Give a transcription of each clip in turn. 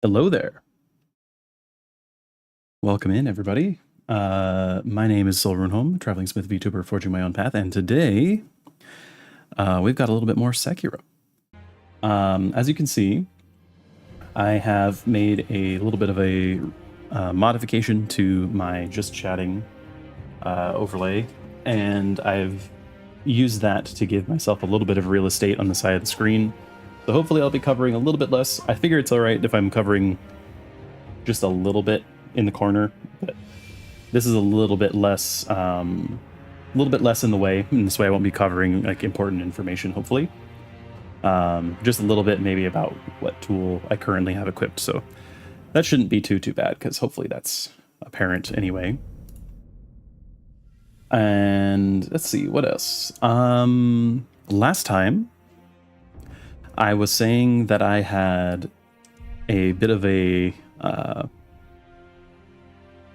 Hello there. Welcome in, everybody. My name is Sol Runeholm, Traveling Smith Vtuber, forging my own path, and today we've got a little bit more Sekiro. As you can see, I have made a little bit of a modification to my just chatting overlay, and I've used that to give myself a little bit of real estate on the side of the screen. So hopefully I'll be covering a little bit less. I figure it's all right if I'm covering just a little bit in the corner, but this is a little bit less in the way, and this way I won't be covering like important information, hopefully. Just a little bit maybe about what tool I currently have equipped, so that shouldn't be too bad, because hopefully that's apparent anyway. And let's see, what else? Last time I was saying that I had a bit of a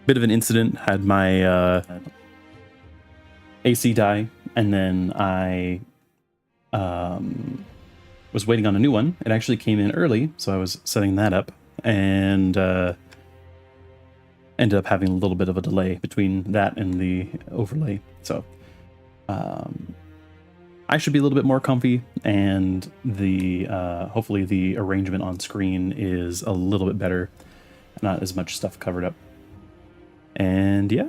bit of an incident, had my AC die, and then I was waiting on a new one. It actually came in early, so I was setting that up, and ended up having a little bit of a delay between that and the overlay. So I should be a little bit more comfy, and the hopefully the arrangement on screen is a little bit better, not as much stuff covered up. And yeah,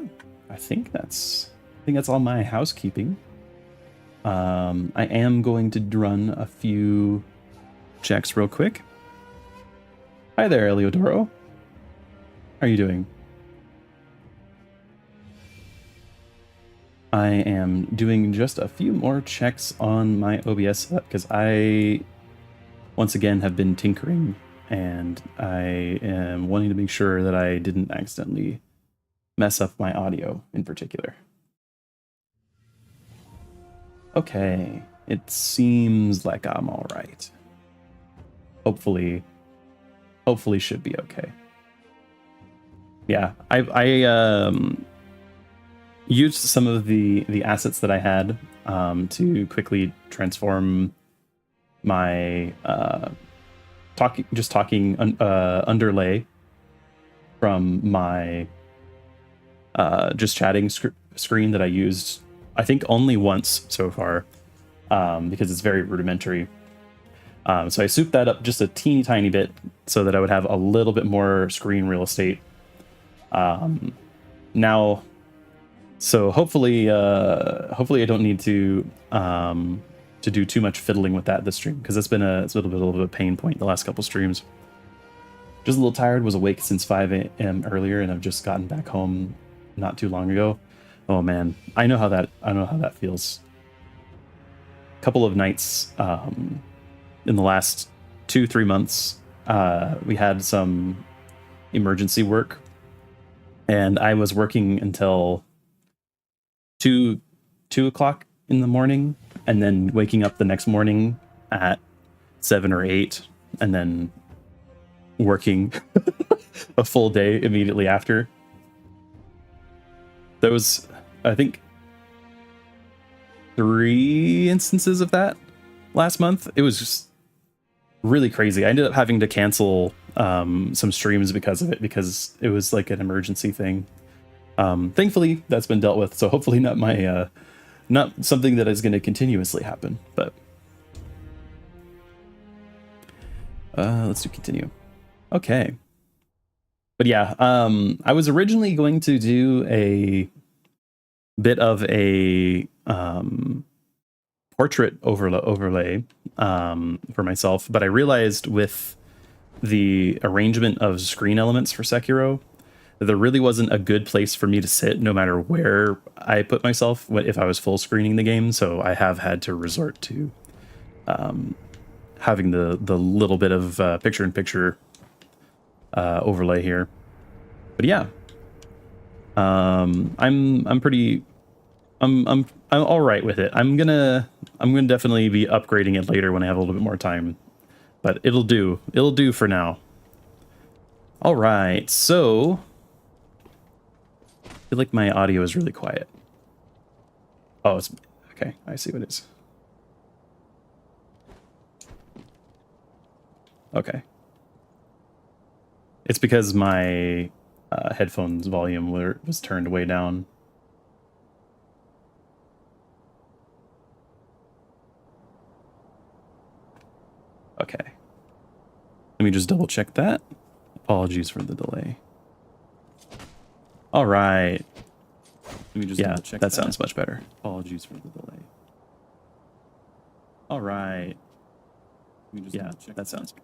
I think that's all my housekeeping. I am going to run a few checks real quick. Hi there, Eliodoro. How are you doing? I am doing just a few more checks on my OBS setup because I, once again, have been tinkering, and I am wanting to make sure that I didn't accidentally mess up my audio in particular. Okay, it seems like I'm all right. Hopefully should be okay. Yeah, I used some of the assets that I had to quickly transform my talking underlay from my just chatting screen that I used, I think, only once so far, because it's very rudimentary. So I souped that up just a teeny tiny bit so that I would have a little bit more screen real estate now. So hopefully I don't need to do too much fiddling with that this stream, because it's been a little bit of a pain point the last couple streams. Just a little tired. Was awake since 5 a.m. earlier, and I've just gotten back home not too long ago. Oh man, I know how that feels. A couple of nights in the last 2-3 months, we had some emergency work, and I was working until 2 o'clock in the morning, and then waking up the next morning at 7 or 8, and then working a full day immediately after. There was, I think, 3 instances of that last month. It was just really crazy. I ended up having to cancel some streams because of it, because it was like an emergency thing. Thankfully, that's been dealt with, so hopefully not my not something that is going to continuously happen. But let's do continue. Okay. But yeah, I was originally going to do a bit of a portrait overlay for myself, but I realized with the arrangement of screen elements for Sekiro, there really wasn't a good place for me to sit no matter where I put myself if I was full screening the game. So I have had to resort to having the little bit of picture-in-picture overlay here. But yeah, I'm all right with it. I'm gonna definitely be upgrading it later when I have a little bit more time, but it'll do for now. All right, so I feel like my audio is really quiet. Oh, it's okay. I see what it is. Okay. It's because my headphones volume was turned way down. Okay. Let me just double check that. Apologies for the delay. All right. Let me just double check that. Sounds much better. Apologies for the delay. All right. That sounds good.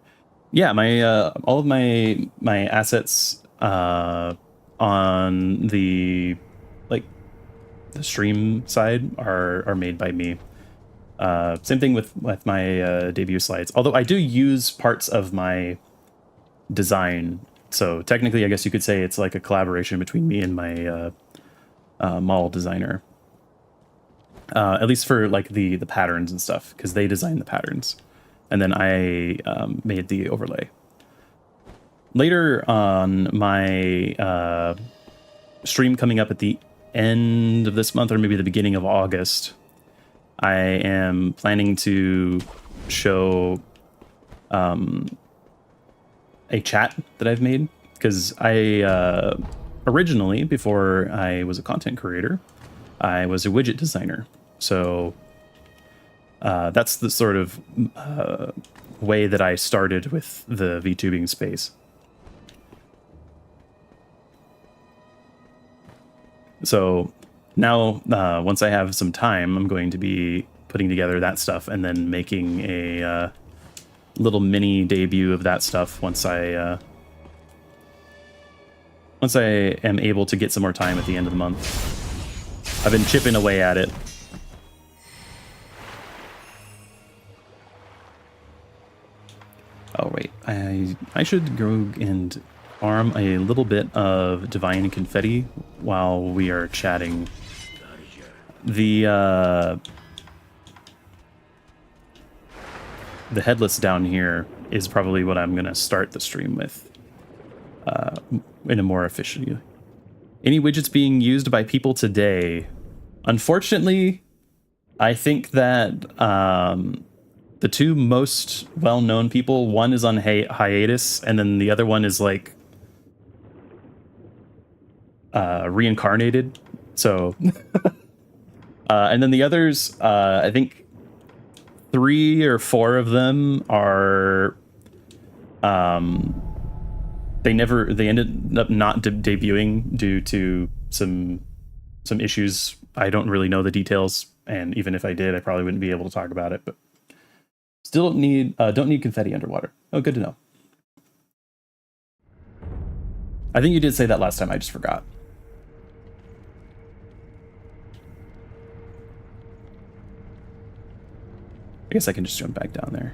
Yeah, my all of my assets on the the stream side are made by me. Same thing with my debut slides. Although I do use parts of my design, so technically I guess you could say it's like a collaboration between me and my model designer. At least for like the patterns and stuff, because they designed the patterns. And then I made the overlay. Later on my stream coming up at the end of this month, or maybe the beginning of August, I am planning to show a chat that I've made. Because I originally, before I was a content creator, I was a widget designer. So that's the sort of way that I started with the VTubing space. So now, once I have some time, I'm going to be putting together that stuff and then making a little mini debut of that stuff once I am able to get some more time at the end of the month. I've been chipping away at it. Oh wait, I should go and farm a little bit of divine confetti while we are chatting. The headless down here is probably what I'm gonna start the stream with, in a more efficient. Any widgets being used by people today? Unfortunately, I think that the two most well-known people, one is on hiatus, and then the other one is like reincarnated. So, and then the others, I think 3 or 4 of them are, they ended up not debuting due to some issues. I don't really know the details, and even if I did, I probably wouldn't be able to talk about it. But still don't need confetti underwater. Oh, good to know. I think you did say that last time. I just forgot. I guess I can just jump back down there.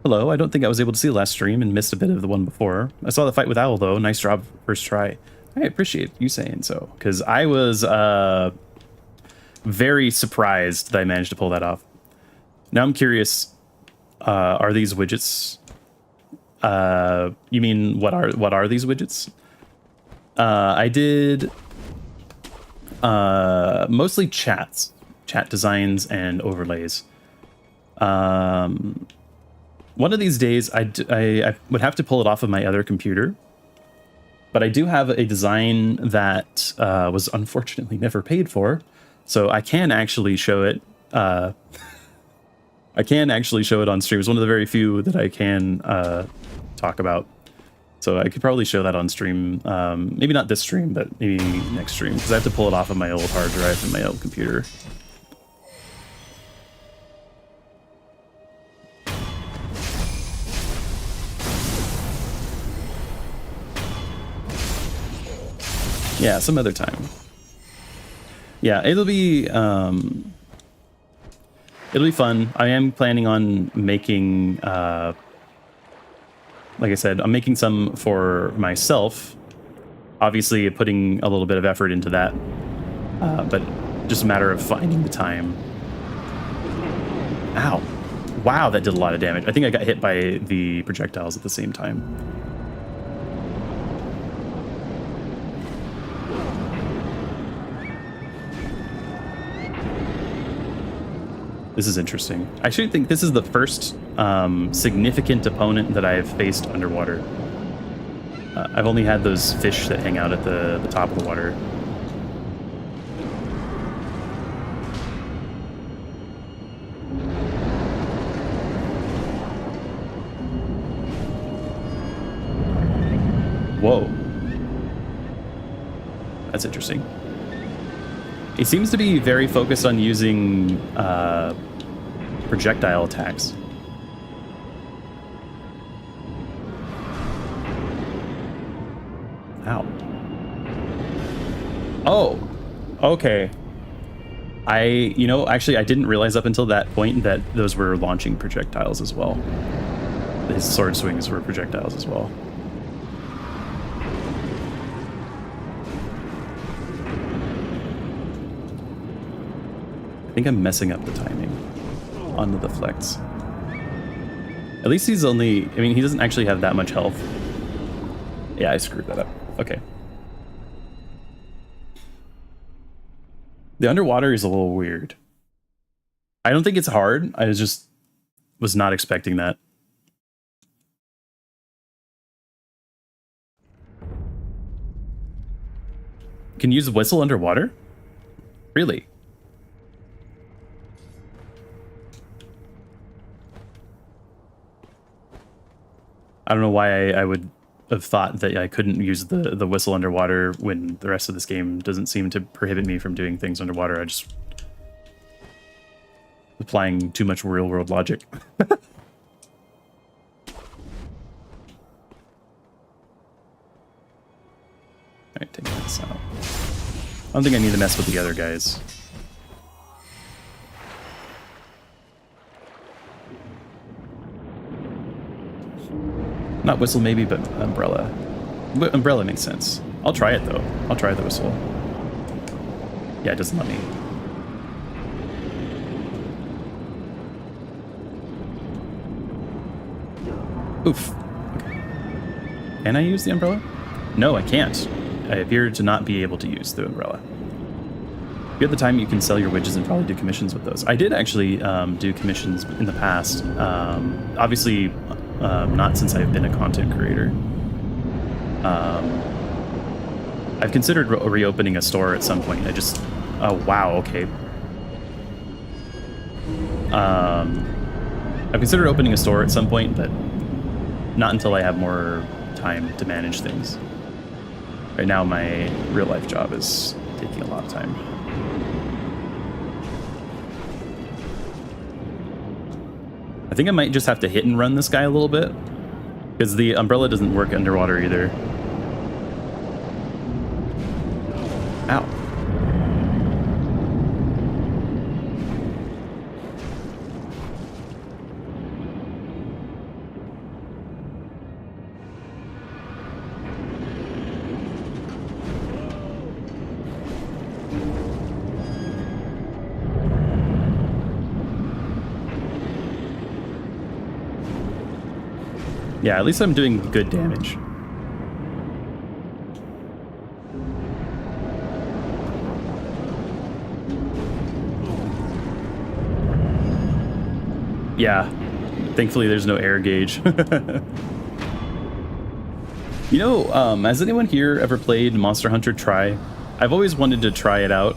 Hello, I don't think I was able to see the last stream and missed a bit of the one before. I saw the fight with Owl though. Nice job first try. I appreciate you saying so, because I was very surprised that I managed to pull that off. Now I'm curious, are these widgets? You mean what are these widgets? I did mostly chat designs and overlays. One of these days I would have to pull it off of my other computer, but I do have a design that was unfortunately never paid for, so I can actually show it. I can actually show it on stream. It's one of the very few that I can talk about. So I could probably show that on stream. Maybe not this stream, but maybe next stream, because I have to pull it off of my old hard drive from my old computer. Yeah, some other time. Yeah, it'll be fun. I am planning on making, like I said, I'm making some for myself. Obviously, putting a little bit of effort into that, but just a matter of finding the time. Ow. Wow, that did a lot of damage. I think I got hit by the projectiles at the same time. This is interesting. I actually think this is the first significant opponent that I've faced underwater. I've only had those fish that hang out at the top of the water. Whoa. That's interesting. He seems to be very focused on using projectile attacks. Ow. Oh, okay. Actually, I didn't realize up until that point that those were launching projectiles as well. His sword swings were projectiles as well. I think I'm messing up the timing on the deflects. At least he's only, I mean, he doesn't actually have that much health. Yeah, I screwed that up. Okay. The underwater is a little weird. I don't think it's hard. I just was not expecting that. Can you use whistle underwater? Really? I don't know why I would have thought that I couldn't use the whistle underwater when the rest of this game doesn't seem to prohibit me from doing things underwater. I just applying too much real world logic. All right, take this out. I don't think I need to mess with the other guys. Not whistle maybe, but umbrella. Umbrella makes sense. I'll try it though. I'll try the whistle. Yeah, it doesn't let me. Oof. Okay. Can I use the umbrella? No, I can't. I appear to not be able to use the umbrella. If you have the time, you can sell your widgets and probably do commissions with those. I did actually do commissions in the past. Obviously, not since I've been a content creator. I've considered reopening a store at some point. Oh wow, okay. I've considered opening a store at some point, but not until I have more time to manage things. Right now, my real life job is taking a lot of time. I think I might just have to hit and run this guy a little bit, because the umbrella doesn't work underwater either. Ow. Yeah, at least I'm doing good damage. Yeah, thankfully there's no air gauge. You know, has anyone here ever played Monster Hunter Tri? I've always wanted to try it out.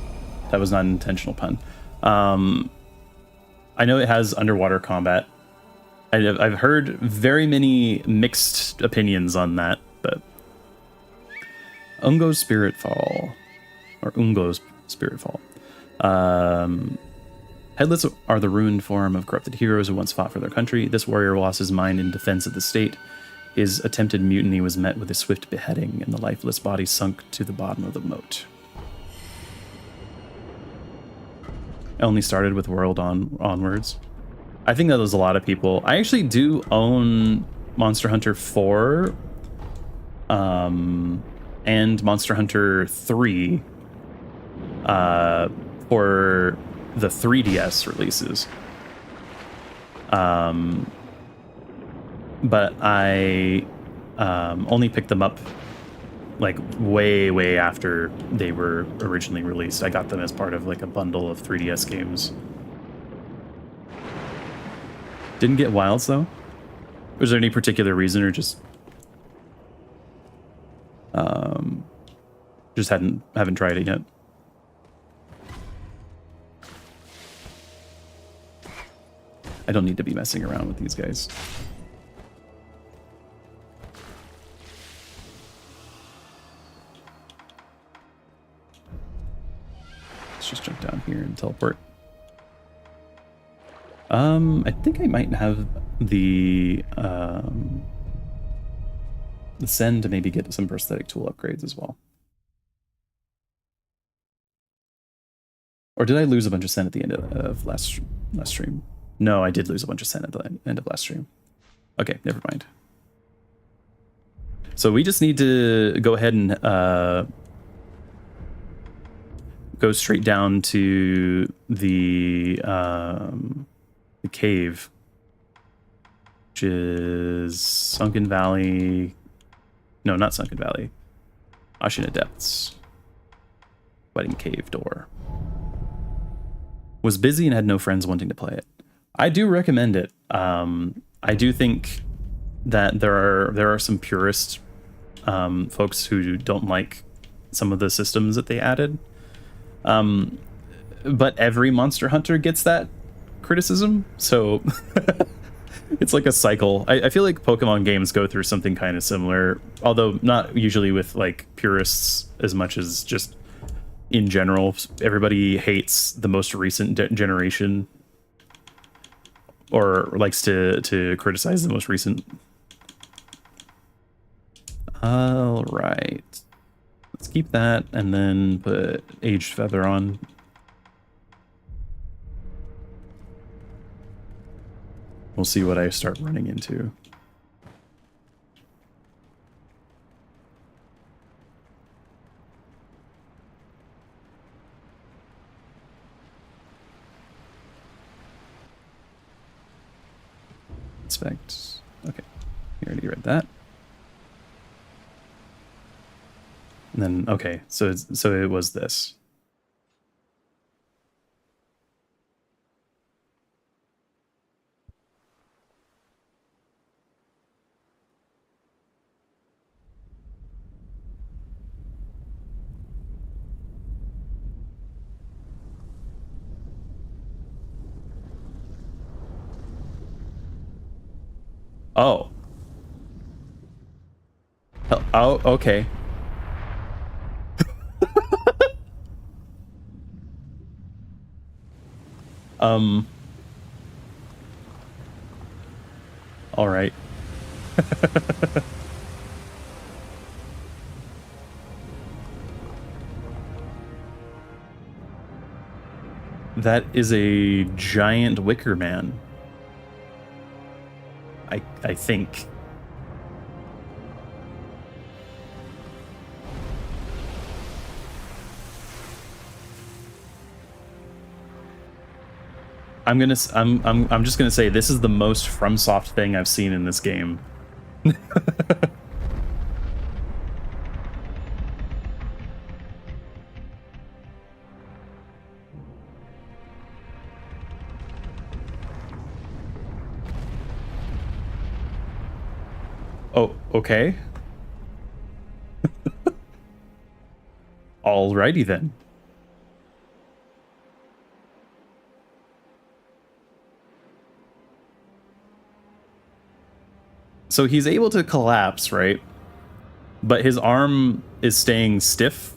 That was not an intentional pun. I know it has underwater combat. I've heard very many mixed opinions on that, but Ungo's Spiritfall, or Ungo's Spiritfall. Headless are the ruined form of corrupted heroes who once fought for their country. This warrior lost his mind in defense of the state. His attempted mutiny was met with a swift beheading, and the lifeless body sunk to the bottom of the moat. It only started with World onwards. I think that was a lot of people. I actually do own Monster Hunter 4 and Monster Hunter 3 for the 3DS releases. But I only picked them up like way after they were originally released. I got them as part of like a bundle of 3DS games. Didn't get wilds though? Was there any particular reason, or just haven't tried it yet? I don't need to be messing around with these guys. Let's just jump down here and teleport. I think I might have the send to maybe get some prosthetic tool upgrades as well. Or did I lose a bunch of send at the end of last stream? No, I did lose a bunch of send at the end of last stream. Okay, never mind. So we just need to go ahead and go straight down to the cave, which is Sunken Valley. No, not Sunken Valley. Ashina Depths. Wedding Cave Door. Was busy and had no friends wanting to play it. I do recommend it. I do think that there are some purist folks who don't like some of the systems that they added. But every Monster Hunter gets that criticism, so it's like a cycle. I feel like Pokemon games go through something kind of similar, although not usually with like purists as much as just in general. Everybody hates the most recent generation, or likes to criticize the most recent. All right, let's keep that and then put Aged Feather on. We'll see what I start running into. Inspect. Okay, you already read that. And then, okay, so it was this. Oh. Oh, okay. All right. That is a giant wicker man. I think. I'm just gonna say this is the most Fromsoft thing I've seen in this game. Oh, okay. Alrighty then. So he's able to collapse, right? But his arm is staying stiff?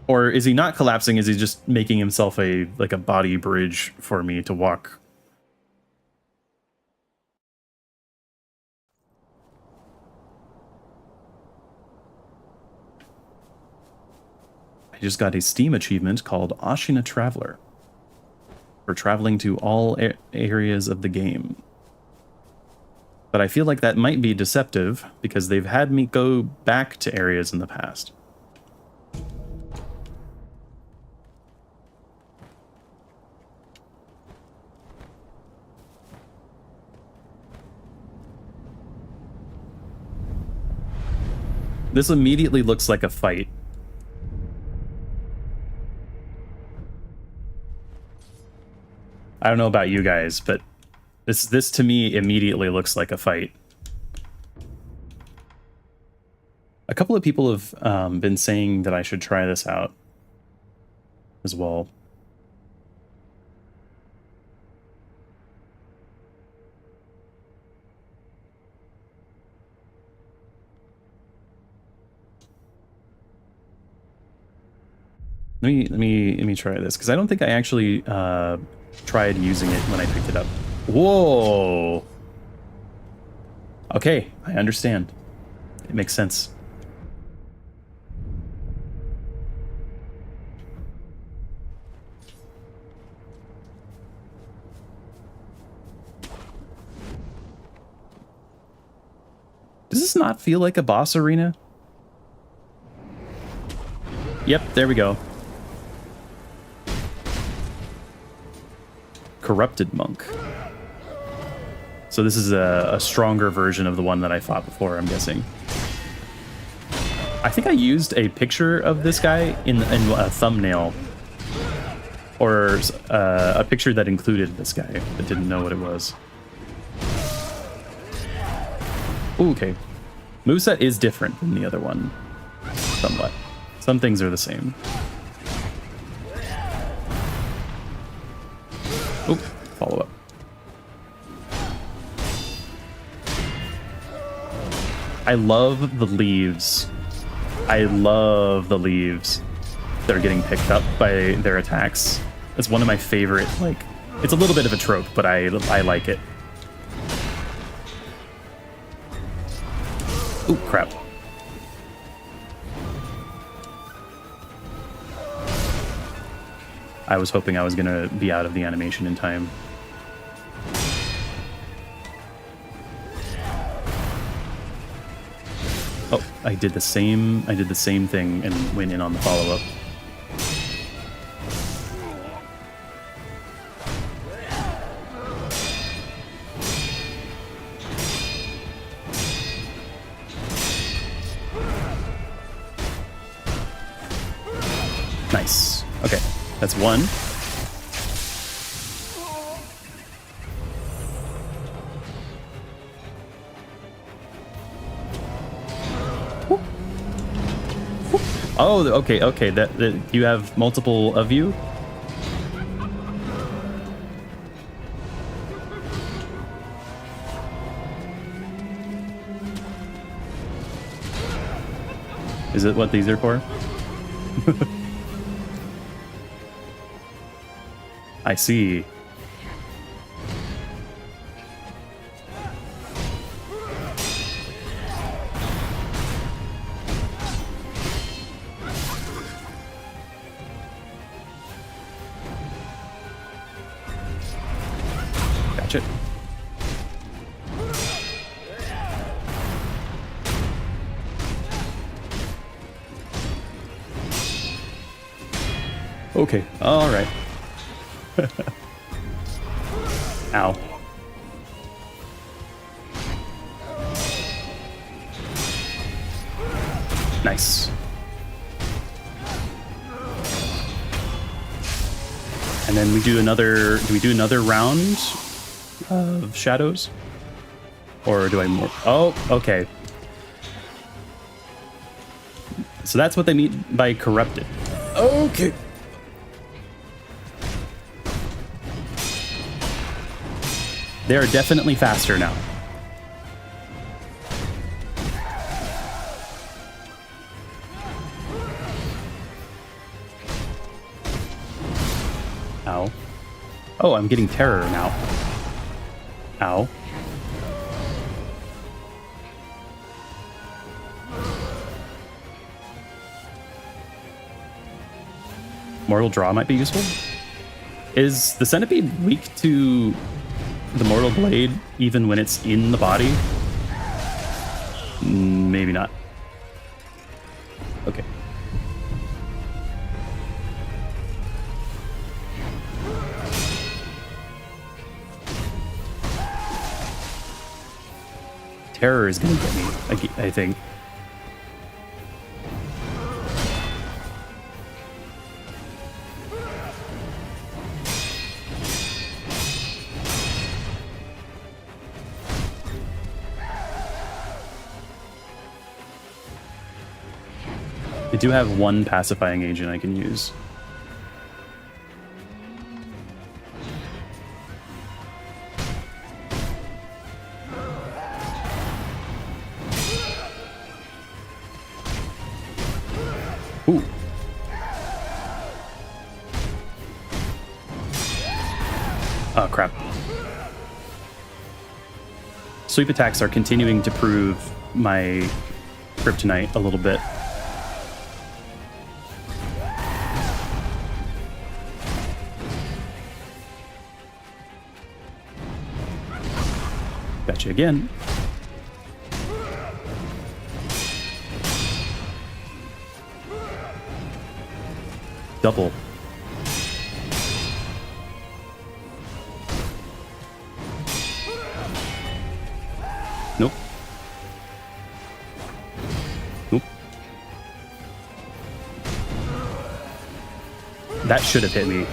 Or is he not collapsing? Is he just making himself a body bridge for me to walk? I just got a Steam achievement called Ashina Traveler for traveling to all areas of the game. But I feel like that might be deceptive because they've had me go back to areas in the past. This immediately looks like a fight. I don't know about you guys, but This to me immediately looks like a fight. A couple of people have been saying that I should try this out as well. Let me try this, because I don't think I actually tried using it when I picked it up. Whoa! Okay, I understand. It makes sense. Does this not feel like a boss arena? Yep, there we go. Corrupted Monk. So this is a stronger version of the one that I fought before, I'm guessing. I think I used a picture of this guy in a thumbnail. Or a picture that included this guy, but didn't know what it was. Ooh, okay. Moveset is different than the other one. Somewhat. Some things are the same. Oop, follow up. I love the leaves. I love the leaves that are getting picked up by their attacks. It's one of my favorite, like, it's a little bit of a trope, but I like it. Ooh, crap. I was hoping I was gonna be out of the animation in time. Oh, I did the same thing and went in on the follow-up. Nice. Okay, that's one. Oh, okay. That you have multiple of you. Is it what these are for? I see. Gotcha. Okay, all right. Ow. Nice. And then we do another, do we do another round of shadows? Or do I more? Oh, okay. So that's what they mean by corrupted. Okay. They are definitely faster now. Ow. Oh, I'm getting terror now. Ow. Mortal Draw might be useful. Is the centipede weak to the Mortal Blade even when it's in the body? Maybe not. Okay. Terror is gonna get me, I think. I do have one pacifying agent I can use. Ooh. Oh, crap. Sweep attacks are continuing to prove my kryptonite a little bit. Gotcha again. Double. Nope. Nope. That should have hit me.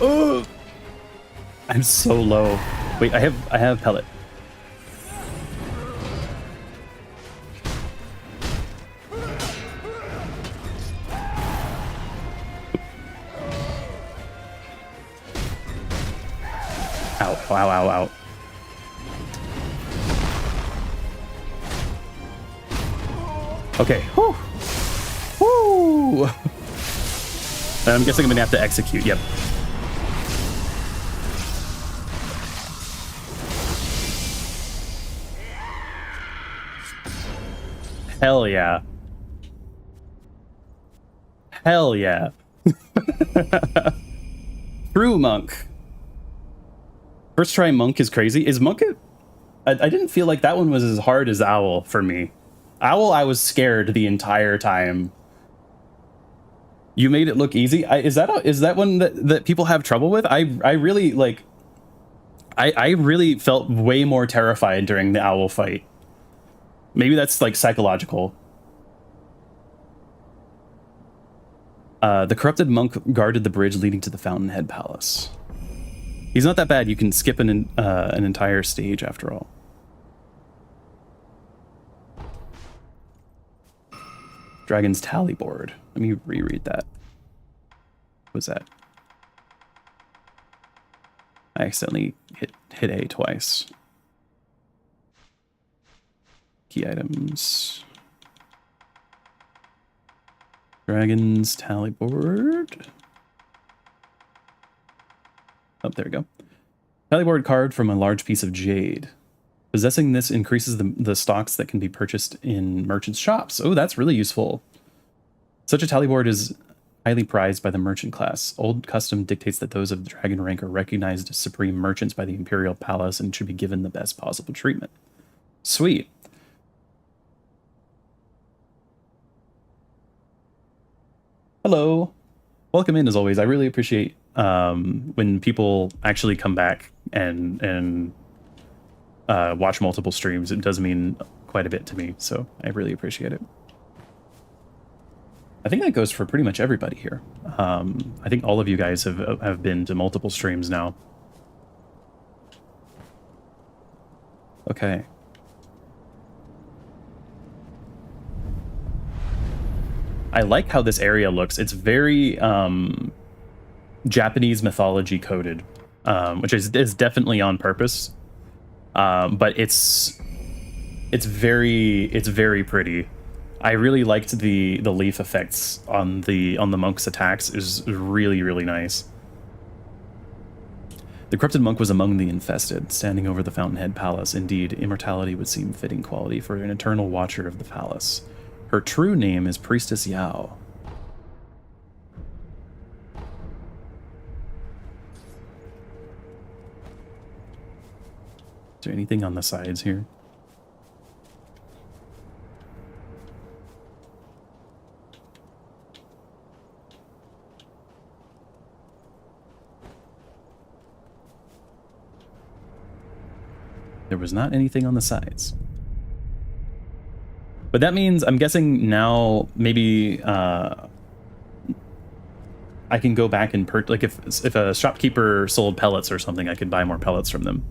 Oh! I'm so low. Wait, I have pellet. Ow, ow, ow, ow. Okay. Whew. Woo! I'm guessing I'm gonna have to execute. Yep. Hell yeah. Hell yeah. True monk. First try monk is crazy. Is monk it? I didn't feel like that one was as hard as owl for me. Owl, I was scared the entire time. You made it look easy. Is that one that people have trouble with? I really like. I really felt way more terrified during the owl fight. Maybe that's like psychological. The corrupted monk guarded the bridge leading to the Fountainhead Palace. He's not that bad. You can skip an entire stage after all. Dragon's Tally Board. Let me reread that. What was that? I accidentally hit A twice. Key items. Dragon's Tally Board. Oh, there we go. Tally board carved from a large piece of jade. Possessing this increases the stocks that can be purchased in merchants' shops. Oh, that's really useful. Such a tally board is highly prized by the merchant class. Old custom dictates that those of the dragon rank are recognized as supreme merchants by the Imperial Palace and should be given the best possible treatment. Sweet. Hello. Welcome in, as always. I really appreciate when people actually come back and watch multiple streams. It does mean quite a bit to me, so I really appreciate it. I think that goes for pretty much everybody here. I think all of you guys have been to multiple streams now. Okay. I like how this area looks. It's very Japanese mythology coded, which is definitely on purpose. But it's very pretty. I really liked the leaf effects on the monk's attacks. Is really nice. The corrupted monk was among the infested, standing over the Fountainhead Palace. Indeed, immortality would seem fitting quality for an eternal watcher of the palace. Her true name is Priestess Yao. Is there anything on the sides here? There was not anything on the sides. But that means, I'm guessing now, maybe I can go back and like if a shopkeeper sold pellets or something, I could buy more pellets from them.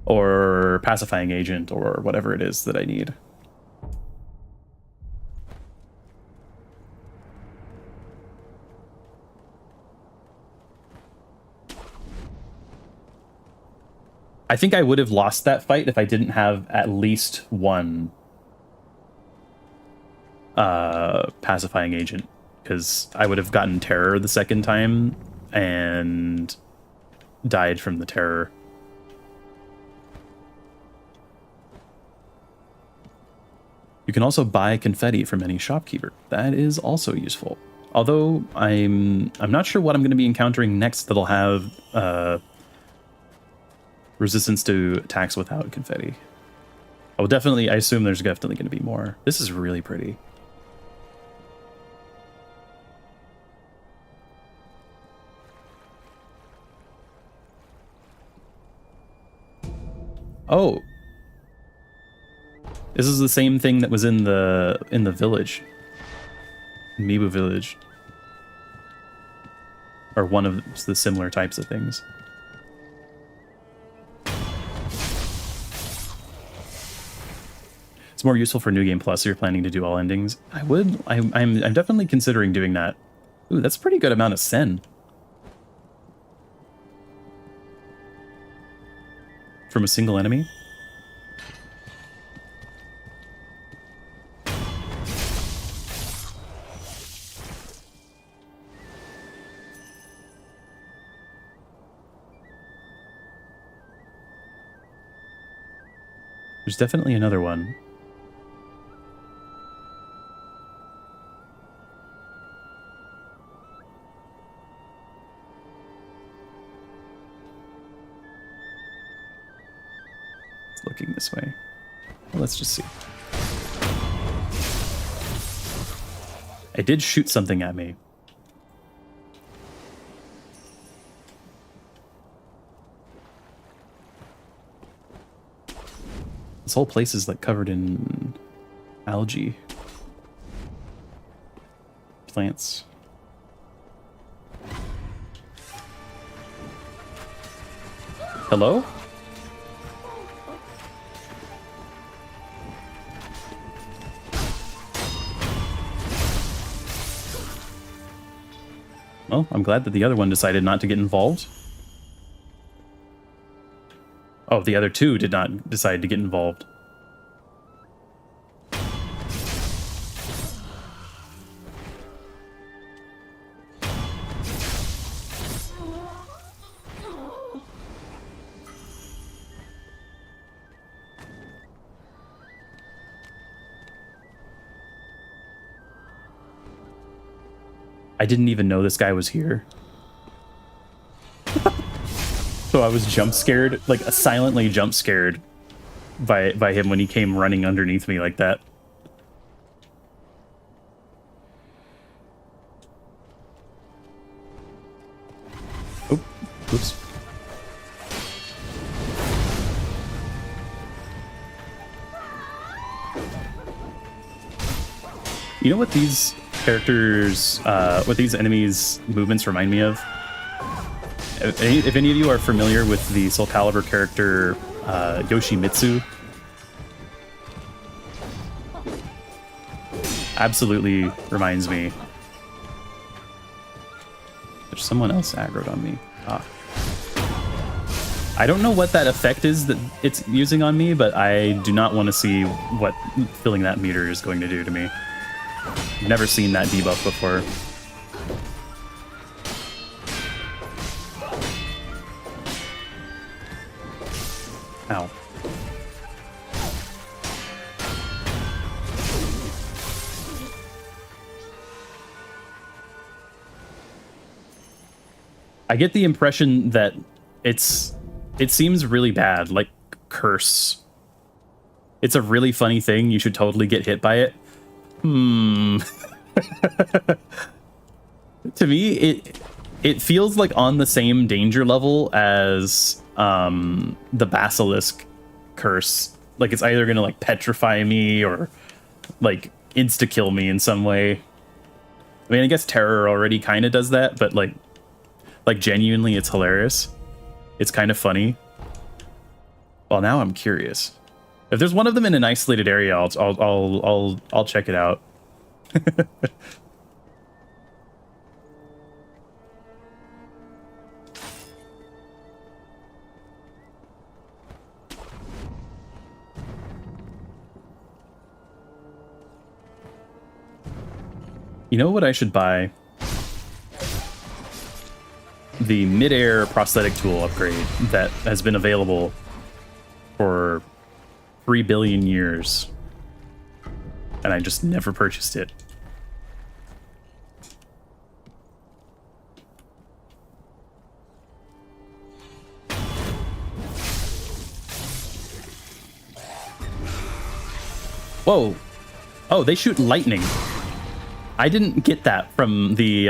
or pacifying agent or whatever it is that I need. I think I would have lost that fight if I didn't have at least one pacifying agent, because I would have gotten terror the second time and died from the terror. You can also buy confetti from any shopkeeper. That is also useful. Although I'm not sure what I'm going to be encountering next that'll have resistance to attacks without confetti. Oh, definitely. I assume there's definitely going to be more. This is really pretty. Oh, this is the same thing that was in the village, Mibu village, or one of the similar types of things. It's more useful for New Game Plus if you're planning to do all endings. I'm definitely considering doing that. Ooh, that's a pretty good amount of sen. From a single enemy. There's definitely another one. It's looking this way. Well, let's just see. It did shoot something at me. This whole place is like covered in algae. Plants. Hello? Well, I'm glad that the other one decided not to get involved. Oh, the other two did not decide to get involved. I didn't even know this guy was here. So I was jump scared, like silently jump scared by him when he came running underneath me like that. Oh, oops. You know what these characters, what these enemies' movements remind me of? If any of you are familiar with the Soul Calibur character Yoshimitsu, absolutely reminds me. There's someone else aggroed on me. Ah. I don't know what that effect is that it's using on me, but I do not want to see what filling that meter is going to do to me. I've never seen that debuff before. Ow. I get the impression that it seems really bad, like curse. It's a really funny thing. You should totally get hit by it. To me, it feels like on the same danger level as the basilisk curse. Like it's either gonna like petrify me or like insta kill me in some way. I mean, I guess terror already kind of does that, but like genuinely, it's hilarious. It's kind of funny. Well, now I'm curious. If there's one of them in an isolated area, I'll check it out. You know what I should buy? The mid-air prosthetic tool upgrade that has been available for 3 billion years. And I just never purchased it. Whoa. Oh, they shoot lightning. I didn't get that from the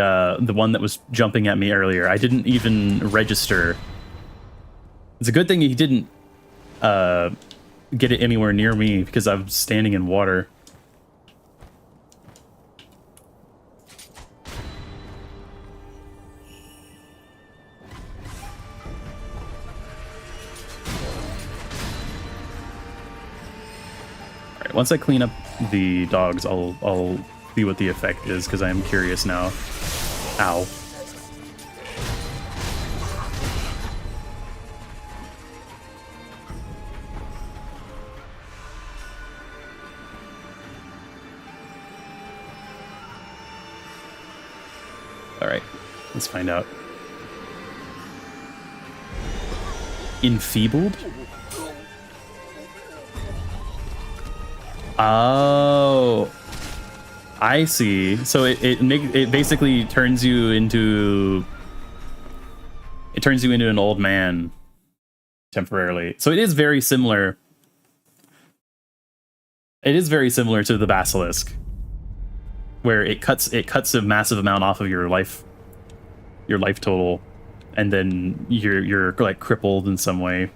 one that was jumping at me earlier. I didn't even register. It's a good thing he didn't get it anywhere near me because I'm standing in water. All right, once I clean up the dogs, I'll see what the effect is, because I am curious now. Ow. All right, let's find out. Enfeebled? Oh, I see. So it basically turns you into an old man temporarily. So it is very similar. It is very similar to the basilisk, where it cuts a massive amount off of your life total, and then you're like crippled in some way.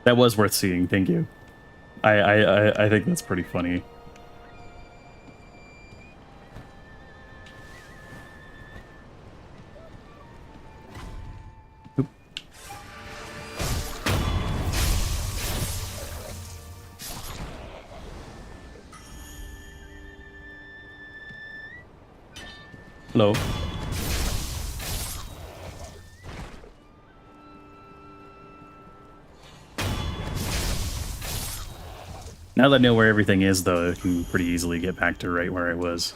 That was worth seeing. Thank you. I think that's pretty funny. Oop. Hello. Now that I know where everything is, though, I can pretty easily get back to right where I was.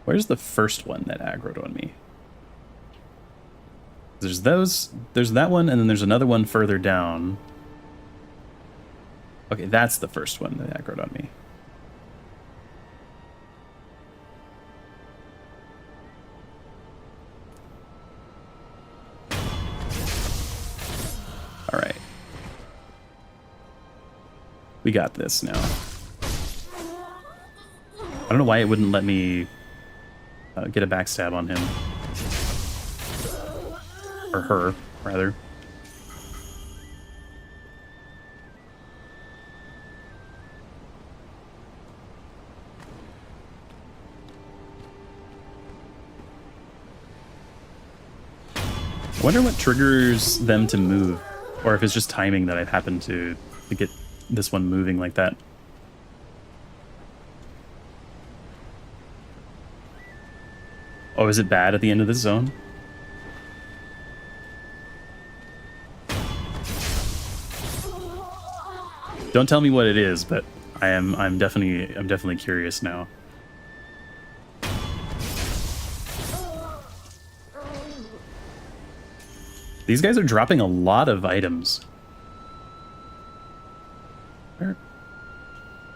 Where's the first one that aggroed on me? There's that one, and then there's another one further down. Okay, that's the first one that aggroed on me. All right. We got this now. I don't know why it wouldn't let me get a backstab on him. Or her, rather. I wonder what triggers them to move, or if it's just timing that I've happened to get this one moving like that. Oh, is it bad at the end of this zone? Don't tell me what it is, but I'm definitely curious now. These guys are dropping a lot of items. Where?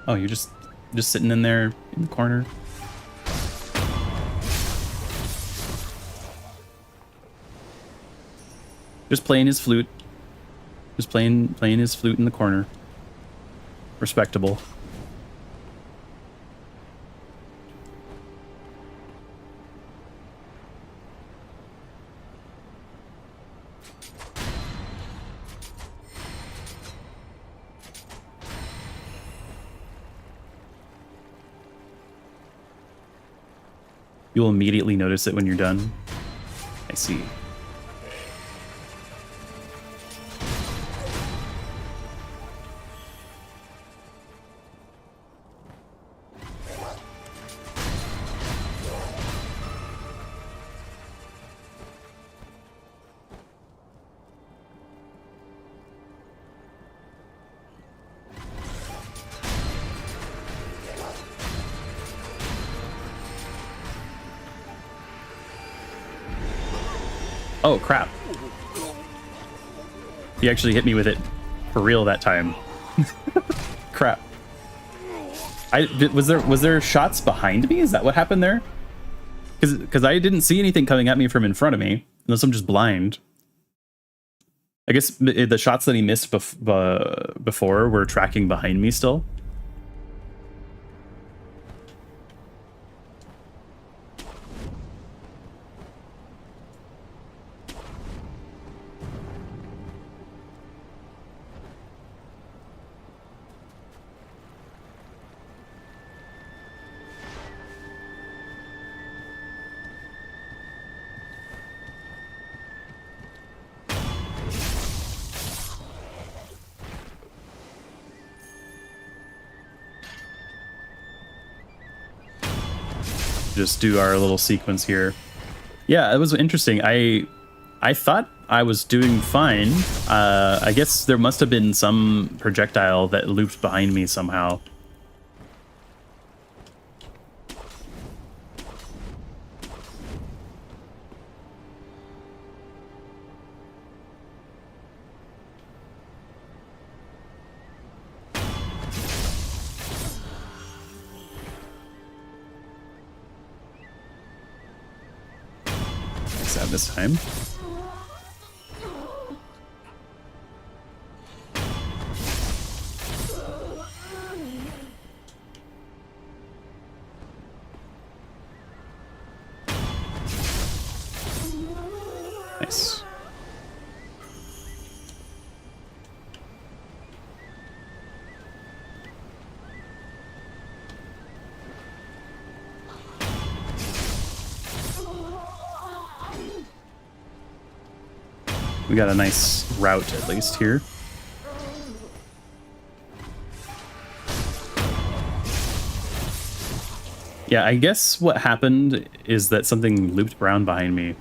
Oh, you're just sitting in there in the corner. Just playing his flute. Just playing his flute in the corner. Respectable. You'll immediately notice it when you're done. I see. Oh, crap. He actually hit me with it for real that time. Crap. Was there shots behind me? Is that what happened there? Because I didn't see anything coming at me from in front of me, unless I'm just blind. I guess the shots that he missed before were tracking behind me still. Just do our little sequence here. Yeah, it was interesting. I thought I was doing fine. I guess there must have been some projectile that looped behind me somehow. This time. Nice. We got a nice route, at least, here. Yeah, I guess what happened is that something looped around behind me.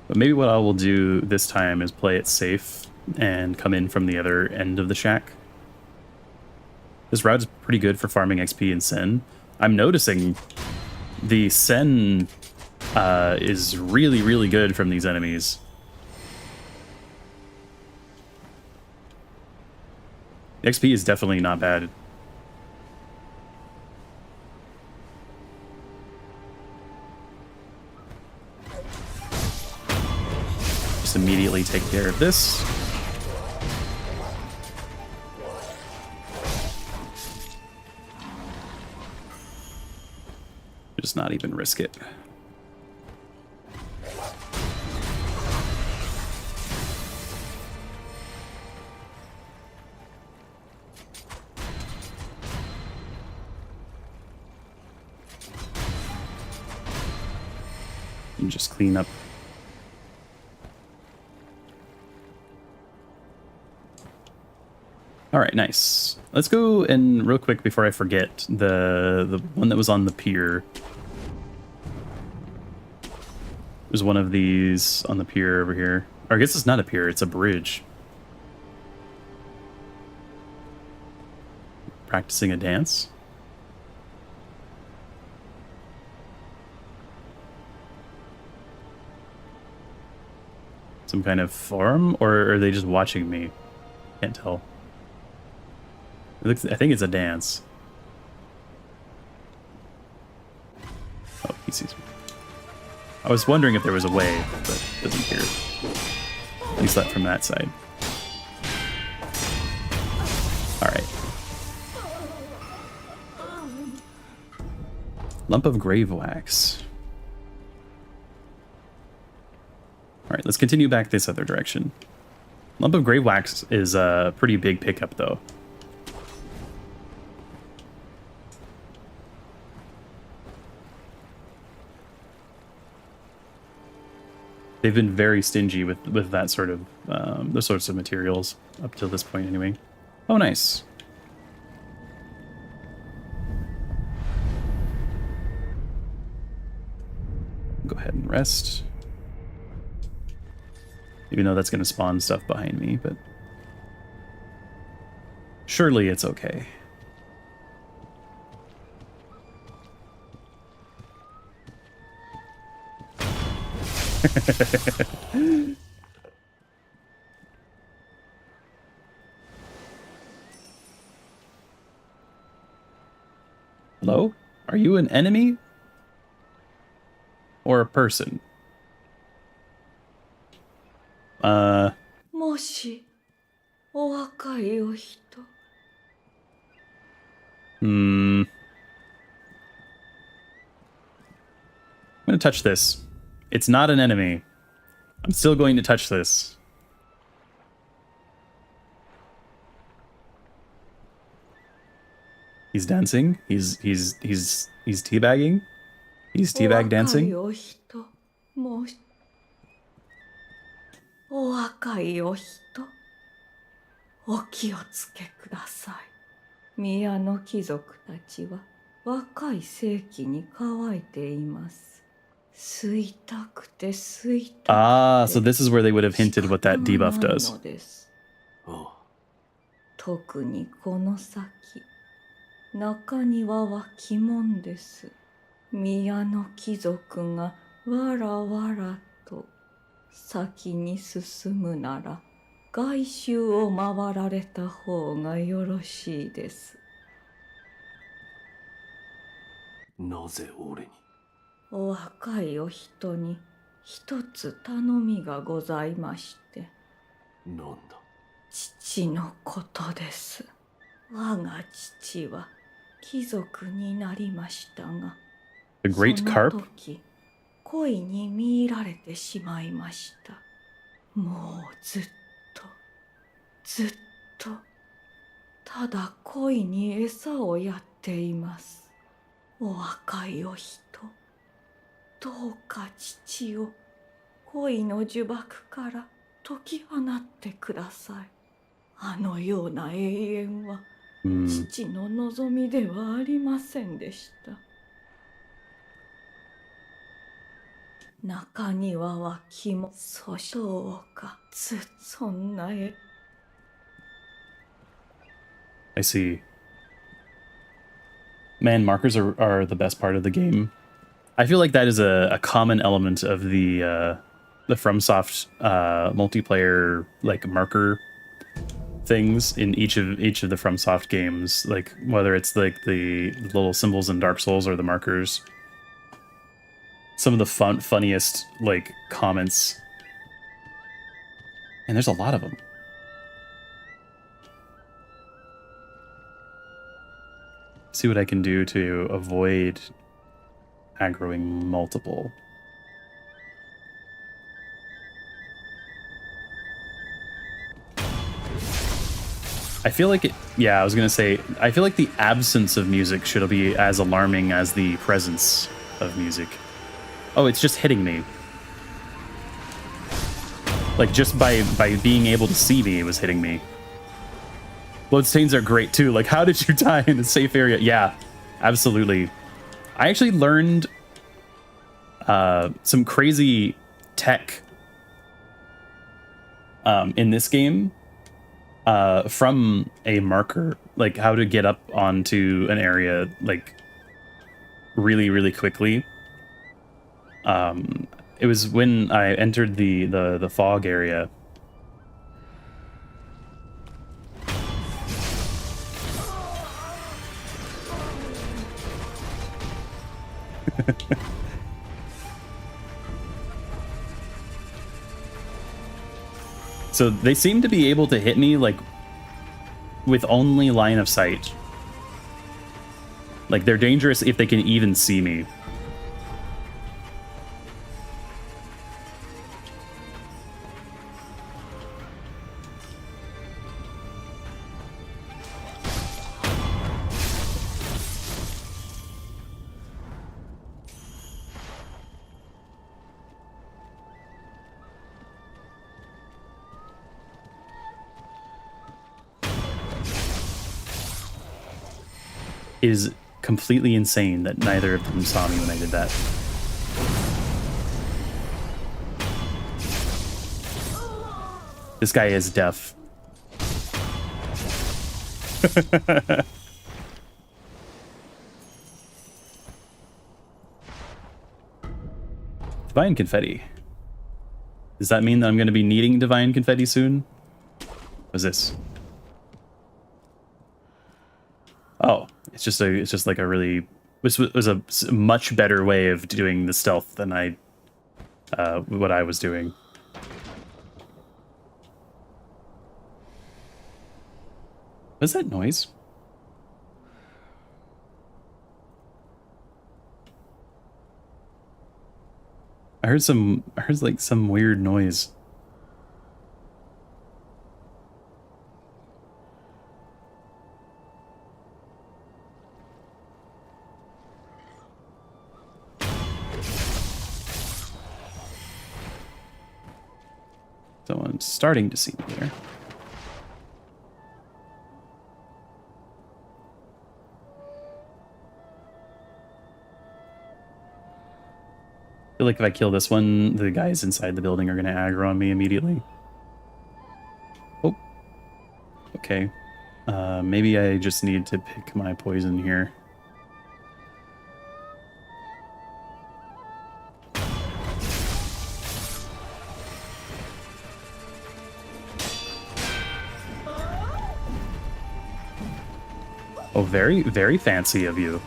But maybe what I will do this time is play it safe and come in from the other end of the shack. This route is pretty good for farming XP and Sen. I'm noticing the Sen is really, really good from these enemies. The XP is definitely not bad. Just immediately take care of this. Just not even risk it. And just clean up. All right, nice. Let's go and real quick before I forget, the one that was on the pier. There's one of these on the pier over here. Or I guess it's not a pier, it's a bridge. Practicing a dance. Some kind of forum, or are they just watching me? Can't tell. It looks, I think it's a dance. Oh, he sees me. I was wondering if there was a way, but it doesn't appear. At least not from that side. Lump of grave wax. Alright, let's continue back this other direction. Lump of grave wax is a pretty big pickup, though. They've been very stingy with that sort of, those sorts of materials up to this point, anyway. Oh, nice. Go ahead and rest. Even though that's going to spawn stuff behind me, but surely it's okay. Hello? Are you an enemy? Or a person? もしお若いお人 I'm gonna touch this. It's not an enemy. I'm still going to touch this. He's dancing. He's teabagging. He's teabag dancing. お若いお人お気をつけください。宮の貴族たちは若い世紀に乾いています。吸いたくて吸いたくて。Ah, so this is where they would have hinted what that debuff does. 特にこの先、中庭は鬼門です。宮の貴族がわらわらと先に進むなら外周を回られた方がよろしいです。なぜ俺に？お若いお人に一つ頼みがございまして。なんだ？父のことです。我が父は貴族になりましたが、 The Great その Carp? 時恋に見入られてしまいました。もうずっとただ恋に餌をやっています。お若いお人、どうか父を恋の呪縛から解き放ってください。あのような永遠は父の望みではありませんでした。中庭は気もそしょうか。そんな絵。I see. Man, markers are the best part of the game. I feel like that is a common element of the FromSoft multiplayer like marker things in each of the FromSoft games, like whether it's like the little symbols in Dark Souls or the markers. Some of the funniest like comments, and there's a lot of them. See what I can do to avoid aggroing multiple. I feel like it, yeah, I was gonna say, I feel like the absence of music should be as alarming as the presence of music. Oh, it's just hitting me. Like, just by being able to see me, it was hitting me. Bloodstains are great, too. Like, how did you die in a safe area? Yeah, absolutely. I actually learned some crazy tech in this game from a marker. Like, how to get up onto an area, like, really, really quickly. It was when I entered the fog area. So they seem to be able to hit me like with only line of sight. Like, they're dangerous if they can even see me. It is completely insane that neither of them saw me when I did that. This guy is deaf. Divine confetti. Does that mean that I'm going to be needing divine confetti soon? What's this? Oh, it's just like a really, this was a much better way of doing the stealth than what I was doing. What's that noise? I heard like some weird noise. Someone's starting to see me there. I feel like if I kill this one, the guys inside the building are going to aggro on me immediately. Oh. Okay. Maybe I just need to pick my poison here. Oh, very, very fancy of you.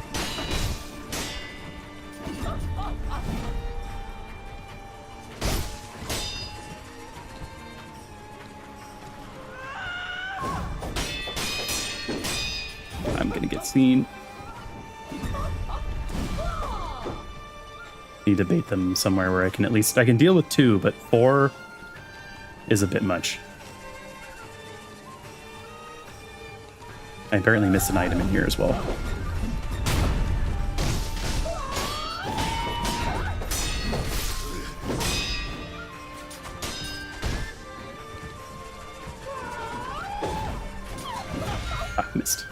I'm gonna get seen. Need to bait them somewhere where I can deal with 2, but 4 is a bit much. I apparently missed an item in here as well. Ah, missed.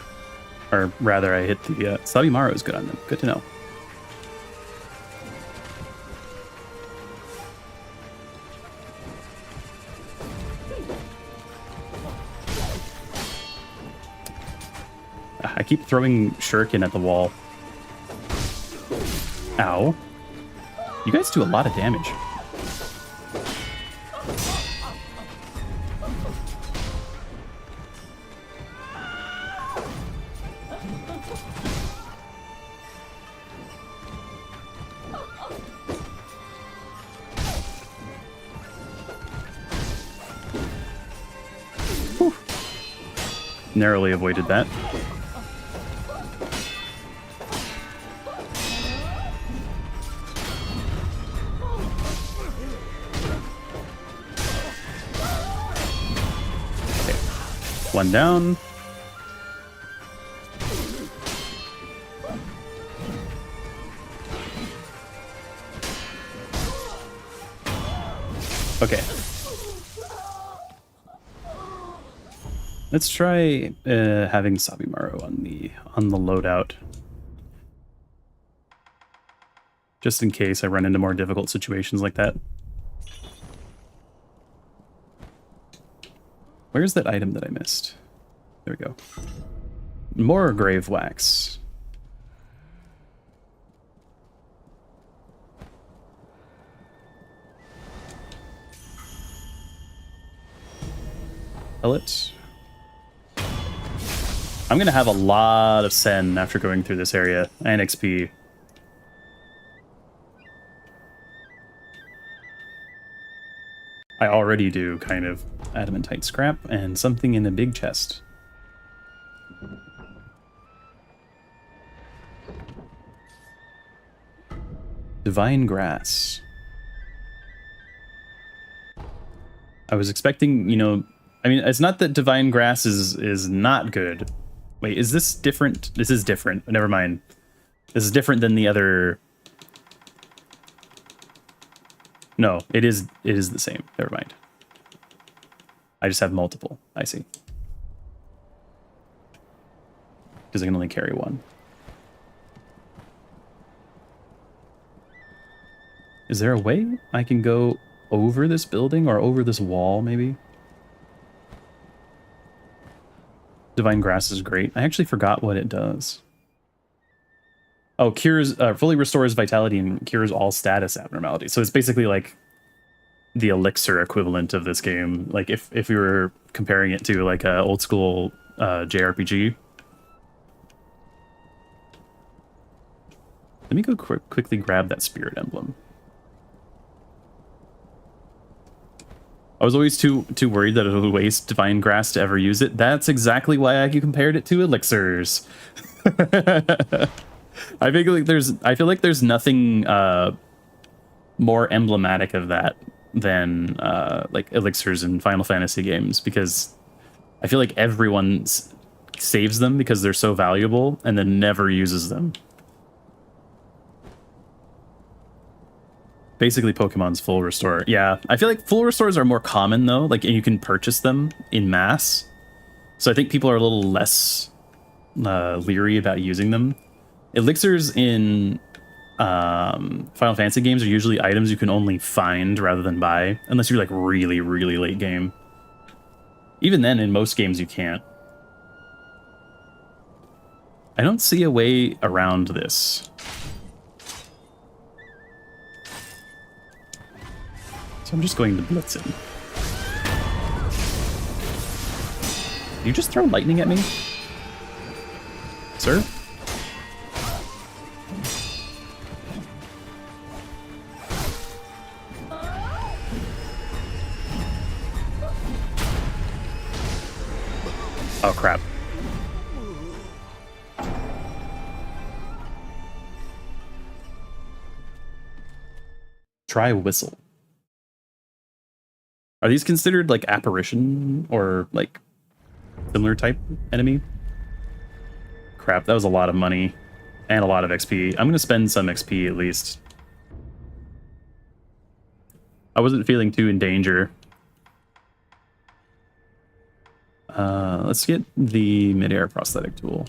Or rather, I hit the... Sabimaru is good on them. Good to know. I keep throwing shuriken at the wall. Ow. You guys do a lot of damage. Whew. Narrowly avoided that. One down. Okay. Let's try having Sabimaru on the loadout. Just in case I run into more difficult situations like that. Where's that item that I missed? There we go. More grave wax. Pellet. I'm gonna have a lot of Sen after going through this area, and XP. I already do, kind of. Adamantite scrap and something in a big chest. Divine Grass. I was expecting, you know, I mean, it's not that Divine Grass is not good. Wait, is this different? This is different. Never mind. This is different than the other. No, it is the same. Never mind. I just have multiple. I see. Because I can only carry one. Is there a way I can go over this building or over this wall, maybe? Divine Grass is great. I actually forgot what it does. Oh, cures, fully restores vitality and cures all status abnormalities. So it's basically like the elixir equivalent of this game. Like if we were comparing it to like a old school JRPG. Let me go quickly grab that spirit emblem. I was always too worried that it would waste Divine Grass to ever use it. That's exactly why I compared it to elixirs. I feel like there's nothing more emblematic of that than like elixirs in Final Fantasy games, because I feel like everyone saves them because they're so valuable and then never uses them. Basically Pokemon's full restore. Yeah, I feel like full restores are more common though, like you can purchase them in mass. So I think people are a little less leery about using them. Elixirs in Final Fantasy games are usually items you can only find rather than buy, unless you're like really, really late game. Even then, in most games you can't. I don't see a way around this. So I'm just going to blitz him. Did you just throw lightning at me? Sir? Oh, crap. Try whistle. Are these considered like apparition or like similar type enemy? Crap, that was a lot of money and a lot of XP. I'm going to spend some XP at least. I wasn't feeling too in danger. Let's get the midair prosthetic tool.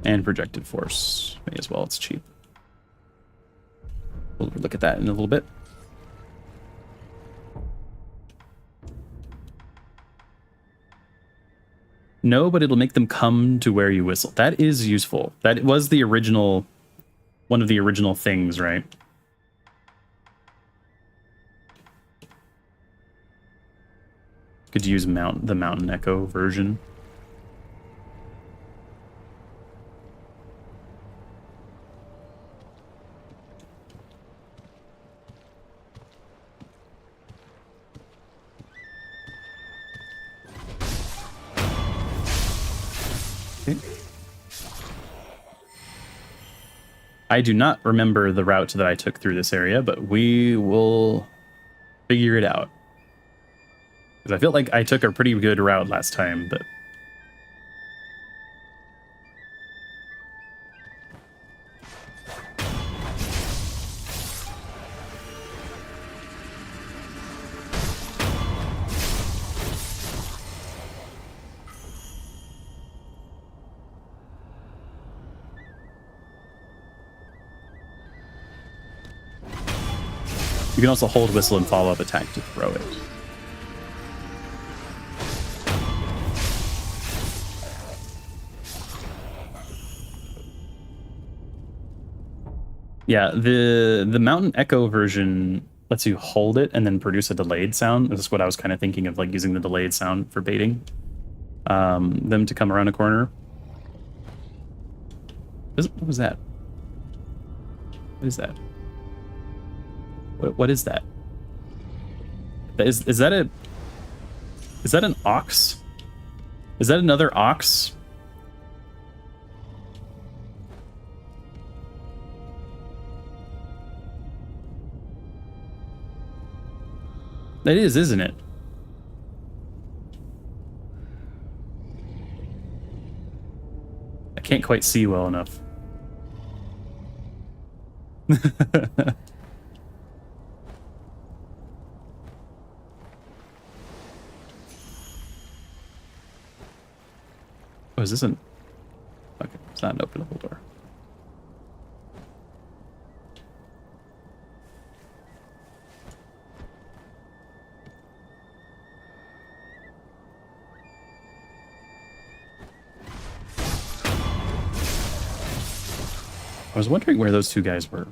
And projected force. May as well, it's cheap. We'll look at that in a little bit. No, but it'll make them come to where you whistle. That is useful. That was the original, one of the original things, right? Could use the Mountain Echo version. Okay. I do not remember the route that I took through this area, but we will figure it out. Because I feel like I took a pretty good route last time, but... You can also hold whistle and follow up attack to throw it. Yeah, the Mountain Echo version lets you hold it and then produce a delayed sound. This is what I was kind of thinking of, like using the delayed sound for baiting them to come around a corner. What was that? What is that? What is that? Is that an ox? Is that another ox? It is, isn't it? I can't quite see well enough. Oh, is this an... Okay, it's not an openable door. I was wondering where those two guys were.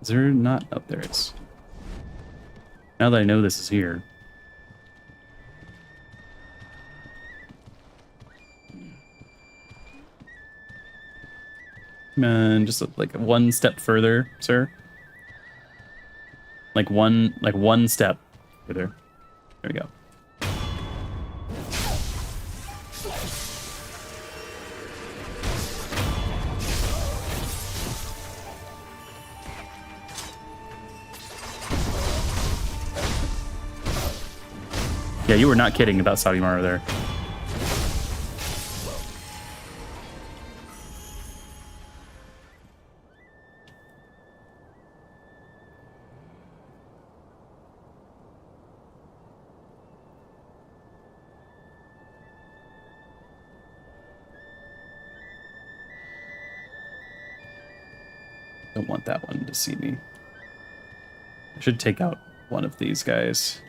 Is there not? Oh, there it is. Now that I know this is here. Come on, just like one step further, sir. Like one step further. There we go. Yeah, you were not kidding about Sabimaru there. Don't want that one to see me. I should take out one of these guys.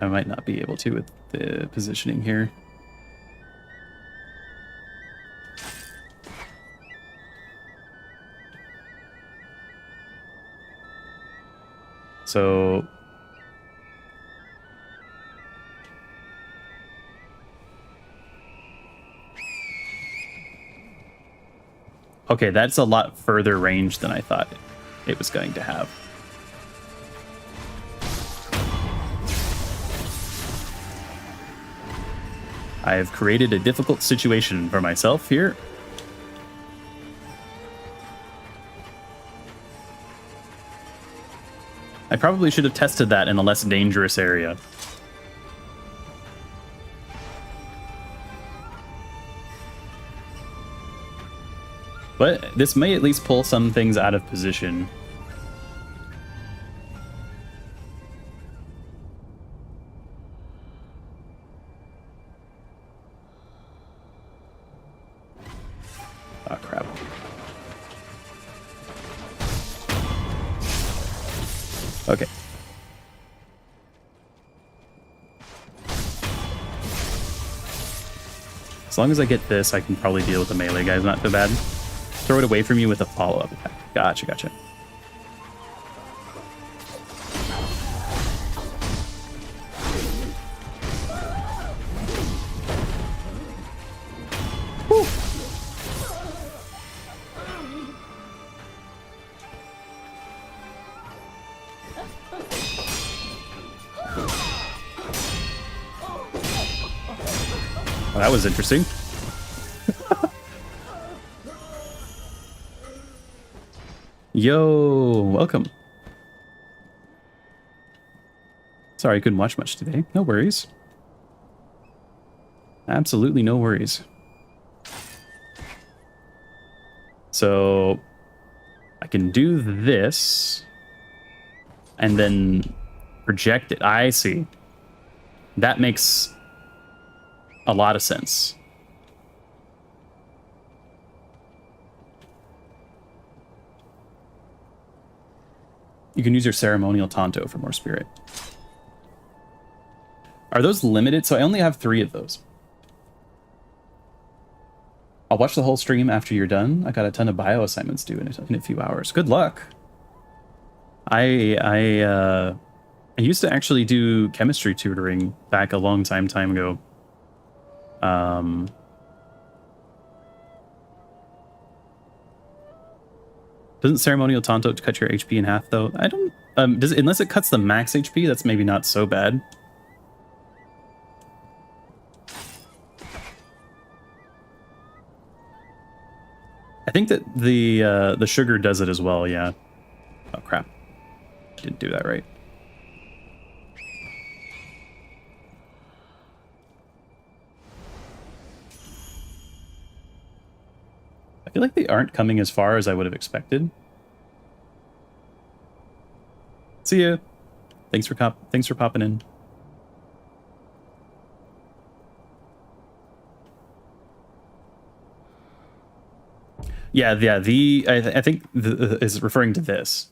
I might not be able to with the positioning here. So... Okay, that's a lot further range than I thought it was going to have. I have created a difficult situation for myself here. I probably should have tested that in a less dangerous area. But this may at least pull some things out of position. Oh, crap. Okay. As long as I get this, I can probably deal with the melee guys not too bad. Throw it away from you with a follow-up attack. Gotcha, gotcha. Whew. Well, that was interesting. Yo, welcome. Sorry I couldn't watch much today. No worries. Absolutely no worries. So I can do this and then project it. I see. That makes a lot of sense. You can use your ceremonial Tanto for more spirit. Are those limited? So I only have 3 of those. I'll watch the whole stream after you're done. I got a ton of bio assignments due in a few hours. Good luck. I used to actually do chemistry tutoring back a long time ago. Doesn't ceremonial Tanto cut your HP in half though? I don't. Unless it cuts the max HP, that's maybe not so bad. I think that the sugar does it as well, yeah. Oh crap. Didn't do that right. I feel like they aren't coming as far as I would have expected. See ya. Thanks for popping in. Yeah, I think is referring to this.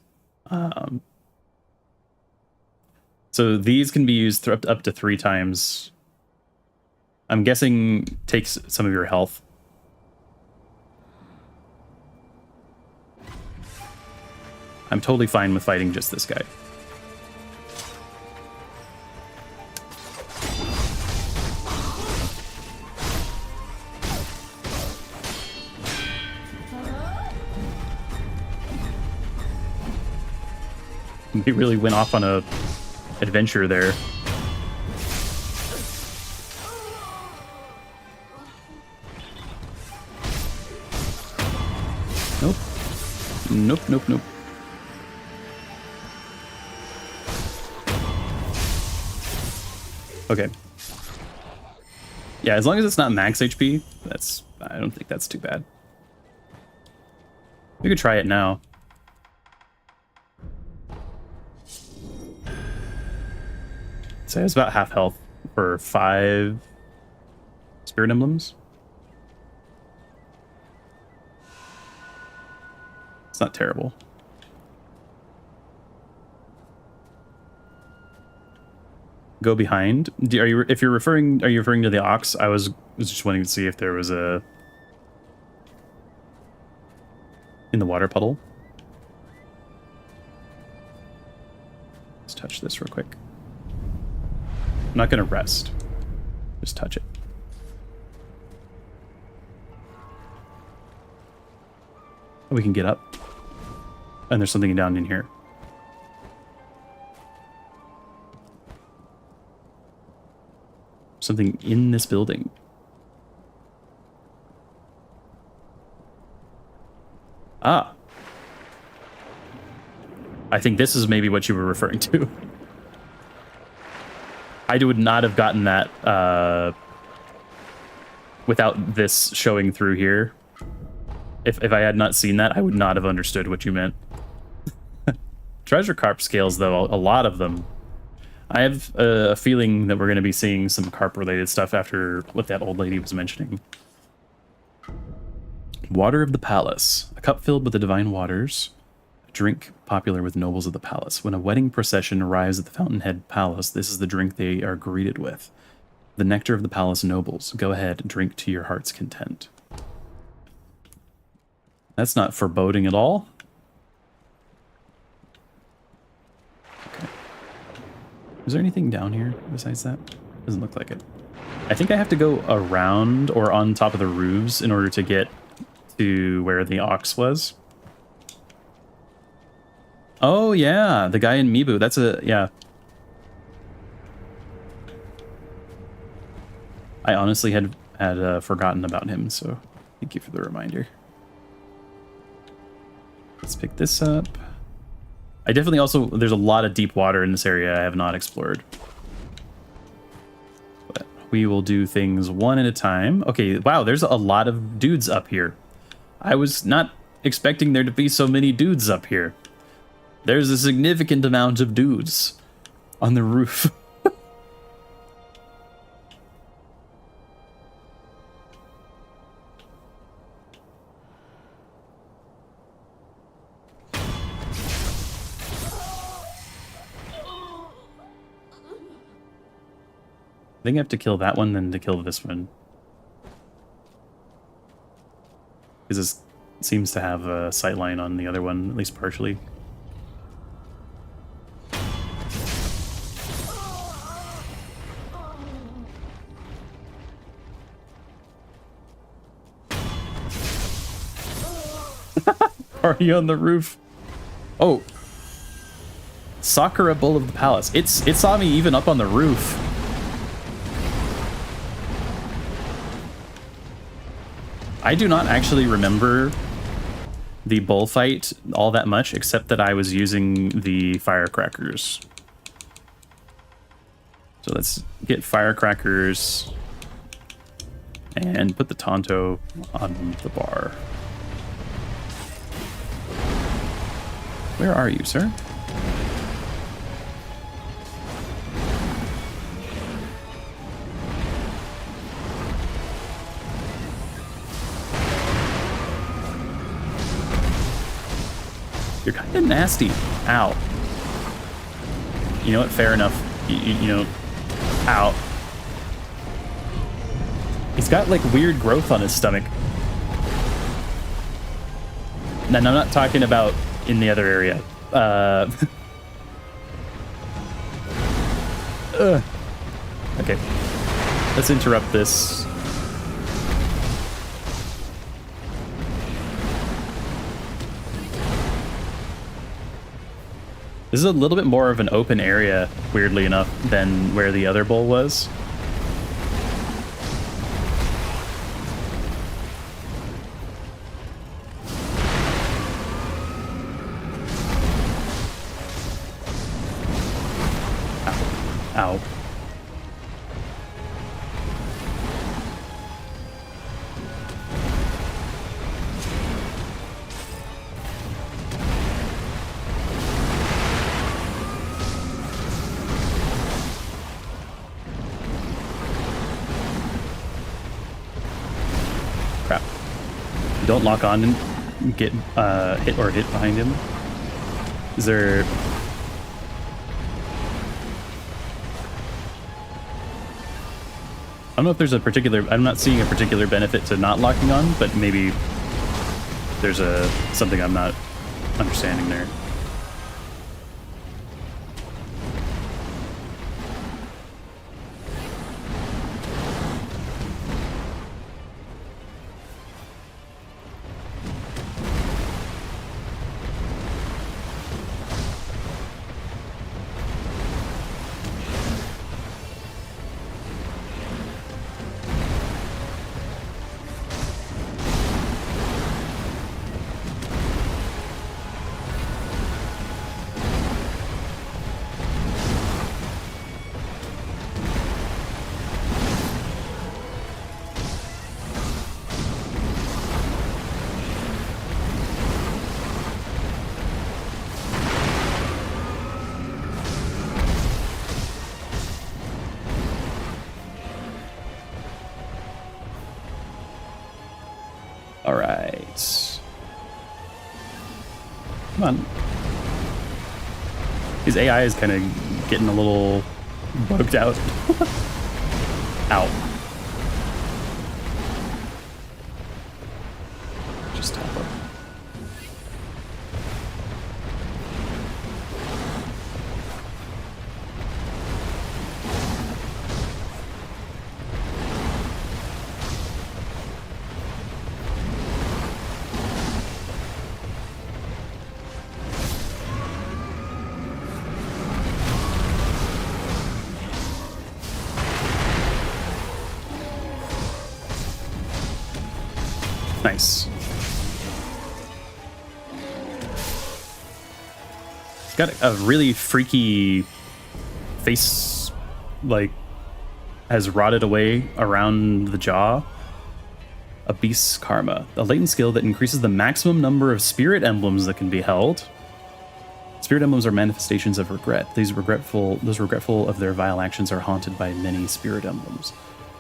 So these can be used up to 3 times. I'm guessing takes some of your health. I'm totally fine with fighting just this guy. He really went off on a adventure there. Nope. Nope, nope, nope. Okay. Yeah, as long as it's not max HP, I don't think that's too bad. We could try it now. So it's about half health for 5 spirit emblems. It's not terrible. Go behind. Are you referring to the ox? I was just wanting to see if there was a in the water puddle. Let's touch this real quick. I'm not gonna rest. Just touch it. Oh, we can get up. And there's something down in here. Something in this building. Ah. I think this is maybe what you were referring to. I would not have gotten that without this showing through here. If I had not seen that, I would not have understood what you meant. Treasure carp scales, though, a lot of them. I have a feeling that we're going to be seeing some carp-related stuff after what that old lady was mentioning. Water of the Palace. A cup filled with the divine waters. A drink popular with nobles of the palace. When a wedding procession arrives at the Fountainhead Palace, this is the drink they are greeted with. The nectar of the palace nobles. Go ahead, drink to your heart's content. That's not foreboding at all. Okay. Is there anything down here besides that? Doesn't look like it. I think I have to go around or on top of the roofs in order to get to where the ox was. Oh, yeah. The guy in Mibu. That's a... yeah. I honestly had forgotten about him, so thank you for the reminder. Let's pick this up. I definitely also... there's a lot of deep water in this area I have not explored. But we will do things one at a time. Okay, wow, there's a lot of dudes up here. I was not expecting there to be so many dudes up here. There's a significant amount of dudes on the roof. I think I have to kill that one, then to kill this one. Because this seems to have a sightline on the other one, at least partially. Party on the roof. Oh. Sakura Bull of the Palace. It saw me even up on the roof. I do not actually remember the bullfight all that much, except that I was using the firecrackers. So let's get firecrackers and put the Tonto on the bar. Where are you, sir? You're kind of nasty. Ow. You know what? Fair enough. You know, ow. He's got like weird growth on his stomach. And I'm not talking about in the other area. Okay. Let's interrupt this. This is a little bit more of an open area, weirdly enough, than where the other bowl was. Ow. Ow. Crap. Don't lock on and get hit behind him. Is there... I don't know if there's a particular... I'm not seeing a particular benefit to not locking on, but maybe there's something I'm not understanding there. All right. Come on. His AI is kind of getting a little bugged out. Ow. Just tap up. Nice. It's got a really freaky face, like, has rotted away around the jaw. A beast's karma, a latent skill that increases the maximum number of spirit emblems that can be held. Spirit emblems are manifestations of regret. Those regretful of their vile actions are haunted by many spirit emblems.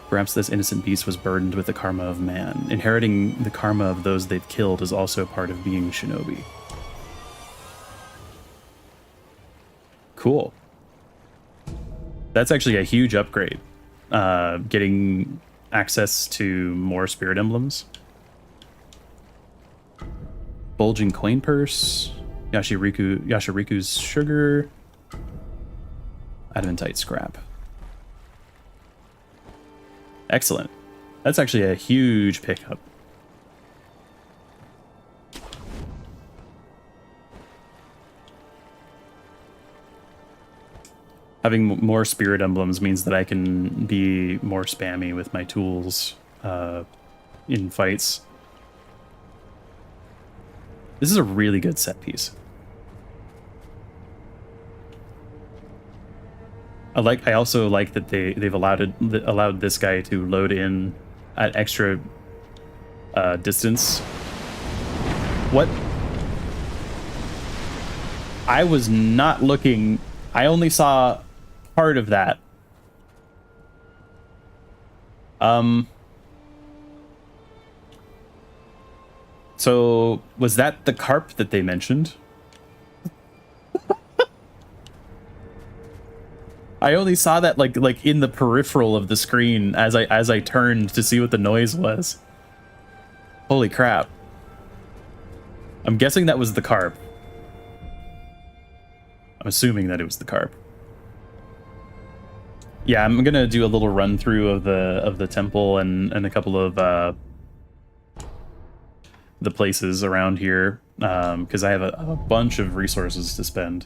Perhaps this innocent beast was burdened with the karma of man. Inheriting the karma of those they've killed is also part of being shinobi. Cool. That's actually a huge upgrade. Getting access to more spirit emblems. Bulging coin purse. Yashiriku's sugar. Adventite scrap. Excellent. That's actually a huge pickup. Having more spirit emblems means that I can be more spammy with my tools in fights. This is a really good set piece. I also like that they've allowed this guy to load in at extra distance. What? I was not looking. I only saw part of that. So was that the carp that they mentioned? I only saw that like in the peripheral of the screen as I turned to see what the noise was. Holy crap. I'm guessing that was the carp. I'm assuming that it was the carp. Yeah, I'm gonna do a little run through of the temple and a couple of the places around here, because I have a bunch of resources to spend.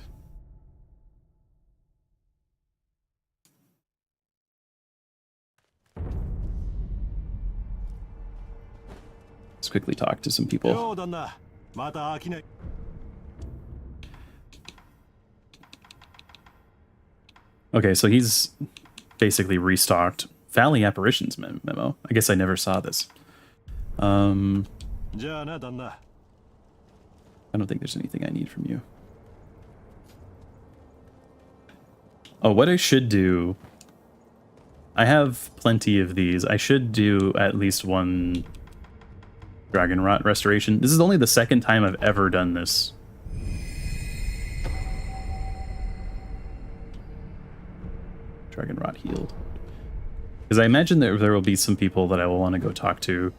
Let's quickly talk to some people. Okay, so he's basically restocked. Valley Apparitions memo. I guess I never saw this. I don't think there's anything I need from you. Oh, what I should do... I have plenty of these. I should do at least one Dragon Rot restoration. This is only the second time I've ever done this. Dragon Rot healed. Because I imagine there will be some people that I will want to go talk to.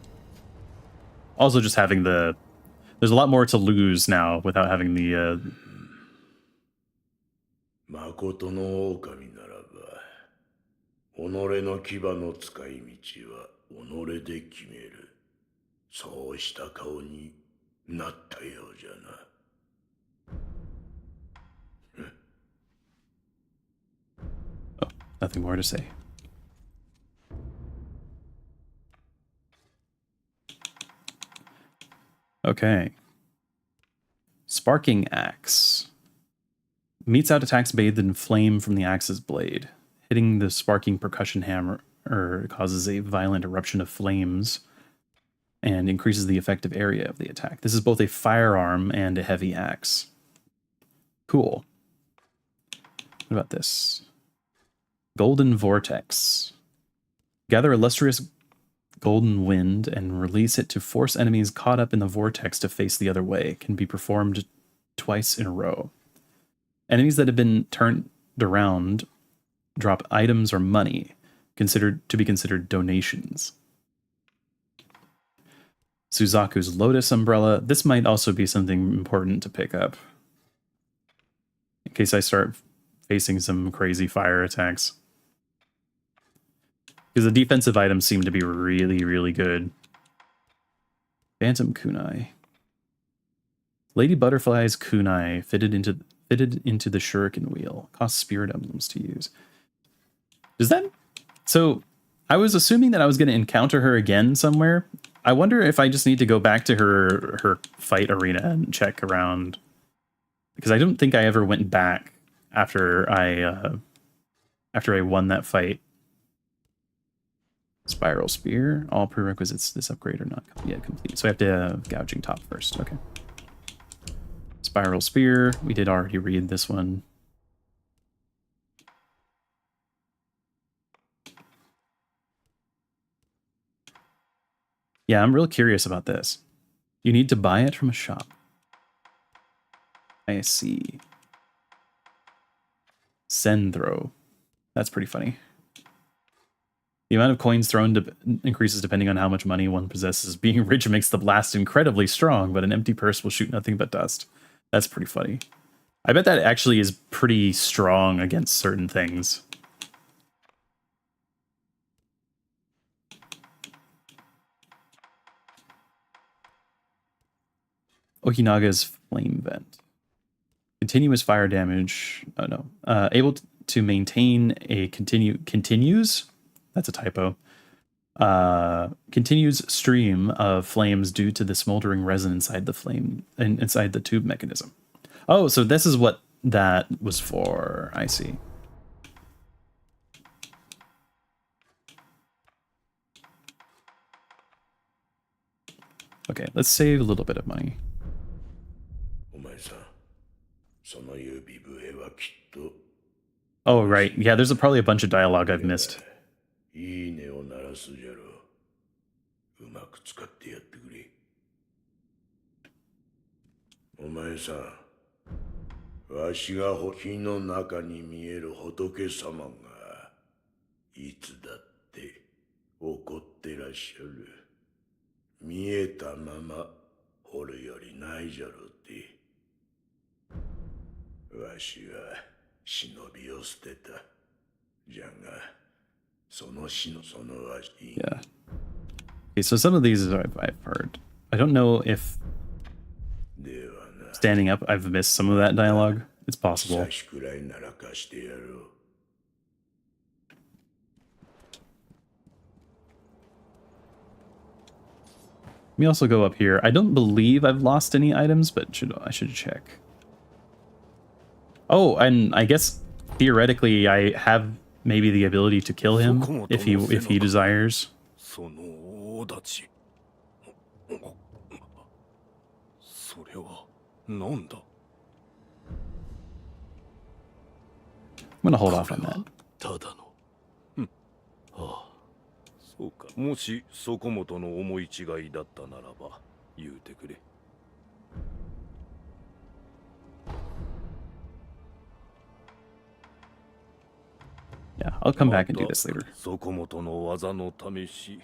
Also just having the... There's a lot more to lose now without having the... Makoto no okami naraba, honore no kiba no tsukai michi wa honore de kimeru. Sou shita kao ni natta you ja na. Oh, nothing more to say. Okay. Sparking Axe. Meets out attacks bathed in flame from the axe's blade. Hitting the sparking percussion hammer causes a violent eruption of flames and increases the effective area of the attack. This is both a firearm and a heavy axe. Cool. What about this? Golden Vortex. Gather illustrious golden wind and release it to force enemies caught up in the vortex to face the other way. Can be performed twice in a row. Enemies that have been turned around drop items or money considered donations. Suzaku's Lotus Umbrella. This might also be something important to pick up in case I start facing some crazy fire attacks. Because the defensive items seem to be really, really good. Phantom Kunai. Lady Butterfly's Kunai fitted into the shuriken wheel. Costs spirit emblems to use. Does that... So, I was assuming that I was going to encounter her again somewhere. I wonder if I just need to go back to her fight arena and check around. Because I don't think I ever went back after I won that fight. Spiral Spear. All prerequisites to this upgrade are not yet complete. So I have to gouging top first. Okay. Spiral Spear. We did already read this one. Yeah, I'm real curious about this. You need to buy it from a shop. I see. Send throw. That's pretty funny. The amount of coins thrown increases depending on how much money one possesses. Being rich makes the blast incredibly strong, but an empty purse will shoot nothing but dust. That's pretty funny. I bet that actually is pretty strong against certain things. Okinaga's Flame Vent. Continuous fire damage. Oh no. Able to maintain a continues? That's a typo. continues stream of flames due to the smoldering resin inside the inside the tube mechanism. Oh, so this is what that was for. I see. Okay, let's save a little bit of money. Oh, right. Yeah, there's probably a bunch of dialogue I've missed. Yeah. Okay, so some of these I've heard. I don't know if standing up I've missed some of that dialogue. It's possible. Let me also go up here. I don't believe I've lost any items, but I should check. Oh, and I guess theoretically I have maybe the ability to kill him if he desires. I'm gonna hold off on that. そうか。もしそこもとの思い違いだったならば言うてくれ。Yeah, I'll come back and do this later. そこもとの技の試し。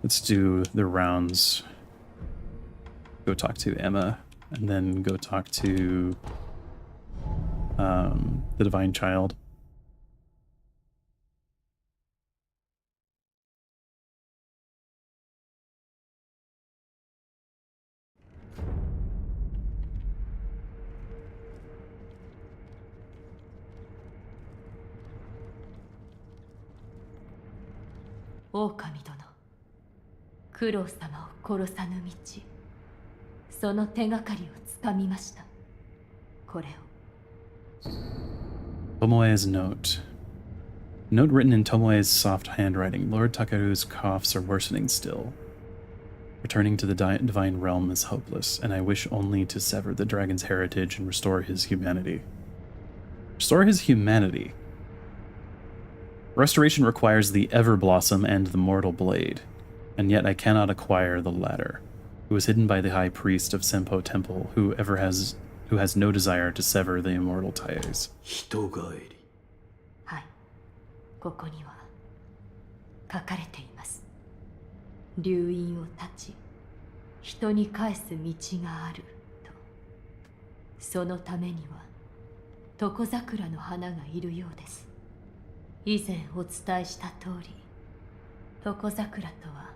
Let's do the rounds. Go talk to Emma, and then go talk to the Divine Child. Okami殿、九郎様を殺さぬ道、その手がかりをつかみました。これを。Tomoe's note. Note written in Tomoe's soft handwriting. Lord Takeru's coughs are worsening still. Returning to the divine realm is hopeless, and I wish only to sever the dragon's heritage and restore his humanity. Restore his humanity. Restoration requires the Everblossom and the Mortal Blade, and yet I cannot acquire the latter, who is hidden by the High Priest of Senpo Temple, who has no desire to sever the immortal ties. はい、ここには書かれています。流飲を断ち、人に返す道があると。そのためには床桜の花がいるようです。以前お伝えした通り、床桜とは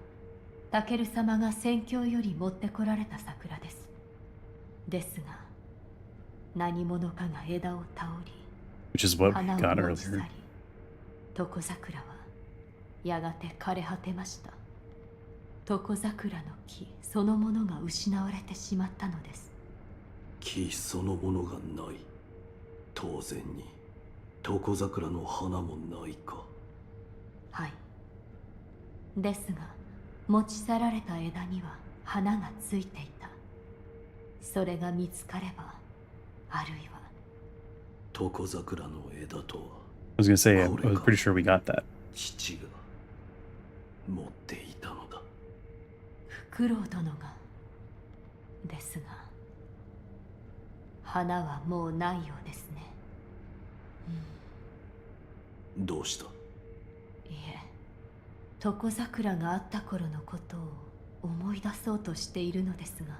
タケル様が戦況より持ってこられた桜です。ですが、何者かが枝を倒り、 Which is what we 花を got 持ち去 earlier. り、床桜はやがて枯れ果てました。床桜の木そのものが失われてしまったのです。木そのものがない。当然に床桜の花もないか。はい。ですが、持ち去られた枝には花がついていた。それが見つかれば、あるいは床桜の枝とは I was gonna say, I was pretty sure we got that. 父が持っていたのだ。フクロウ殿が。ですが、花はもうないようですね。どうした？いえ、床桜があった頃のことを思い出そうとしているのですが、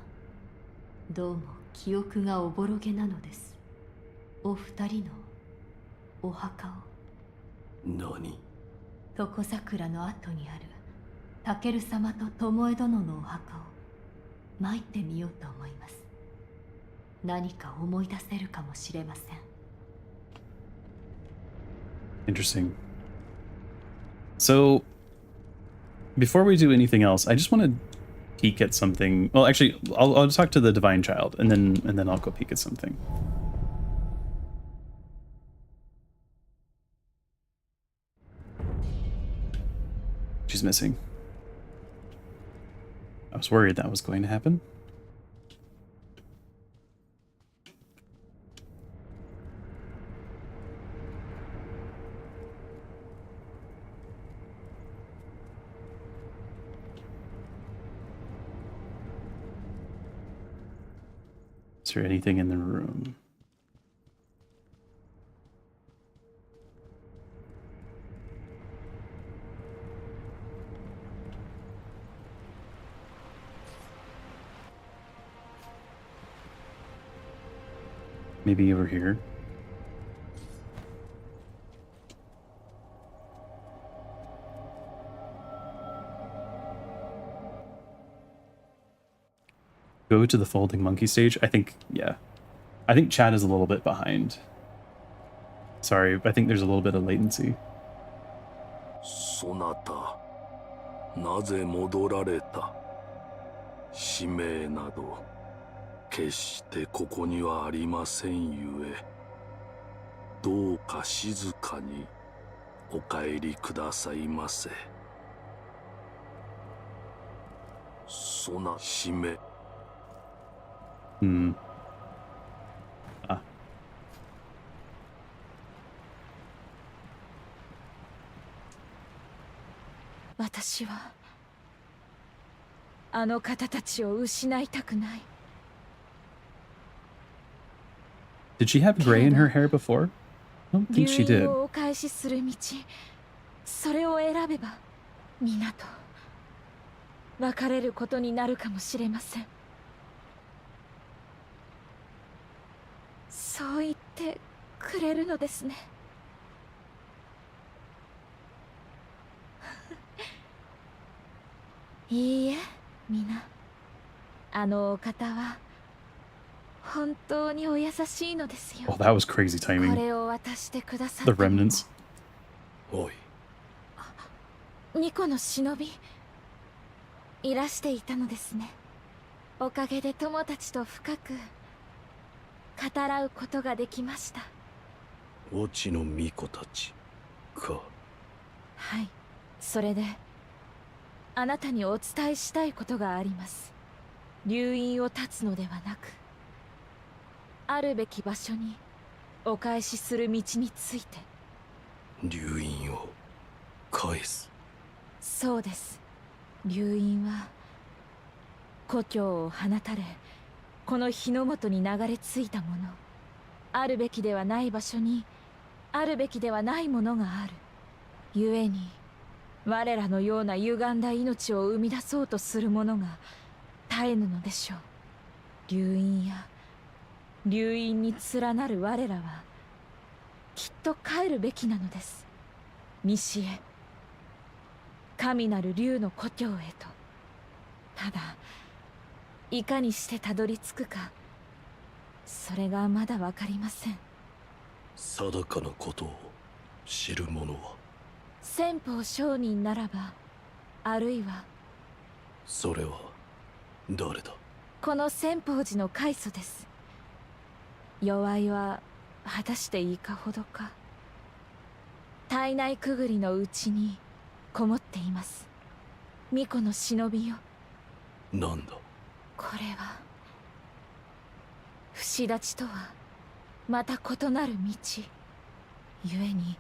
どうも記憶がおぼろげなのです。お二人のお墓を。何？床桜の後にあるタケル様と巴殿のお墓を参ってみようと思います。何か思い出せるかもしれません。Interesting. So, before we do anything else, I just want to peek at something. Well, actually, I'll talk to the Divine Child, and then I'll go peek at something. She's missing. I was worried that was going to happen. Is there anything in the room? Maybe over here. Go to the folding monkey stage. I think, yeah. I think chat is a little bit behind. Sorry, I think there's a little bit of latency. そなた、なぜ戻られた？使命など決してここにはありませんゆえ、どうか静かにお帰りくださいませ。そな使命。Ah. 私はあの方たちを失いたくない。 Did she have gray in her hair before? I don't think she 留飲 did. をお返しする道、それを選べば皆と別れることになるかもしれません。そう言ってくれるのですね。いいえ、皆。あのお方は本当にお優しいのですよ。 Oh, that was crazy こ timing. れを渡してくださっ The たのも remnants. おい、巫女の忍びいらしていたのですね。おかげで友たちと深く語らうことができました。落ちの巫女たちか。はい、それであなたにお伝えしたいことがあります。留飲を断つのではなく、あるべき場所にお返しする道について。留飲を返す。そうです。留飲は故郷を放たれ、この日の元に流れ着いたもの。あるべきではない場所にあるべきではないものがある。故に我らのような歪んだ命を生み出そうとする者が絶えぬのでしょう。留飲や留飲に連なる我らはきっと帰るべきなのです。西へ、神なる竜の故郷へと。ただいかにしてたどり着くか、それがまだわかりません。定かなことを知る者は。先方商人ならば、あるいはそれは誰だ？この先方寺の開祖です。弱いは果たしていかほどか。体内くぐりのうちにこもっています。巫女の忍びよ。なんだ？これは不死立ちとはまた異なる道。故に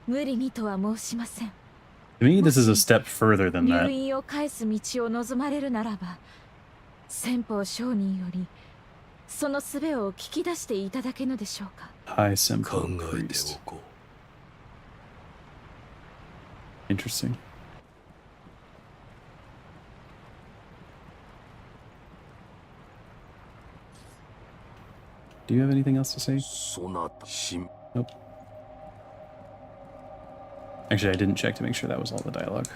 無理にとは申しません。 To me, this is a step further than 留 that. 飲を返す道を望まれるならば、先方商人よりその術を聞き出していただけぬでしょうか。 High 考 Simple えて Priest. おこ Interesting. Do you have anything else to say? う。そなたし Nope. Actually, I didn't check to make sure that was all the dialogue.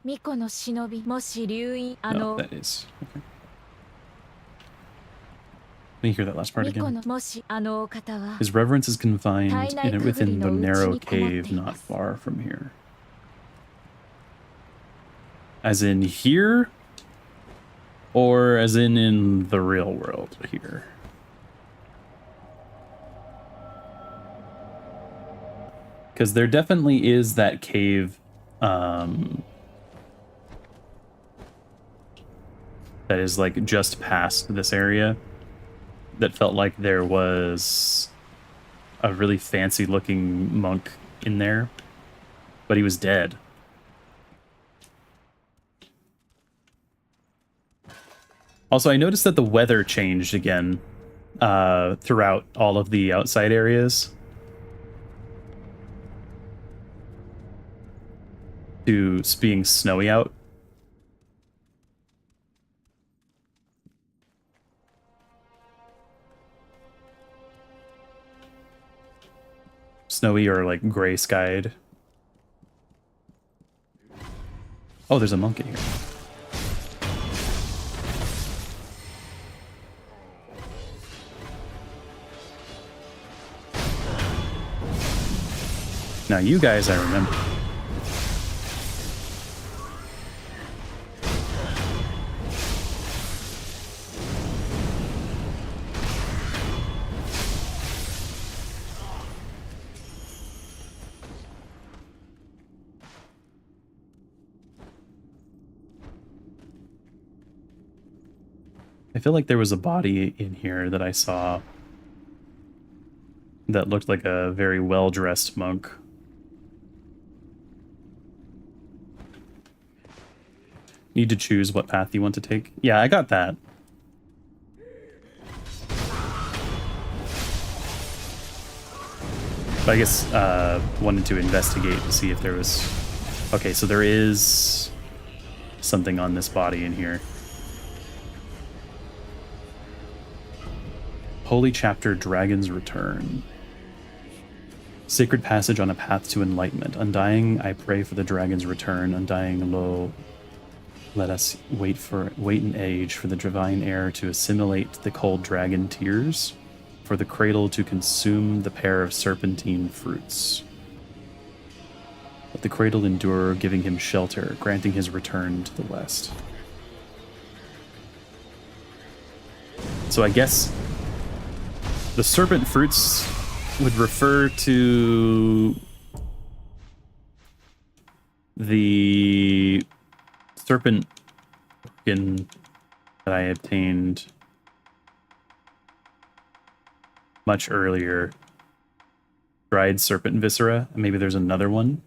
巫女の忍び、もし留飲、No, that is. Okay. Let me hear that last part 巫女 again. のもしあのお方は His reverence is confined in it within the narrow cave Tainai not far from here. As in here? Or as in the real world here? Because there definitely is that cave that is like just past this area that felt like there was a really fancy looking monk in there, but he was dead. Also, I noticed that the weather changed again throughout all of the outside areas to being snowy out. Snowy or like gray skied. Oh, there's a monk in here. Now you guys I remember. I feel like there was a body in here that I saw that looked like a very well-dressed monk. Need to choose what path you want to take. Yeah, I got that. But I guess wanted to investigate to see if there was... Okay, so there is something on this body in here. Holy Chapter, Dragon's Return. Sacred passage on a path to enlightenment. Undying, I pray for the dragon's return. Undying, lo, let us wait an age for the divine air to assimilate the cold dragon tears, for the cradle to consume the pair of serpentine fruits. Let the cradle endure, giving him shelter, granting his return to the west. So I guess the serpent fruits would refer to the serpent skin that I obtained much earlier. Dried serpent viscera. Maybe there's another one.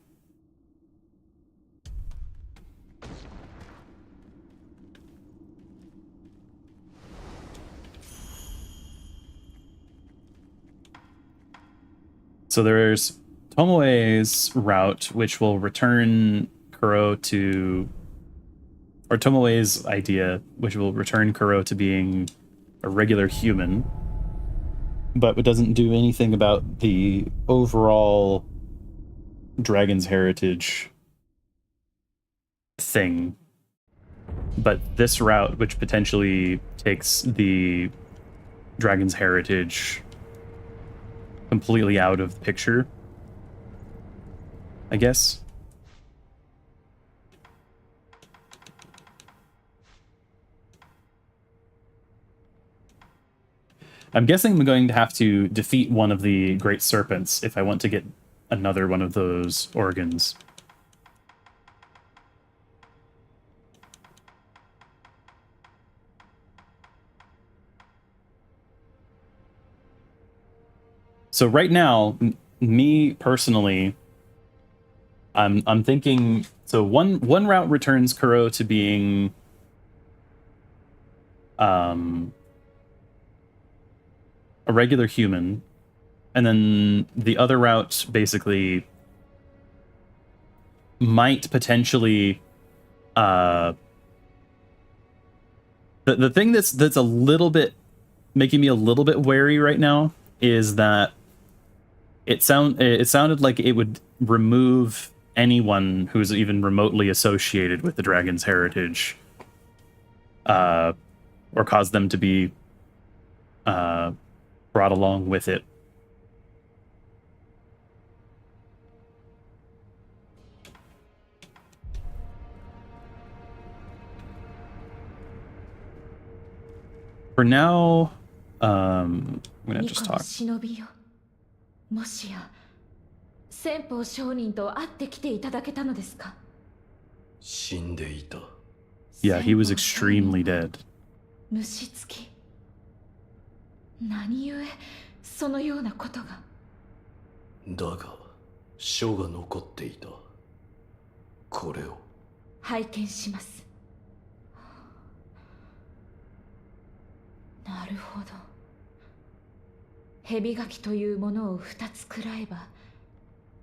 So there's Tomoe's route, which will return Kuro to... Or Tomoe's idea, which will return Kuro to being a regular human, but it doesn't do anything about the overall Dragon's Heritage thing. But this route, which potentially takes the Dragon's Heritage completely out of the picture, I guess. I'm guessing I'm going to have to defeat one of the great serpents if I want to get another one of those organs. So right now, me personally, I'm thinking, so one route returns Kuro to being a regular human, and then the other route basically might potentially the thing that's a little bit making me a little bit wary right now is that it sounded like it would remove anyone who's even remotely associated with the Dragon's Heritage, or cause them to be brought along with it. For now, I'm gonna just talk. 忍びよ。もしや先方商人と会ってきていただけたのですか？死んでいた。 Yeah, he was extremely dead. 虫つき。何故そのようなことが。だが書が残っていた。これを拝見します。なるほど。蛇垣というものを2つ食らえば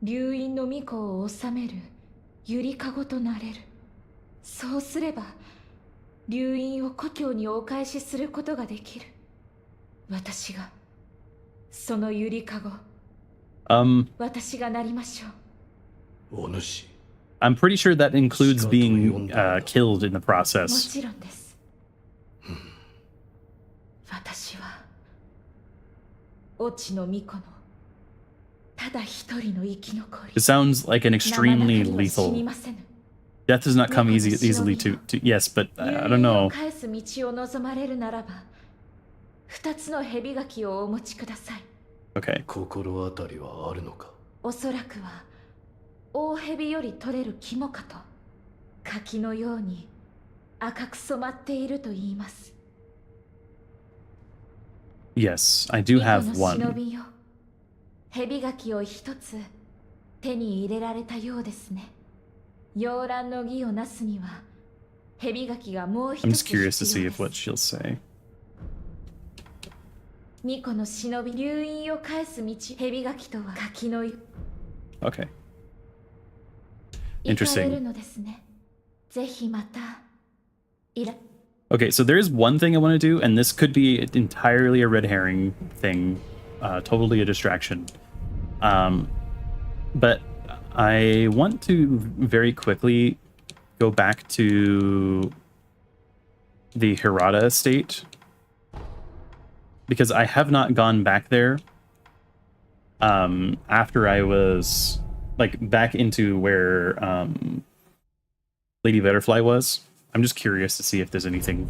流院の巫女を治めるゆりかごとなれる。そうすれば流院を故郷にお返しすることができる。私がそのゆりかご、私がなりましょう。お主。 I'm pretty sure that includes being killed in the も process. ちろんです。私は越智の巫女のただ一人の生き残り。 It sounds like an extremely 生々死に lethal. ませぬ。 Death does not come easily to yes, but I don't 流院 know. を返す道を望まれるならば、2つの蛇垣をお持ちください。 Okay. 心当たりはあるのか。おそらくは大蛇より取れる肝かと。柿のように赤く染まっていると言います。 Yes, I do have 巫女の忍 one. びよ。蛇垣を一つ手に入れられたようですね。洋蘭の儀をなすには蛇垣がもう一 I'm つ just 必要 curious で to す。 see if what she'll say. 巫女の忍び流院を返す道、蛇垣とは柿の湯。 Okay. 行かれ Interesting. るのですね。ぜひまたいら。 Okay, so there is one thing I want to do, and this could be entirely a red herring thing, totally a distraction. But I want to very quickly go back to the Hirata estate because I have not gone back there after I was like back into where Lady Butterfly was. I'm just curious to see if there's anything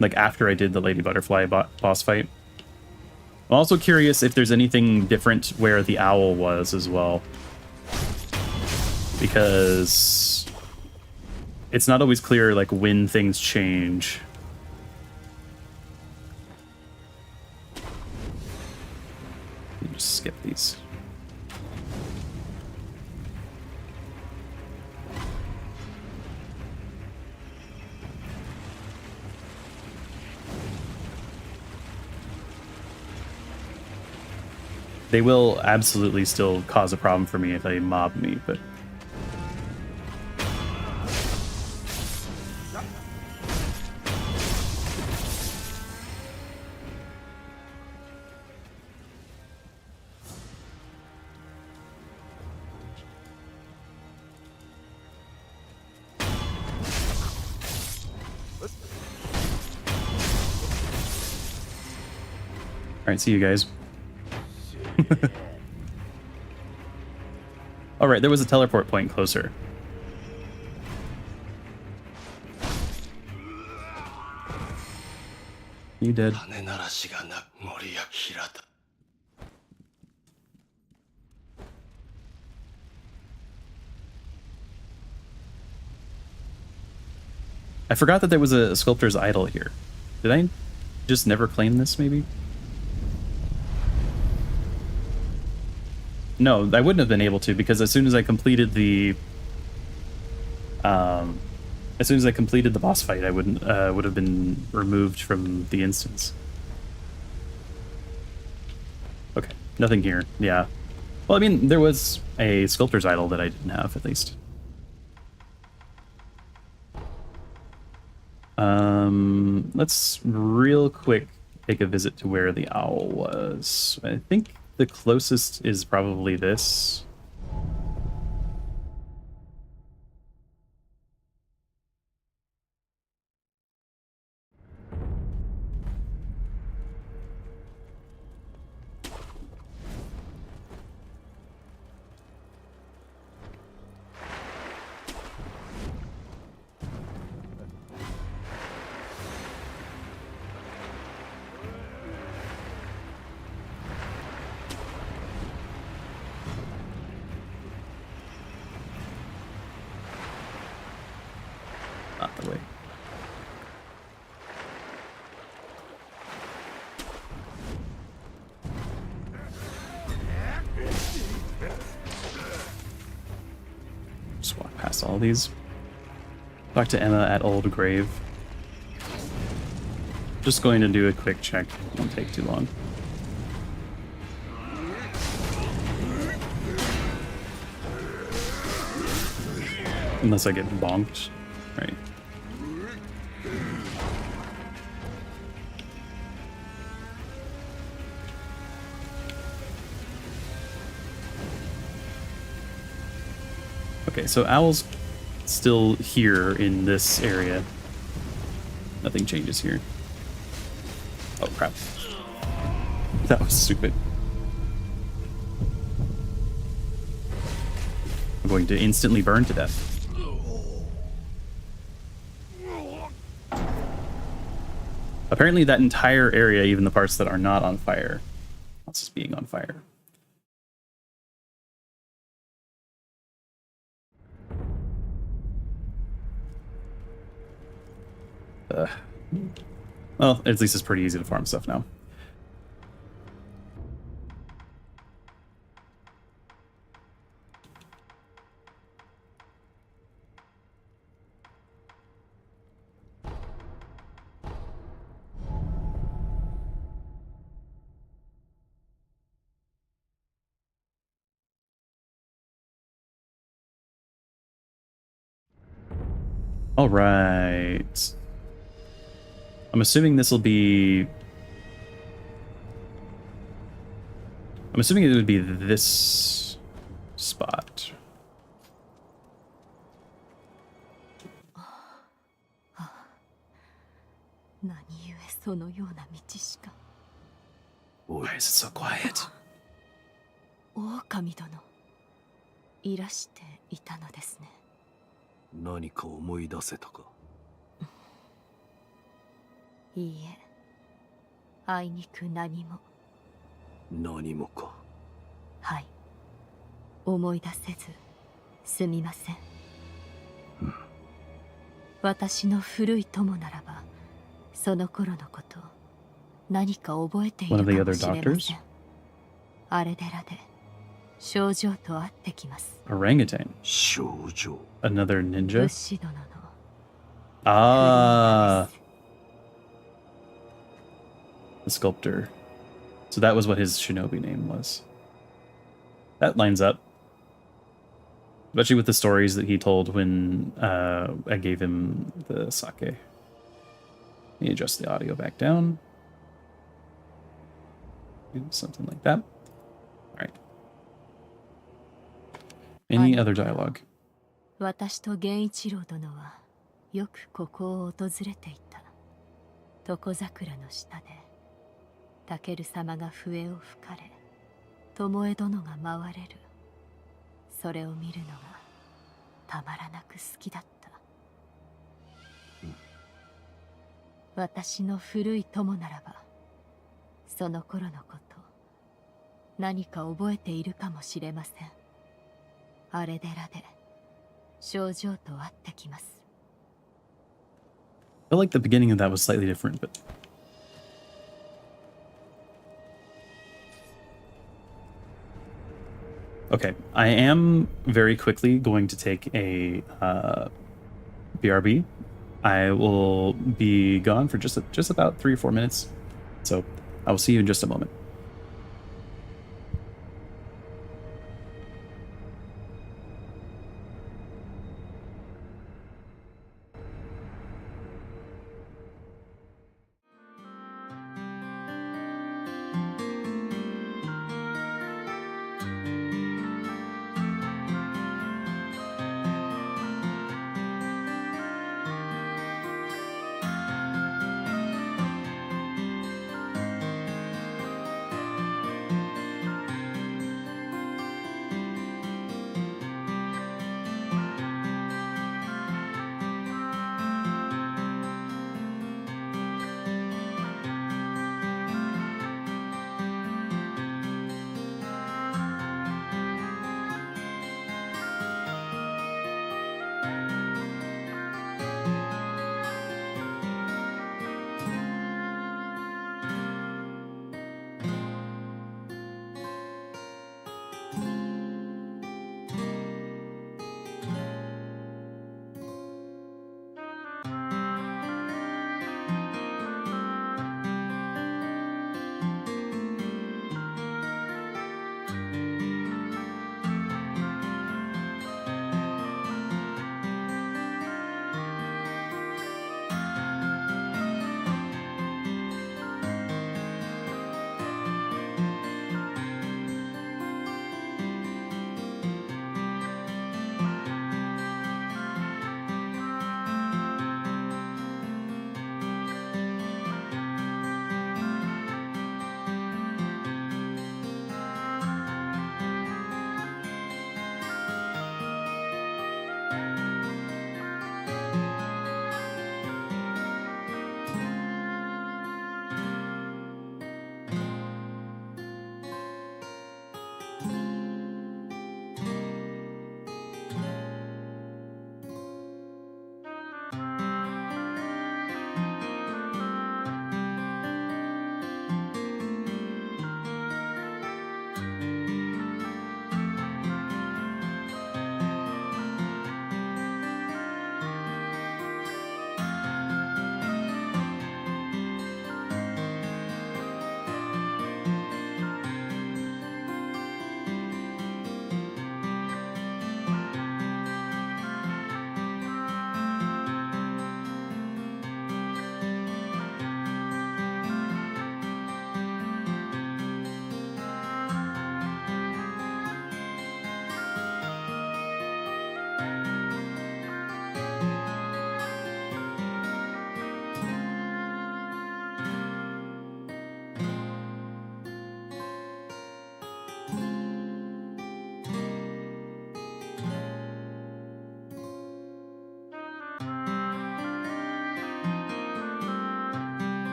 like after I did the Lady Butterfly boss fight. I'm also curious if there's anything different where the owl was as well, because it's not always clear like when things change. Let me just skip these. They will absolutely still cause a problem for me if they mob me, but... Alright, see you guys. Alright, there was a teleport point closer. You dead. I forgot that there was a sculptor's idol here. Did I just never claim this, maybe? No, I wouldn't have been able to, because as soon as I completed the boss fight, I would have been removed from the instance. Okay, nothing here. Yeah. Well, I mean, there was a sculptor's idol that I didn't have, at least. Let's real quick take a visit to where the owl was. I think the closest is probably this. all these. Talk to Emma at Old Grave. Just going to do a quick check. Won't take too long. Unless I get bonked. Right. Okay, so Owl's still here in this area. Nothing changes here. Oh, crap. That was stupid. I'm going to instantly burn to death. Apparently that entire area, even the parts that are not on fire, counts as being on fire. Well, at least it's pretty easy to farm stuff now. All right. I'm assuming this will be... I'm assuming it would be this spot. Why is it so quiet? 狼殿いらしていたのですね。何か思い出せたか。いいえ、あいにく何も。何もか。はい、思い出せずすみません。私の古い友ならば、その頃のこと何か覚えているかもしれません。あれ寺で症状と会ってきます。Orangutan. 症状。Another 武 ninja. 士殿の Ah, the sculptor. So that was what his shinobi name was. That lines up. Especially with the stories that he told when I gave him the sake. Let me adjust the audio back down. Do something like that. All right. Any other dialogue? 私と源一郎殿はよくここを訪れていた。床桜の下でタケル様が笛を吹かれ、巴殿が舞われる。それを見るのがたまらなく好きだった。私の古い友ならば、その頃のこと何か覚えているかもしれません。あれ寺で症状と会ってきます。I feel like the beginning of that was slightly different, but okay. I am very quickly going to take a BRB. I will be gone for just about 3 or 4 minutes, so I will see you in just a moment.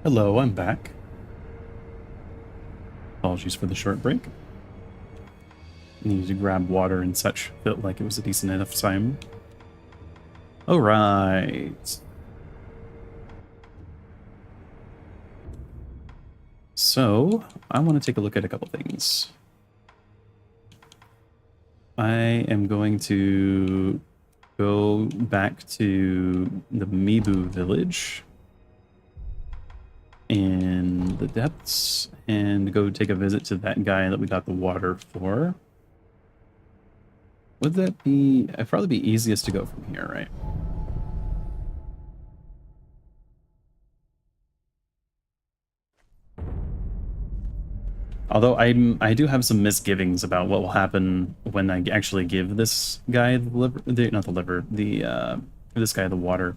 Hello, I'm back. Apologies for the short break. Needed to grab water and such. Felt like it was a decent enough time. Alright. So, I want to take a look at a couple things. I am going to go back to the Mibu village in the depths and go take a visit to that guy that we got the water for. Would that be... It'd probably be easiest to go from here, right? Although I do have some misgivings about what will happen when I actually give this guy the liver, not the liver, this guy the water.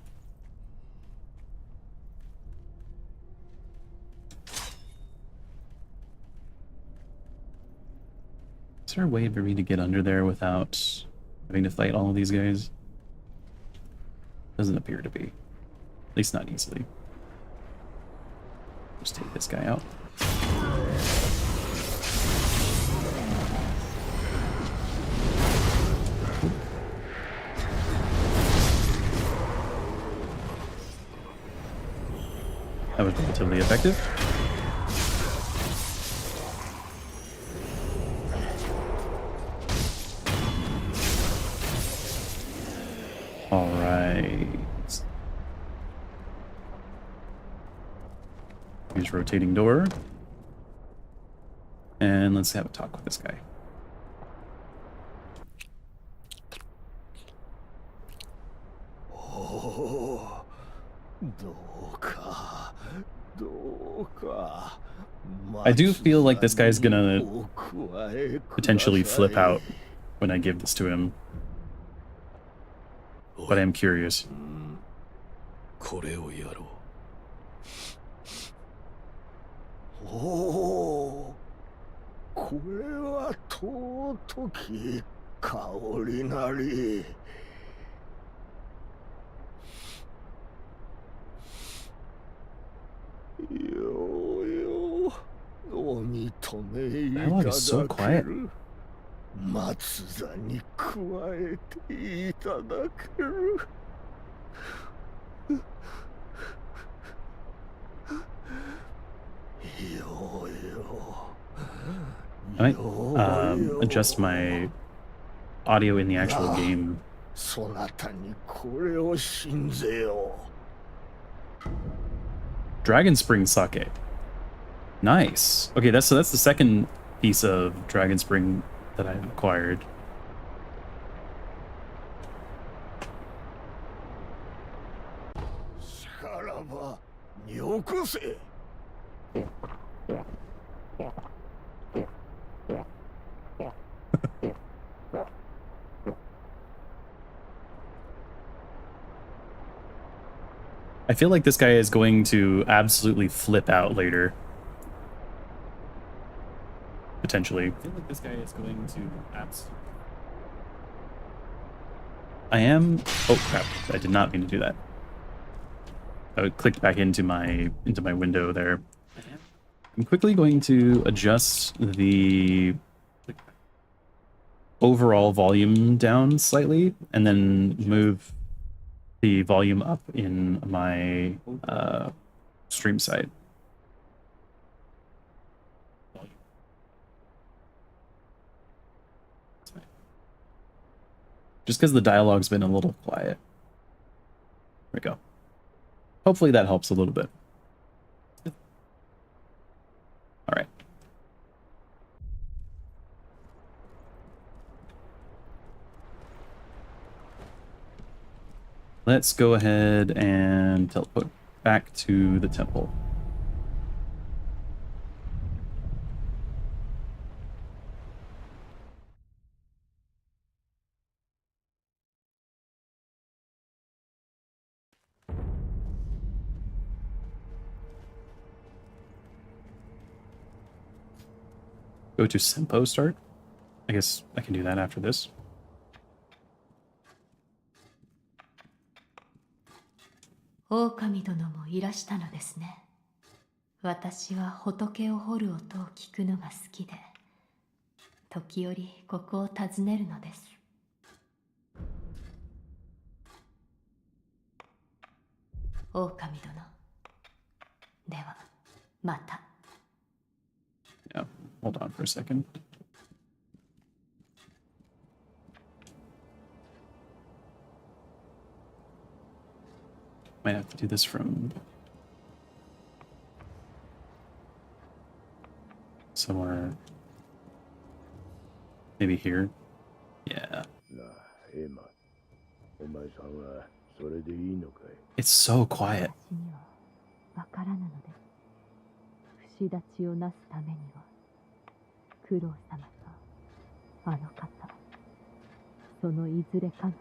Is there a way for me to get under there without having to fight all of these guys? Doesn't appear to be. At least not easily. Just take this guy out. That was relatively effective. All right. Use rotating door. And let's have a talk with this guy. Oh, I do feel like this guy's gonna potentially flip out when I give this to him. But I'm curious. これをやろう。おお、これは尊き香りなり。ようようお認めいた Dialogue is so だ quiet. ける。松座に加えていただける。ようよ。 I might adjust my audio in the actual game. そなたにこれを信ぜよう。 Dragon Spring sake. Nice. Okay, that's the second piece of Dragon Spring that I've acquired. I feel like this guy is going to absolutely flip out later. Potentially. I feel like this guy is going to absolutely... I am... Oh crap, I did not mean to do that. I clicked back into my window there. I'm quickly going to adjust the overall volume down slightly, and then move the volume up in my stream side. Just because the dialogue's been a little quiet. There we go. Hopefully that helps a little bit. All right. Let's go ahead and teleport back to the temple. Go to Senpo start. I guess I can do that after this. Okami 殿もいらしたのですね。私は仏を掘る音を聞くのが好きで、時折ここを訪ねるのです。狼殿。では、また。Yeah, hold on for a second. Might have to do this from somewhere. Maybe here. Yeah. なあ、エマ。お前さんはそれでいいのかい？ It's so quiet. 私にはわからぬのです。不死立ちをなすためには、九郎様か、あの方、そのいずれかが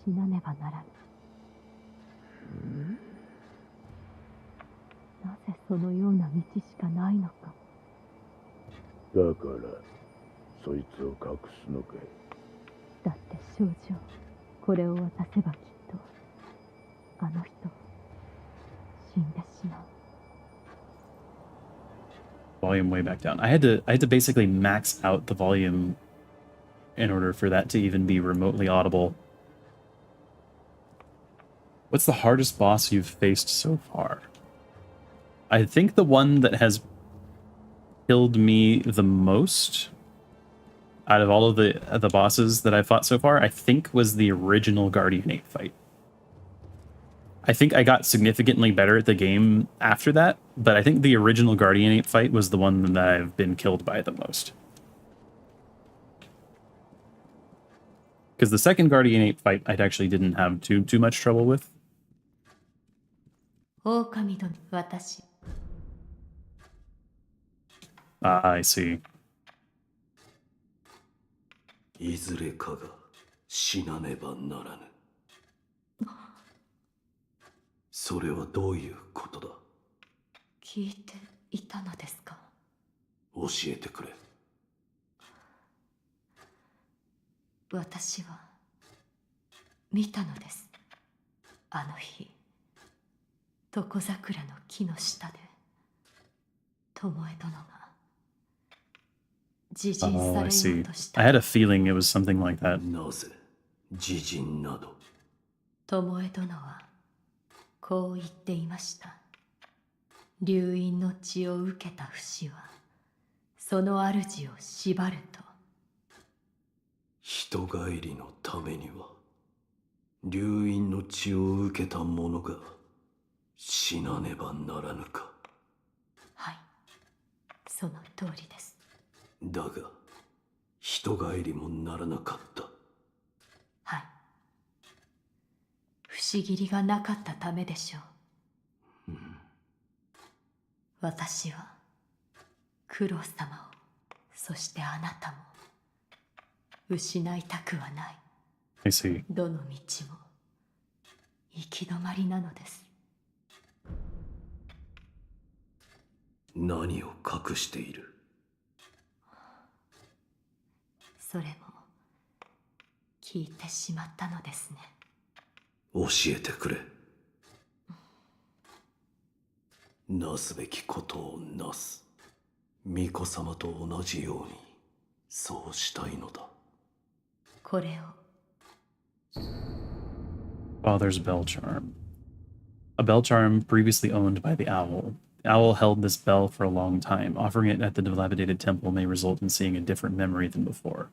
死なねばならぬ。なぜそのような道しかないのか。だからそいつを隠すのかい？だって少女、これを渡せばきっとあの人死んでしまう。 Volume way back down. I had to basically max out the volume in order for that to even be remotely audible. What's the hardest boss you've faced so far? I think the one that has killed me the most out of all of the bosses that I've fought so far, I think was the original Guardian 8 fight. I think I got significantly better at the game after that, but I think the original Guardian 8 fight was the one that I've been killed by the most. Because the second Guardian 8 fight I actually didn't have too much trouble with. 狼殿、私。I see. いずれかが死なねばならぬ。それはどういうことだ？聞いていたのですか？教えてくれ。私は見たのです。あの日、床桜の木の下で巴殿が自尽 Oh, さ I れよう see. とした。 I had a feeling it was something like that. なぜ自尽など？巴殿はこう言っていました。流因の血を受けた不死はその主を縛ると。人帰りのためには流因の血を受けた者が死なねばならぬか？はい、その通りです。だが人帰りもならなかった。はい、不思議りがなかったためでしょう。私は九郎様を、そしてあなたも失いたくはない。 I see. どの道も行き止まりなのです。何を隠している？それも聞いてしまったのですね。教えてくれ。なすべきことをなす。巫女様と同じようにそうしたいのだ。これを。 Father's bell charm. A bell charm previously owned by the owl. The owl held this bell for a long time. Offering it at the dilapidated temple may result in seeing a different memory than before.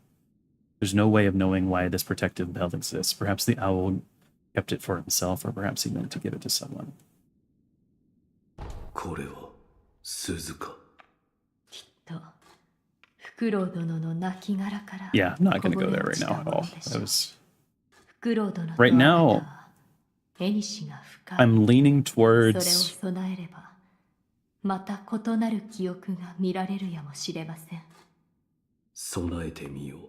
There's no way of knowing why this protective bell exists. Perhaps the owl kept it for himself, or perhaps he meant to give it to someone. これは鈴か？きっとフクロウ殿の亡骸から。 Yeah, I'm not going to go there right now at all. That was... フクロウ殿と Right あなた now, は縁が深い。 I'm leaning それを towards... 備えればまた異なる記憶が見られるやもしれません。備えてみよう。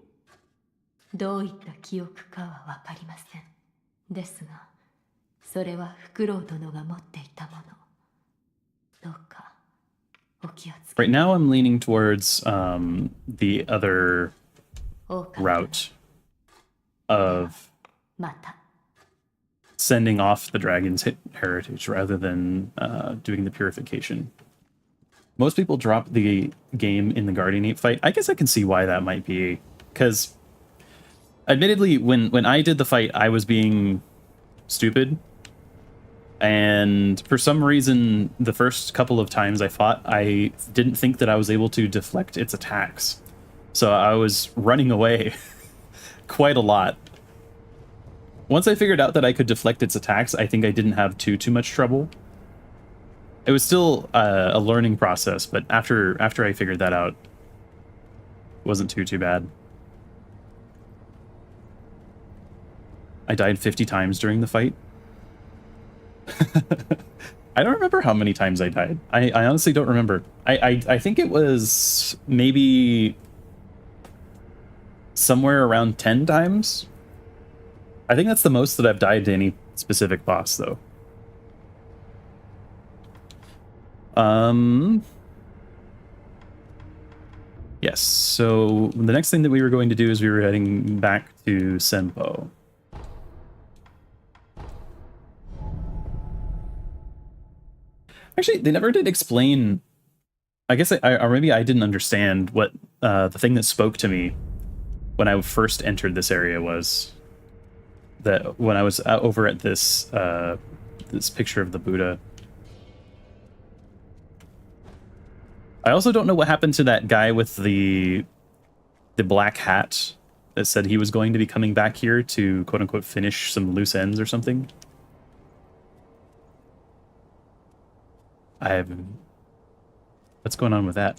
どういった記憶かはわかりません。ですが、それはフクロウ殿が持っていたもの。どうかお気をつけ。 Right now, I'm leaning towards the other 狼 route of また。 sending off the dragon's heritage rather than doing the purification. Most people drop the game in the Guardian Ape fight. I guess I can see why that might be, because admittedly, when I did the fight, I was being stupid, and for some reason, the first couple of times I fought, I didn't think that I was able to deflect its attacks, so I was running away quite a lot. Once I figured out that I could deflect its attacks, I think I didn't have too much trouble. It was still a learning process, but after I figured that out, it wasn't too bad. I died 50 times during the fight. I don't remember how many times I died. I honestly don't remember. I think it was maybe somewhere around 10 times. I think that's the most that I've died to any specific boss, though. Yes, so the next thing that we were going to do is we were heading back to Senpo. Actually, they never did explain. I guess or maybe I didn't understand what the thing that spoke to me when I first entered this area was that when I was over at this this picture of the Buddha. I also don't know what happened to that guy with the black hat that said he was going to be coming back here to quote unquote finish some loose ends or something. What's going on with that?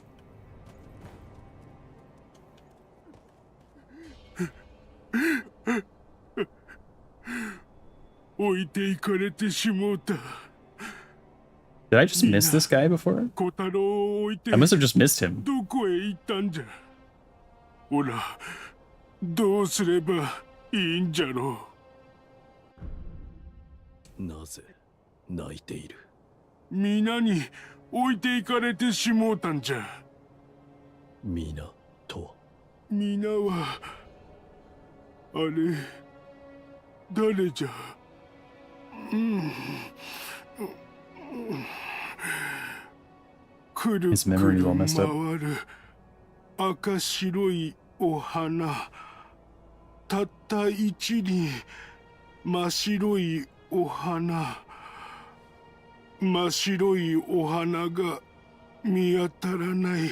置いていかれてしもうた。 Did I just miss this guy before? 小太郎を置いて I must have just missed him. どこへ行ったんじゃ。ほら、どうすればいいんじゃろう。なぜ泣いている。皆に置いていかれてしもうたんじゃ。皆とは。皆はあれ誰じゃ。くる His く memory る is all messed up. 回る赤白いお花。たった一輪真白いお花。真白いお花が見当たらない。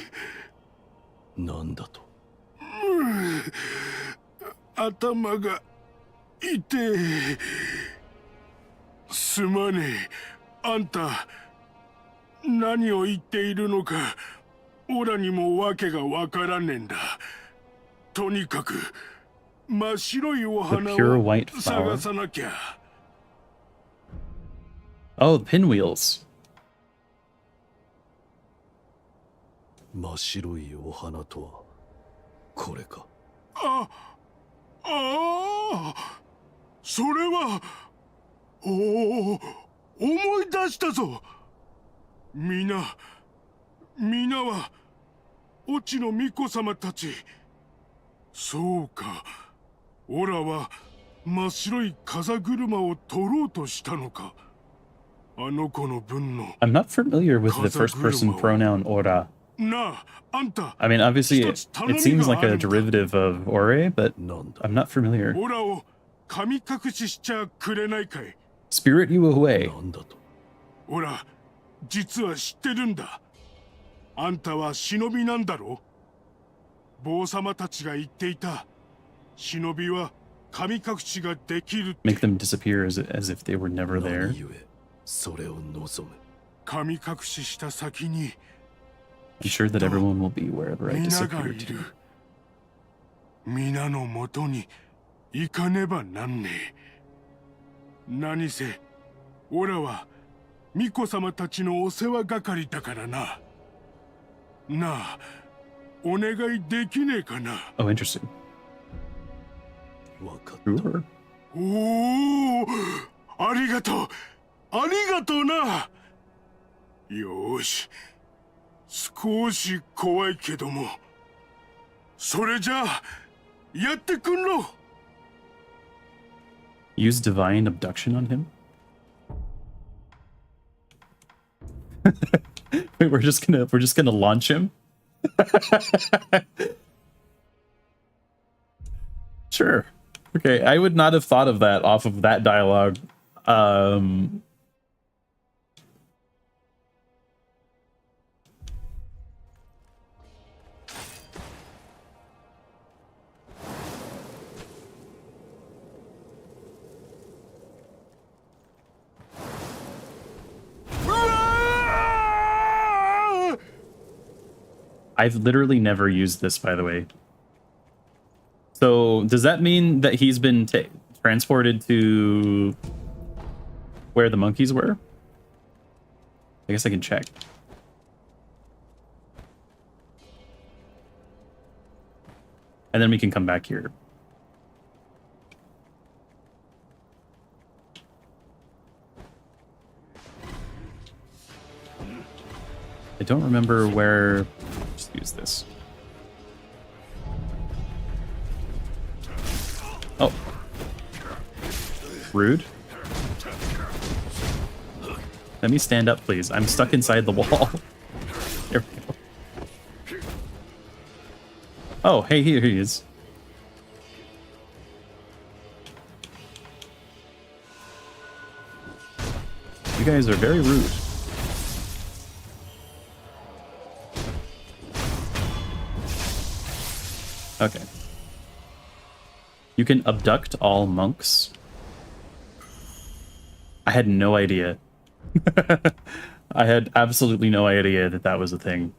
なんだと。頭が痛え。すまねえ。あんた何を言っているのかオラにも訳がわからねえんだ。とにかく真っ白いお花 The pure を white flower. 探さなきゃ。 Oh, pinwheels. 真っ白いお花とはこれか。ああ、それはおお、思い出したぞ。皆は越智の巫女様たち。そうか、オラは真っ白い風車を取ろうとしたのか。あの子の分の。 I'm not familiar with the first person pronoun ora. なあ、あんた。 I mean, obviously, it seems like a derivative of ore, but I'm not familiar. オラを神隠ししちゃくれないかい。 Spirit you away. なんだと。オラ、実は知ってるんだ。あんたは忍びなんだろう。坊様たちが言っていた。忍びは神隠しができる。 Make them disappear as if they were never there. それを望む。神隠しした先に。 I'm sure that everyone will be wherever I 皆が disappear いる。 to. 皆のもとに行かねばなんねえ。何せ、オラは巫女様たちのお世話係だからな。なあ、お願いできねえかな。 Oh, interesting. わかった。 Sure. おお、ありがとう。ありがとうな。よし。少し怖いけども。それじゃあ、やってくんろ。 Use divine abduction on him? Wait, we're just gonna launch him? Sure. Okay, I would not have thought of that off of that dialogue. I've literally never used this, by the way. So does that mean that he's been transported to where the monkeys were? I guess I can check. And then we can come back here. I don't remember where... Just use this. Oh. Rude. Let me stand up, please. I'm stuck inside the wall. There we go. Oh, hey, here he is. You guys are very rude. Okay. You can abduct all monks. I had no idea. I had absolutely no idea that that was a thing.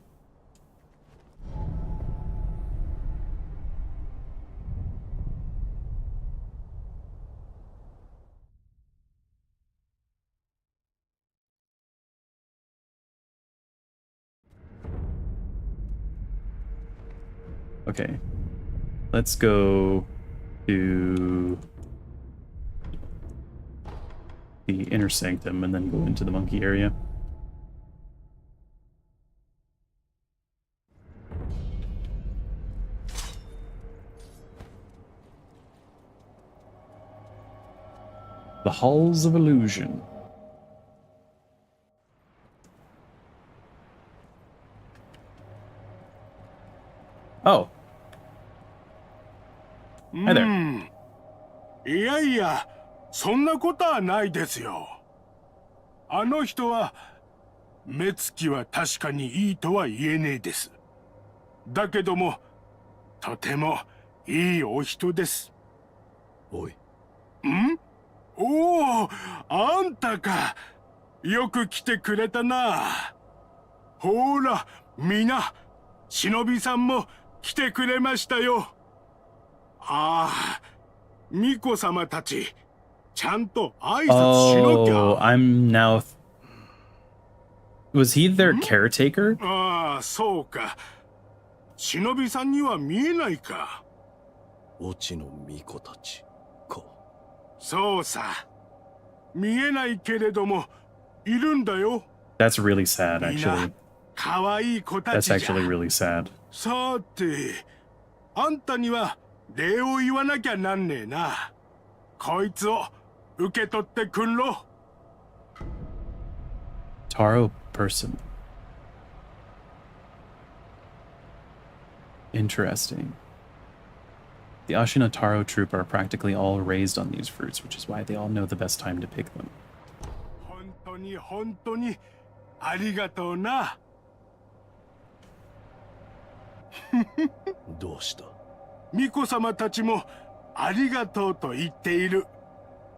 Okay. Let's go to the inner sanctum and then go into the monkey area. The Halls of Illusion. Oh. Hi there. いやいや、そんなことはないですよ。あの人は目つきは確かにいいとは言えねえです。だけども、とてもいいお人です。おい。ん？おお、あんたか。よく来てくれたな。ほら、みな、忍びさんも来てくれましたよ。ああ、巫女様たち、ちゃんと挨拶しなきゃ。Oh, I'm now... Was he their caretaker? ああ、そうか。忍びさんには見えないか。オチの巫女たちか。そうさ。見えないけれども、いるんだよ。That's really sad, みんな、 actually. かわいい子たち That's じゃ。 actually really sad. さて、あんたには礼を言わなきゃなんねえな。こいつを受け取ってくんろ。 Taro person. Interesting. The Ashina Taro troop are practically all raised on these fruits, which is why they all know the best time to pick them. 本当にありがとうな。どうした？巫女様たちもありがとうと言っている。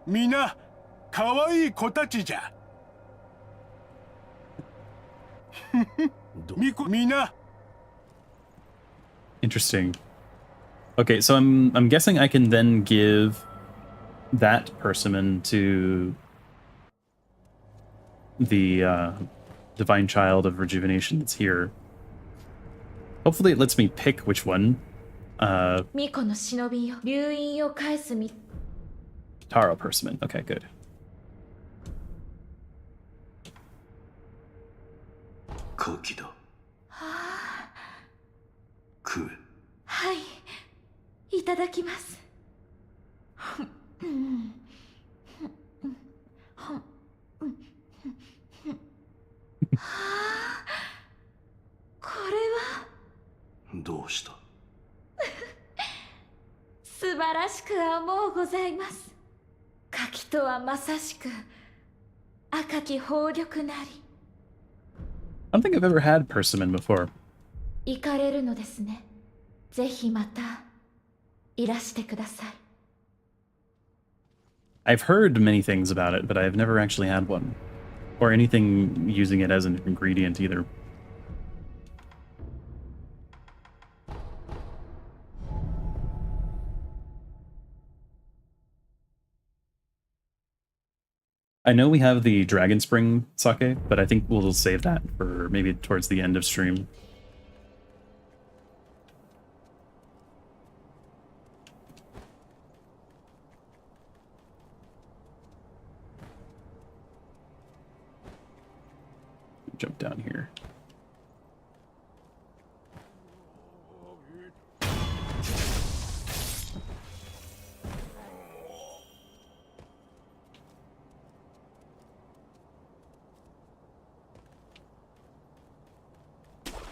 みな、かわいい子たちじゃ。巫女、みな。 Interesting. Okay, so I'm guessing I can then give that persimmon to the divine child of rejuvenation that's here. Hopefully it lets me pick which one. 巫女の忍びよ、留飲を返すみ。 Taro persimmon. Okay, good. カキだ。食え。はい、いただきます。はあ、どうした？素晴らしくはもうございます。柿とはまさしく赤き宝玉なり。I don't think I've ever had persimmon before. 行かれるのですね。ぜひまたいらしてください。I've heard many things about it, but I've never actually had one. Or anything using it as an ingredient either. I know we have the Dragon Spring sake, but I think we'll save that for maybe towards the end of stream. Jump down here.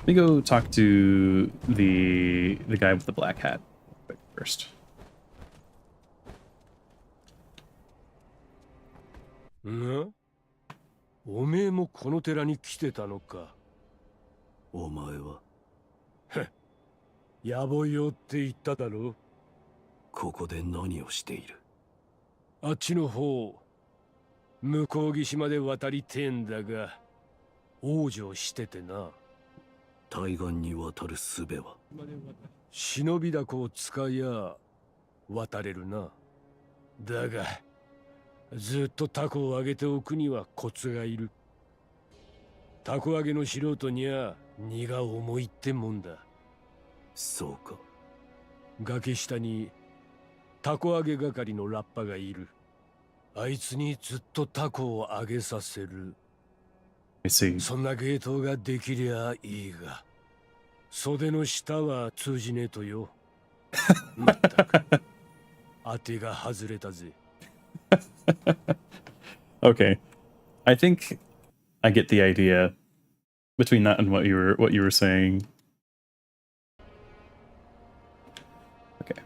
Let me go talk to the guy with the black hat first. ん？おめえもこの寺に来てたのか。お前は野暮用って言っただろ。ここで何をしている？あっちの方、向こう岸まで渡りてえんだが、往生しててな。対岸に渡る術は？忍びだこを使いや渡れるな。だがずっとタコを揚げておくにはコツがいる。タコ揚げの素人には荷が重いってもんだ。そうか。崖下にタコ揚げ係のラッパがいる。あいつにずっとタコを揚げさせる。I see. そんな芸当ができりゃいいが、袖の下は通じねえとよ。まったく当てが外れたぜ。Okay. I think I get the idea between that and what you were saying. Okay.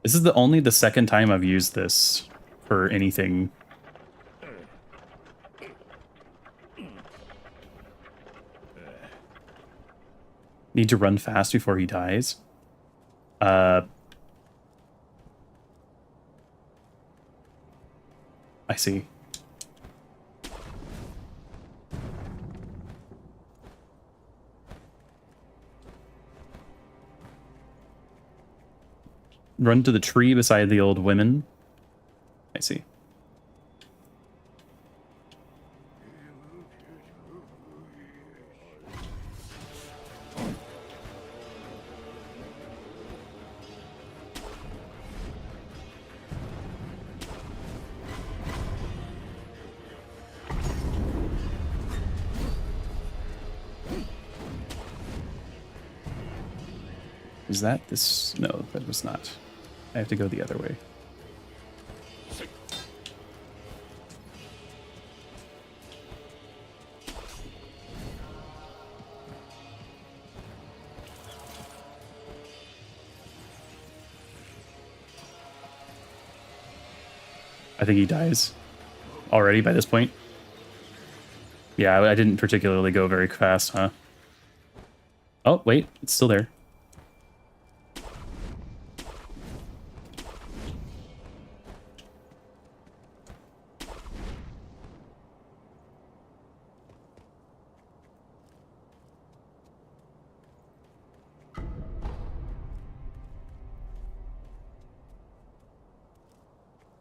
This is only the second time I've used this for anything. Need to run fast before he dies. I see. Run to the tree beside the old women. I see. Is that this? No, that was not. I have to go the other way. I think he dies already by this point. Yeah, I didn't particularly go very fast, huh? Oh, wait, it's still there.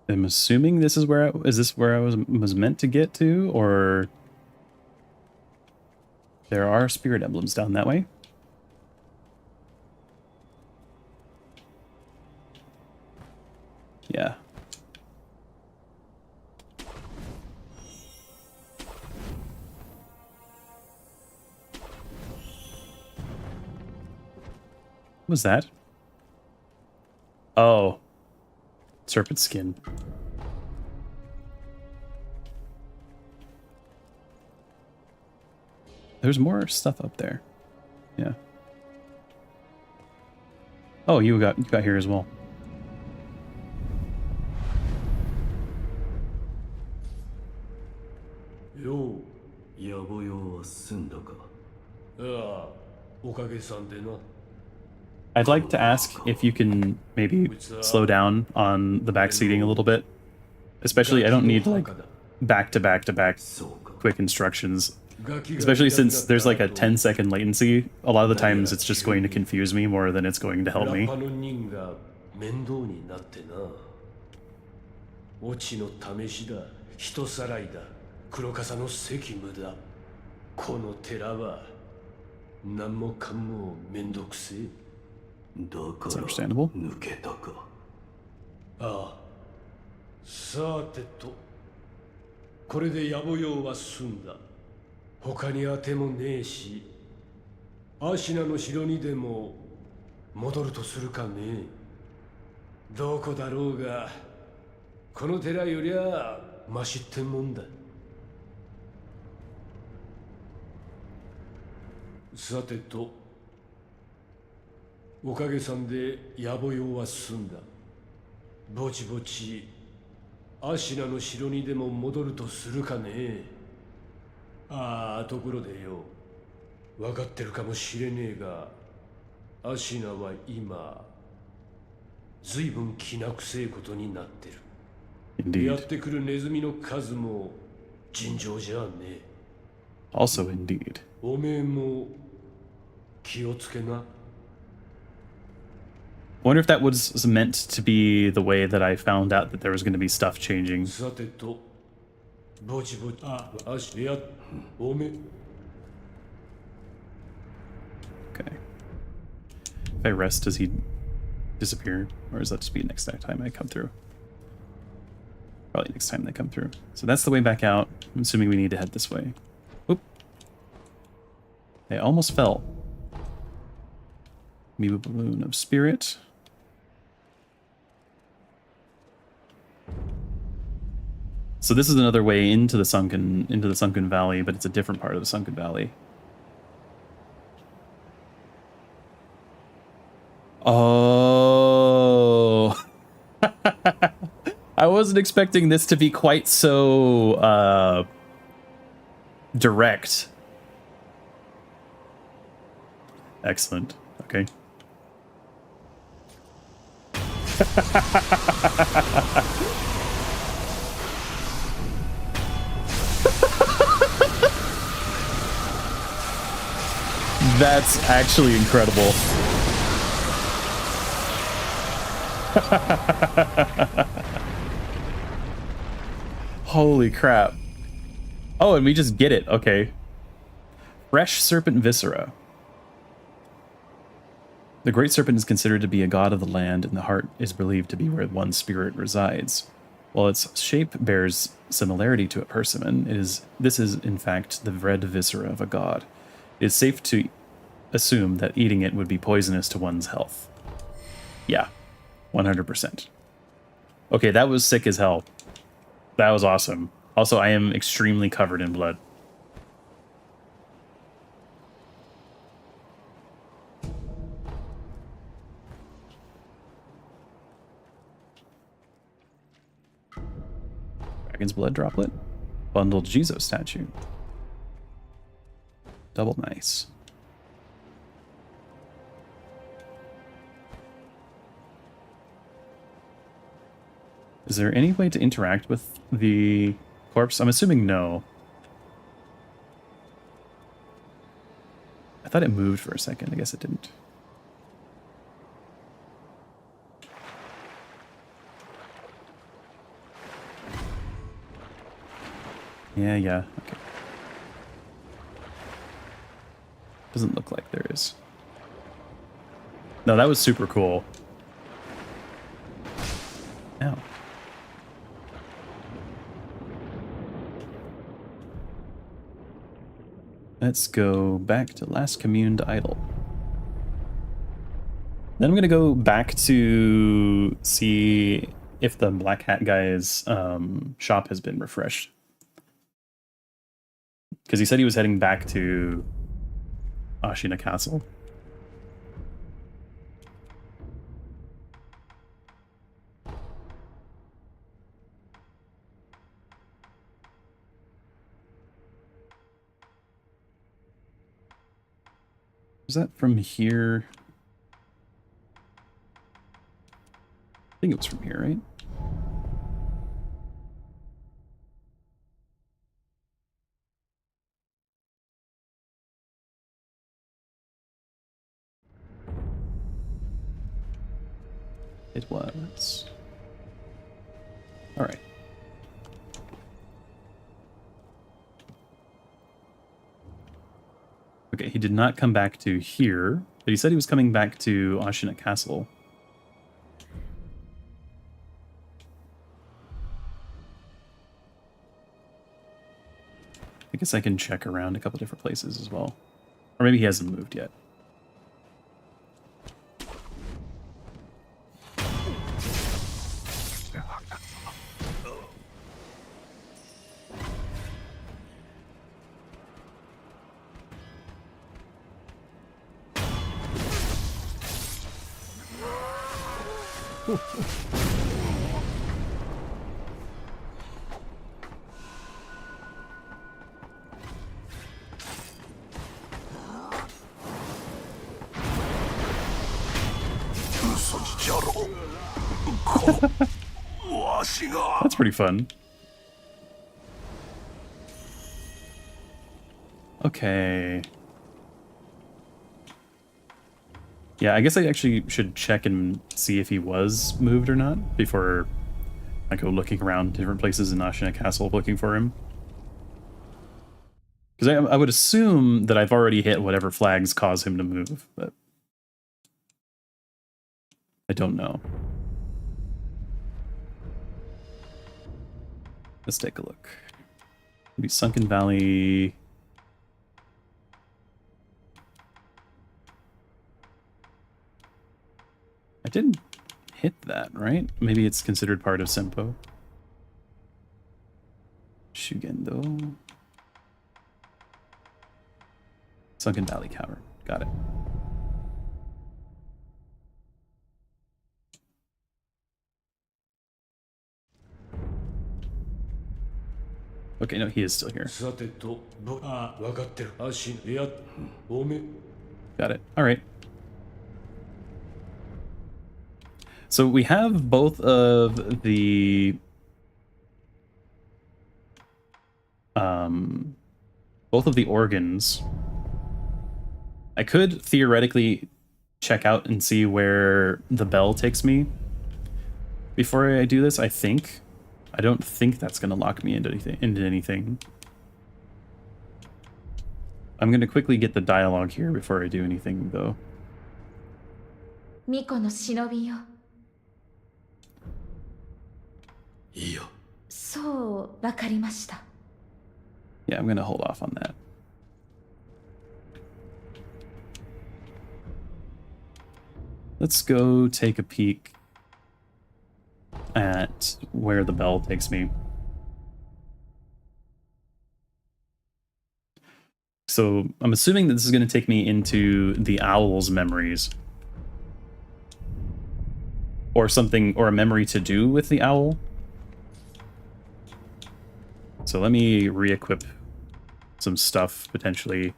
I'm assuming this is where is this where I was meant to get to, or There are spirit emblems down that way. Yeah. What was that? Oh. Serpent skin. There's more stuff up there. Yeah. Oh, you got here as well. Yo. 野暮用は済んだか。ああ、おかげさんでな。I'd like to ask if you can maybe slow down on the back seating a little bit. Especially, I don't need like back to back quick instructions. Especially since there's like a 10-second latency. A lot of the times it's just going to confuse me more than it's going to help me. 黒笠の責務だ。この寺は何もかもめんどくせえ。だから抜けたか。ああ。さてと、これで野暮用は済んだ。他に当てもねえし、アシナの城にでも戻るとするかね。どこだろうが、この寺よりゃマシってもんだ。さてと、おかげさんで野暮用は済んだ。ぼちぼちアシナの城にでも戻るとするかね。ああ、ところでよ、分かってるかもしれねえが、アシナは今ずいぶん気なくせえことになってる。Indeed. やってくるネズミの数も尋常じゃねえ。Also indeed. おめえも気をつけな。 Wonder if that was meant to be the way that I found out that there was going to be stuff changing. Okay. If I rest, does he disappear? Or does that just be next time I come through? Probably next time they come through. So that's the way back out. I'm assuming we need to head this way. Oop. I almost fell. Amoeba Balloon of Spirit. So this is another way into the sunken valley, but it's a different part of the sunken valley. Oh. I wasn't expecting this to be quite so direct. Excellent. Okay. That's actually incredible. Holy crap. Oh, and we just get it. Okay. Fresh serpent viscera. The great serpent is considered to be a god of the land, and the heart is believed to be where one's spirit resides. While its shape bears similarity to a persimmon, this is in fact the red viscera of a god. It is safe to assume that eating it would be poisonous to one's health. Yeah, 100%. Okay, that was sick as hell. That was awesome. Also, I am extremely covered in blood. Dragon's blood droplet. Bundled Jizo statue. Double nice. Is there any way to interact with the corpse? I'm assuming no. I thought it moved for a second. I guess it didn't. Yeah, okay. Doesn't look like there is. No, that was super cool. Ow. Let's go back to last communed idol. Then I'm going to go back to see if the Black Hat guy's shop has been refreshed. Because he said he was heading back to Ashina Castle. Was that from here? I think it was from here, right? It was. All right. Okay, he did not come back to here, but he said he was coming back to Ashina Castle. I guess I can check around a couple different places as well. Or maybe he hasn't moved yet. That's pretty fun. Okay. Yeah, I guess I actually should check and see if he was moved or not before I go looking around different places in Ashina Castle looking for him. Because I would assume that I've already hit whatever flags cause him to move, but I don't know. Let's take a look. Maybe Sunken Valley. I didn't hit that, right? Maybe it's considered part of Senpo. Shugendo. Sunken Valley Cavern. Got it. Okay, no, he is still here. Got it. All right. So we have both of the organs. I could theoretically check out and see where the bell takes me before I do this, I think. I don't think that's going to lock me into anything. I'm going to quickly get the dialogue here before I do anything, though. 巫女の忍びよ。いいよ。そう、わかりました。Yeah, I'm going to hold off on that. Let's go take a peek at where the bell takes me. So I'm assuming that this is going to take me into the owl's memories. Or something, or a memory to do with the owl. So let me re-equip some stuff, potentially,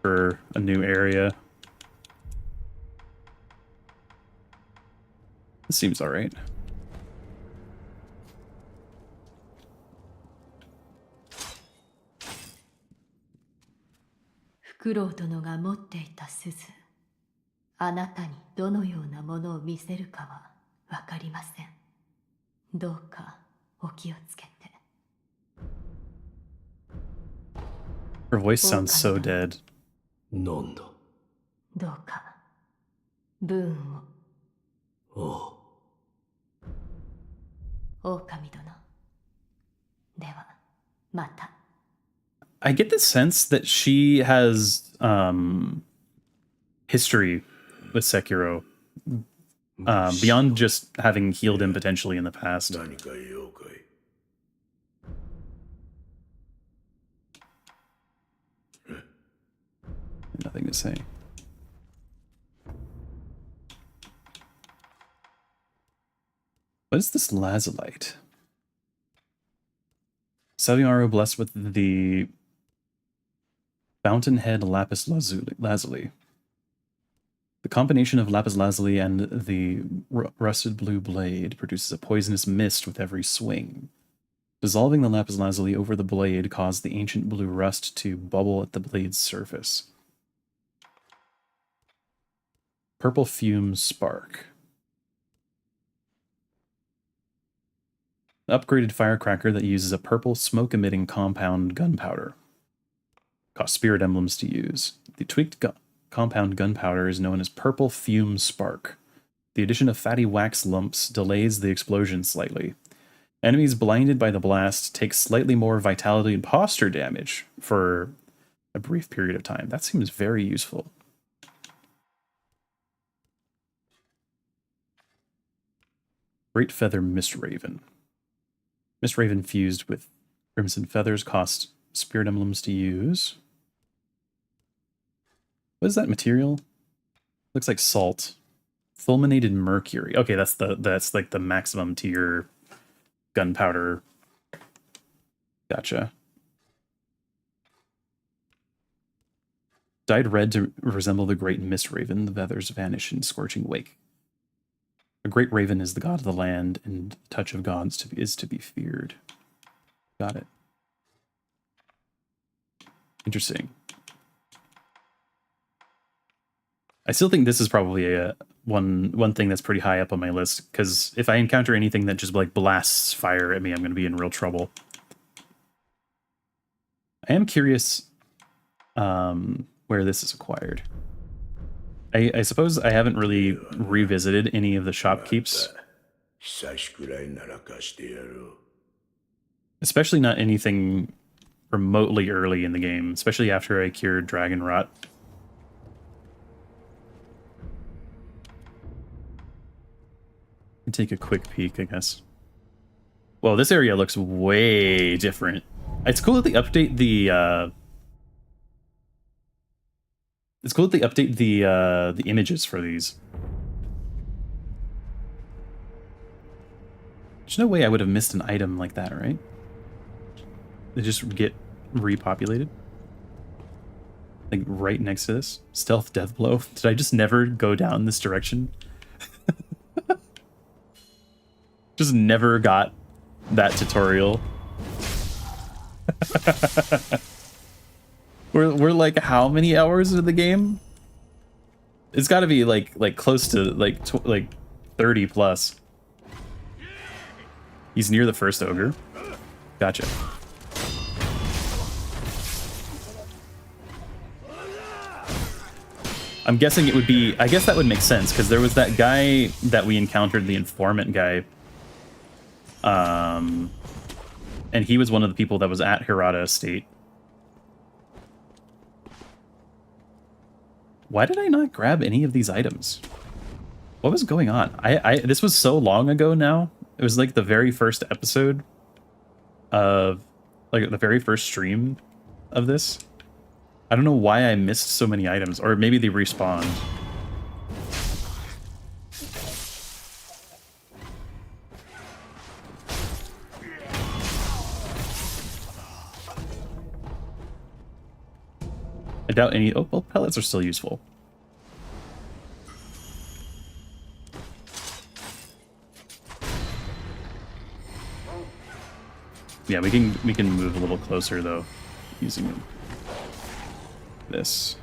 for a new area. This seems alright. Fukuro殿が持っていた鈴、あなたにどのようなものを見せるかはわかりません。どうかお気をつけて。Her voice sounds so dead. なんだ。どうかブーンを。あ狼殿。ではまた。 I get the sense that she has history with Sekiro, あ。 beyond just having healed him potentially in the past. 何か言おうかい。 Nothing to say. What is this lazulite? Savimaru blessed with the Fountainhead lapis lazuli. The combination of lapis lazuli and the rusted blue blade produces a poisonous mist with every swing. Dissolving the lapis lazuli over the blade caused the ancient blue rust to bubble at the blade's surface. Purple fume spark. An upgraded firecracker that uses a purple smoke-emitting compound gunpowder. Cost spirit emblems to use. The tweaked compound gunpowder is known as purple fume spark. The addition of fatty wax lumps delays the explosion slightly. Enemies blinded by the blast take slightly more vitality and posture damage for a brief period of time. That seems very useful. Great Feather Mistraven. Mistraven fused with Crimson Feathers cost spirit emblems to use. What is that material? Looks like salt. Fulminated mercury. Okay, that's like the maximum tier gunpowder. Gotcha. Dyed red to resemble the great mist raven, the feathers vanish in scorching wake. A great raven is the god of the land, and the touch of gods is to be feared. Got it. Interesting. I still think this is probably a one thing that's pretty high up on my list, because if I encounter anything that just like blasts fire at me, I'm going to be in real trouble. I am curious where this is acquired. I suppose I haven't really revisited any of the shopkeeps. Especially not anything remotely early in the game, especially after I cured Dragon Rot. Take a quick peek, I guess. Well, this area looks way different. It's cool that they update the it's cool that they update the images for these. There's no way I would have missed an item like that, right? They just get repopulated. Like right next to this. Stealth death blow. Did I just never go down this direction? Just never got that tutorial. We're like how many hours into the game? It's got to be like close to like 30 plus. He's near the first ogre. Gotcha. I'm guessing it would be, I guess that would make sense, because there was that guy that we encountered, the informant guy. And he was one of the people that was at Hirata Estate. Why did I not grab any of these items? What was going on? This was so long ago now. It was like the very first episode of, like the very first stream of this. I don't know why I missed so many items, or maybe they respawned. I doubt any. Oh, well, pellets are still useful. Yeah, we can move a little closer though, using this.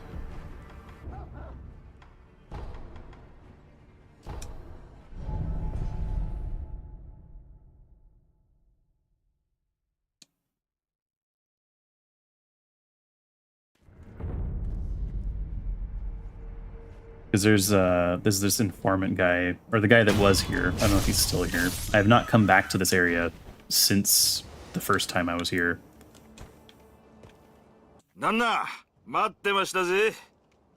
Because there's this informant guy, or the guy that was here. I don't know if he's still here. I have not come back to this area since the first time I was here. 旦那、待ってましたぜ。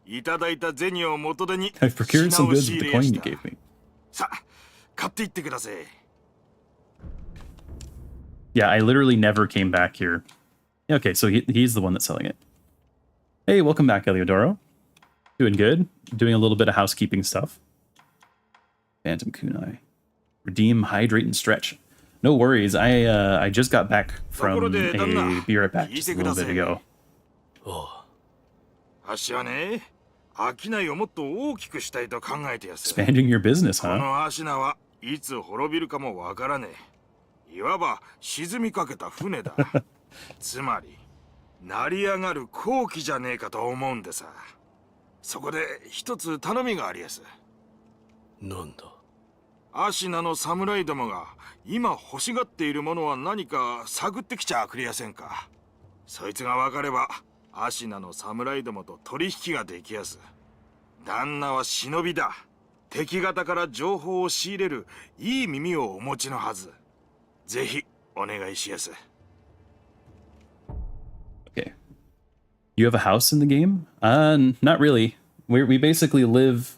いただいた銭を元手に I've procured some 品を goods 仕 with 入 the れや coin し you た。 gave me. さあ、買っていってください。Yeah, I literally never came back here. Okay, so he's the one that's selling it. Hey, welcome back, Eliodoro. Doing good. Doing a little bit of housekeeping stuff. Phantom Kunai. Redeem, hydrate, and stretch. No worries. I just got back from a be right back just a little bit ago. あっしはね、商いをもっと大きくしたいと考えてやす。 Expanding your business, こ huh? のアシナはいつ滅びるかもわからねえ。いわば沈みかけた船だ。つまり、成り上がる好機じゃねえかと思うんでさ。そこで一つ頼みがありやす。なんだ。アシナの侍どもが今欲しがっているものは何か探ってきちゃくれやせんか。そいつがわかれば、アシナの侍どもと取引ができやす。旦那は忍びだ。敵方から情報を仕入れるいい耳をお持ちのはず。ぜひお願いしやす。Okay. You have a house in the game? Not really. We basically live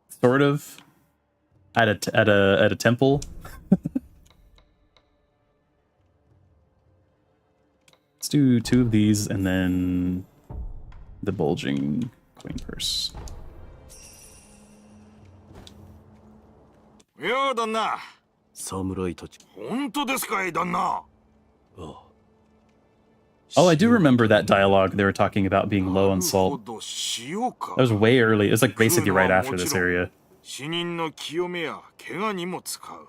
sort of at a temple. Let's do 2 of these and then the bulging coin purse. いや旦那。侍たち。本当ですかい旦那。ああ。 Oh, I do remember that dialogue. They were talking about being low on salt. なるほど、塩か。 That was way early. It was like basically right after this area. 死人の清めや怪我にも使う。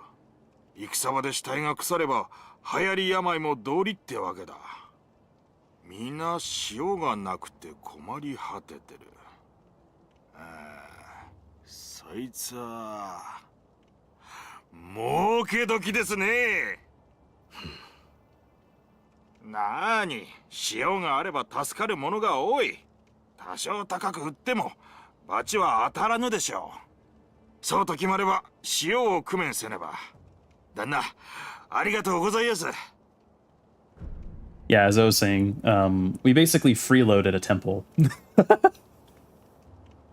戦場で死体が腐れば流行り病も道理ってわけだ。皆塩がなくて困り果ててる。そいつは儲け時ですね。なーに、塩があれば助かるものが多い。多少高く売っても罰は当たらぬでしょう。そうと決まれば塩を工面せねば。旦那、ありがとうございます。 Yeah, as I was saying, we basically freeload at a temple.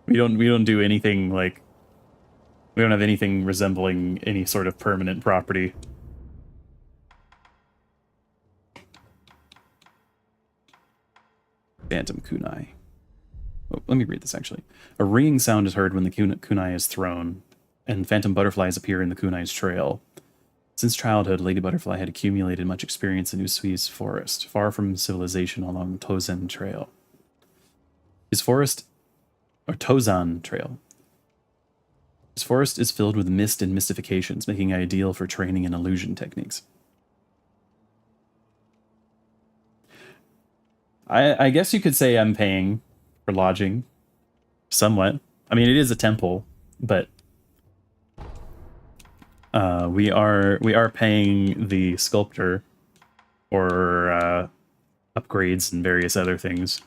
we don't do anything like, we don't have anything resembling any sort of permanent property. Phantom Kunai. Oh, let me read this actually. A ringing sound is heard when the kunai is thrown, and phantom butterflies appear in the kunai's trail. Since childhood, Lady Butterfly had accumulated much experience in Usui's forest, far from civilization along Tozen Trail. His forest, or Tozan Trail. His forest is filled with mist and mystifications, making it ideal for training in illusion techniques. I guess you could say I'm paying for lodging, somewhat. I mean, it is a temple, but we are paying the sculptor for upgrades and various other things.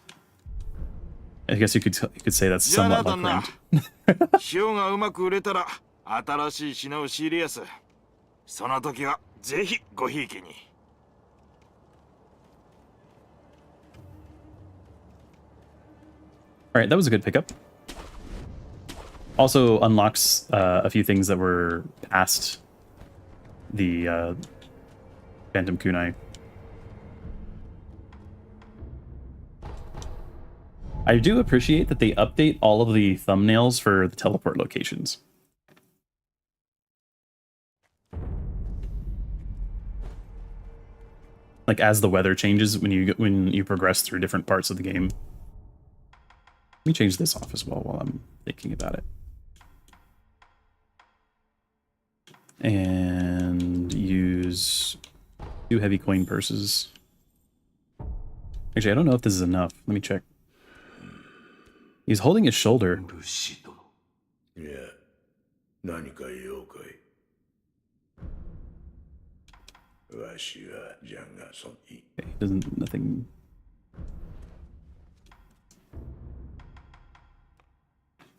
I guess you could say that's somewhat like rent. 塩がうまく売れたら新しい品を仕入れやす。その時はぜひごひいきに。 All right, that was a good pickup. Also unlocks a few things that were past the Phantom Kunai. I do appreciate that they update all of the thumbnails for the teleport locations. Like as the weather changes when you progress through different parts of the game. Let me change this off as well while I'm thinking about it. And use 2 heavy coin purses. Actually, I don't know if this is enough. Let me check. He's holding his shoulder. いや、何か用かい。わしはジャンガソンに。 Okay, nothing.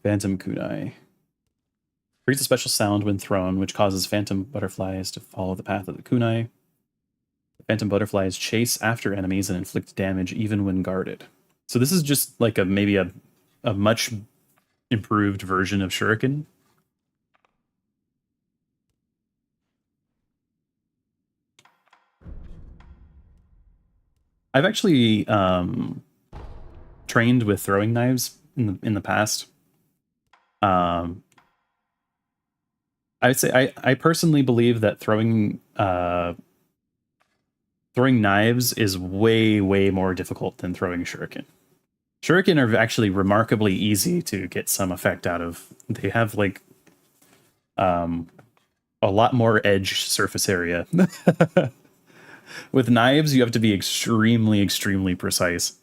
Phantom kunai. Creates a special sound when thrown, which causes phantom butterflies to follow the path of the kunai. Phantom butterflies chase after enemies and inflict damage even when guarded. So this is just like maybe a much improved version of shuriken. I've actually trained with throwing knives in the past. I'd say I personally believe that throwing knives is way more difficult than throwing shuriken. Shuriken are actually remarkably easy to get some effect out of. They have like a lot more edge surface area. With knives, you have to be extremely precise.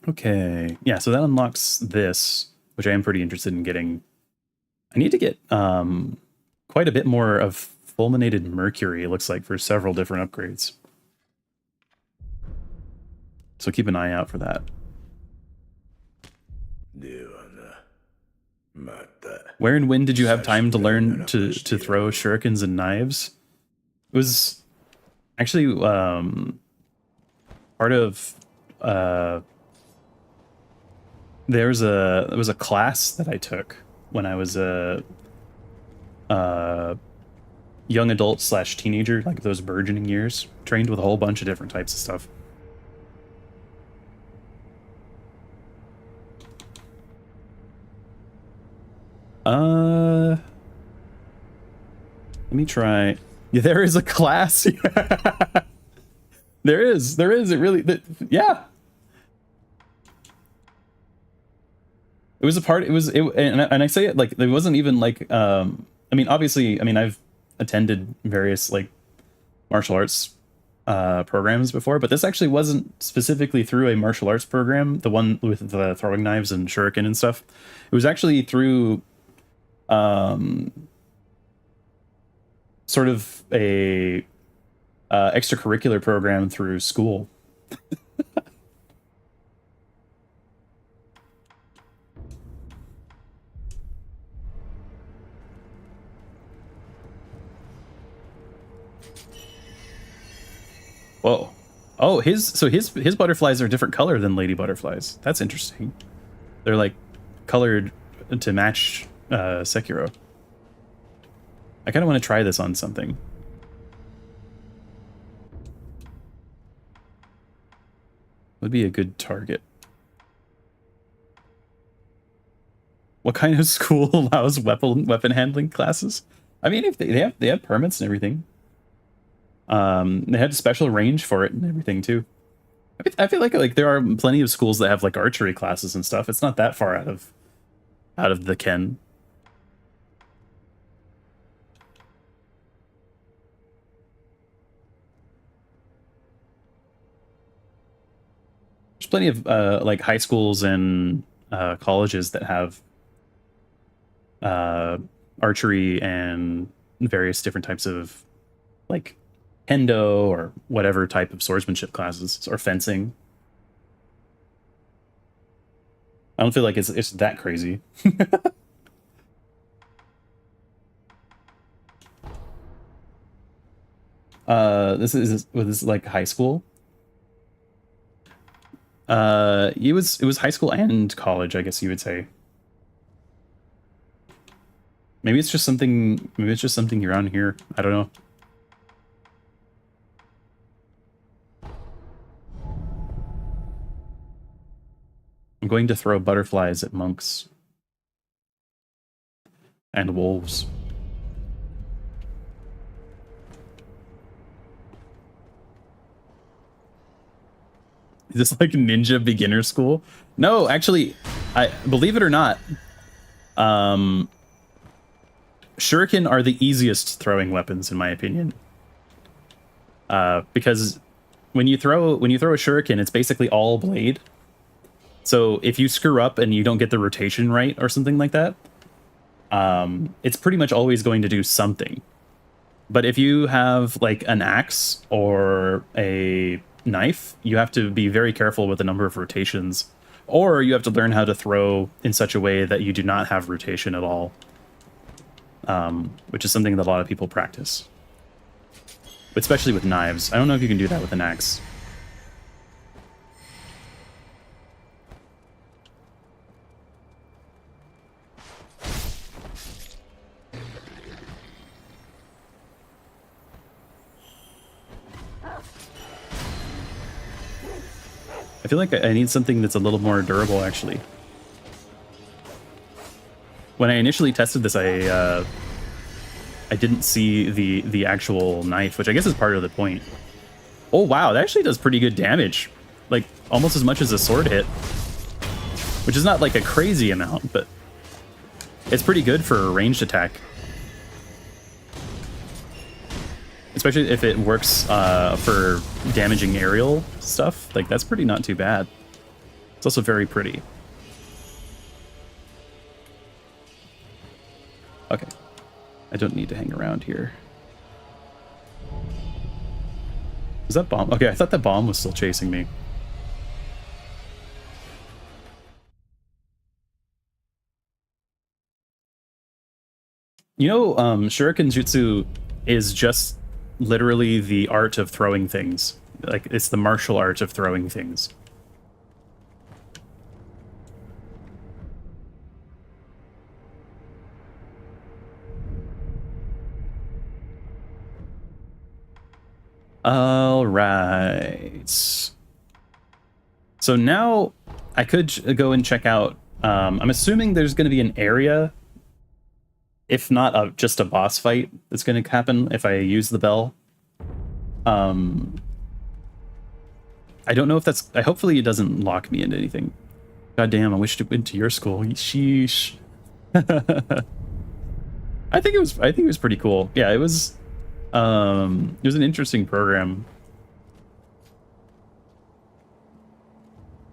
Okay, yeah, so that unlocks this, which I am pretty interested in getting. I need to get quite a bit more of fulminated mercury, it looks like, for several different upgrades. So keep an eye out for that. Where and when did you have time to learn to throw shurikens and knives? It was actually part of there was a class that I took when I was a young adult / teenager, like those burgeoning years. Trained with a whole bunch of different types of stuff. Let me try. Yeah, there is a class. There is. It really, yeah. It was a part. And I say it like it wasn't even like. I mean, obviously, I mean, I've attended various like martial arts programs before, but this actually wasn't specifically through a martial arts program. The one with the throwing knives and shuriken and stuff. It was actually through sort of a extracurricular program through school. Whoa. Oh, his butterflies are a different color than lady butterflies. That's interesting. They're like colored to match Sekiro. I kind of want to try this on something. Would be a good target. What kind of school allows weapon handling classes? I mean, if they have permits and everything. They had a special range for it and everything too. I feel like there are plenty of schools that have like archery classes and stuff. It's not that far out of the ken. There's plenty of like high schools and colleges that have archery and various different types of like kendo or whatever type of swordsmanship classes, or fencing. I don't feel like it's that crazy. This is like high school. It was high school and college, I guess you would say. Maybe it's just something around here. I don't know. I'm going to throw butterflies at monks and wolves. Is this like ninja beginner school? No, actually, I believe it or not, shuriken are the easiest throwing weapons in my opinion. Because when you throw a shuriken, it's basically all blade. So if you screw up and you don't get the rotation right or something like that, it's pretty much always going to do something. But if you have like an axe or a knife, you have to be very careful with the number of rotations, or you have to learn how to throw in such a way that you do not have rotation at all, which is something that a lot of people practice, especially with knives. I don't know if you can do that with an axe. I feel like I need something that's a little more durable, actually. When I initially tested this, I didn't see the actual knife, which I guess is part of the point. Oh wow, that actually does pretty good damage. Like, almost as much as a sword hit. Which is not like a crazy amount, but it's pretty good for a ranged attack. Especially if it works for damaging aerial stuff. Like, that's pretty not too bad. It's also very pretty. Okay. I don't need to hang around here. Is that bomb? Okay, I thought that bomb was still chasing me. You know, Shuriken Jutsu is just literally the art of throwing things. Like, it's the martial art of throwing things. All right. So now I could go and check out. I'm assuming there's going to be an area, if not just a boss fight, that's going to happen if I use the bell. I don't know if that's. Hopefully, it doesn't lock me into anything. God damn! I wish it went to your school. Sheesh. I think it was pretty cool. Yeah, it was. It was an interesting program.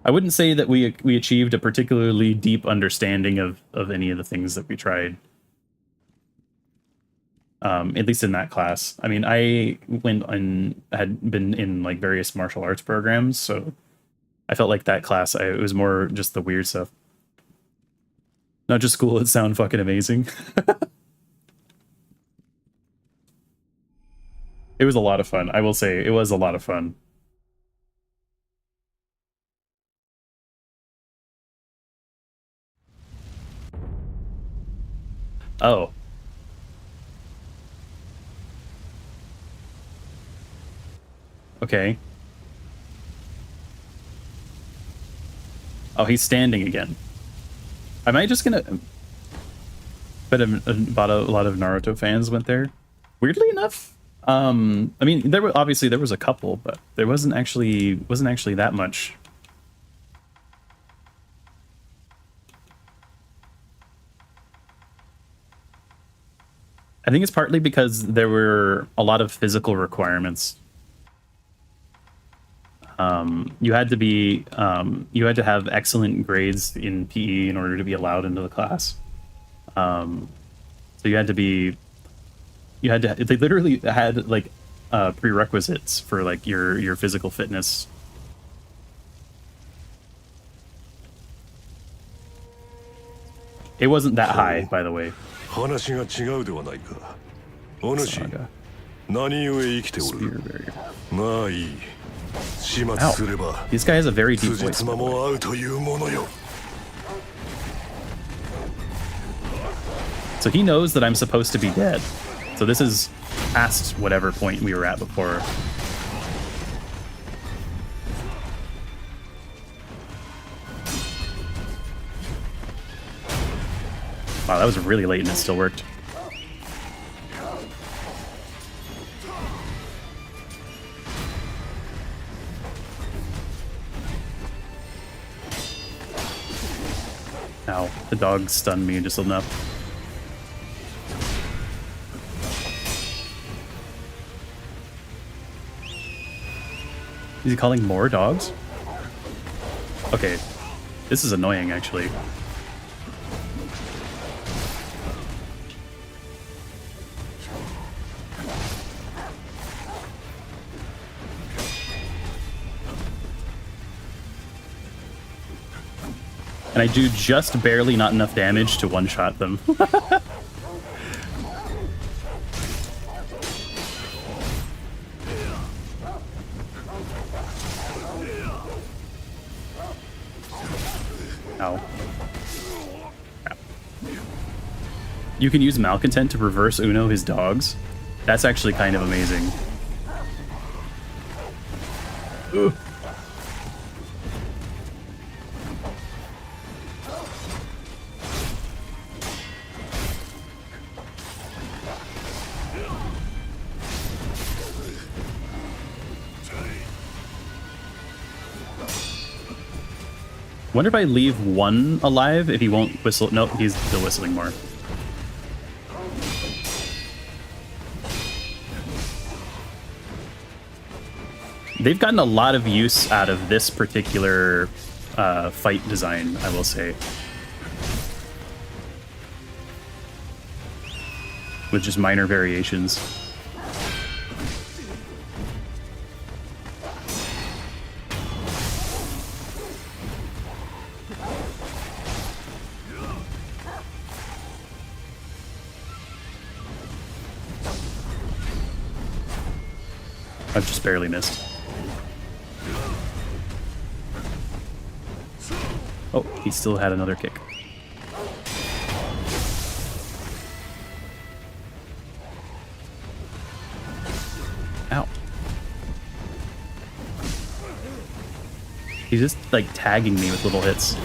I wouldn't say that we achieved a particularly deep understanding of any of the things that we tried. At least in that class. I mean, I went and had been in like various martial arts programs, so I felt like that class, it was more just the weird stuff. Not just cool, it sound fucking amazing. It was a lot of fun. I will say, it was a lot of fun. Oh. Okay. Oh, he's standing again. Am I just gonna... But a lot of Naruto fans went there. Weirdly enough, I mean, there was a couple, but there wasn't actually that much. I think it's partly because there were a lot of physical requirements. You had to have excellent grades in PE in order to be allowed into the class. So they literally had like prerequisites for like your physical fitness. It wasn't that high, by the way. Saga. Spear barrier. Ow. This guy has a very deep voice. So he knows that I'm supposed to be dead. So this is past whatever point we were at before. Wow, that was really late and it still worked. Ow, the dog stunned me just enough. Is he calling more dogs? Okay, this is annoying actually. And I do just barely not enough damage to one-shot them. Ow. Crap. You can use Malcontent to reverse Uno his dogs. That's actually kind of amazing. Ugh. Wonder if I leave one alive if he won't whistle. Nope, he's still whistling more. They've gotten a lot of use out of this particular fight design, I will say. With just minor variations. I've just barely missed. Oh, he still had another kick. Ow. He's just like tagging me with little hits.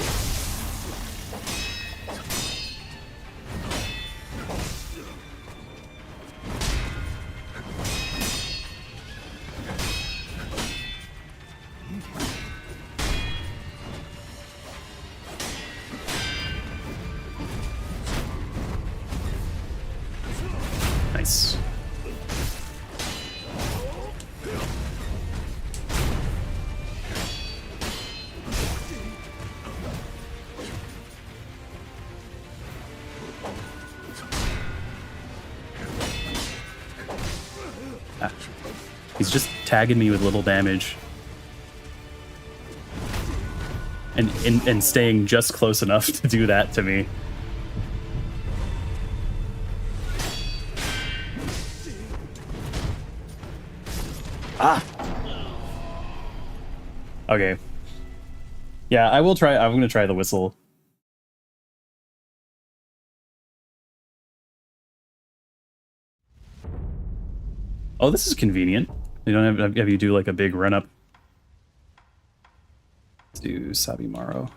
Nice. Ah. He's just tagging me with little damage. And staying just close enough to do that to me. Ah! Okay. Yeah, I will try. I'm gonna try the whistle. Oh, this is convenient. You don't have you do like a big run up. Let's do Sabimaro.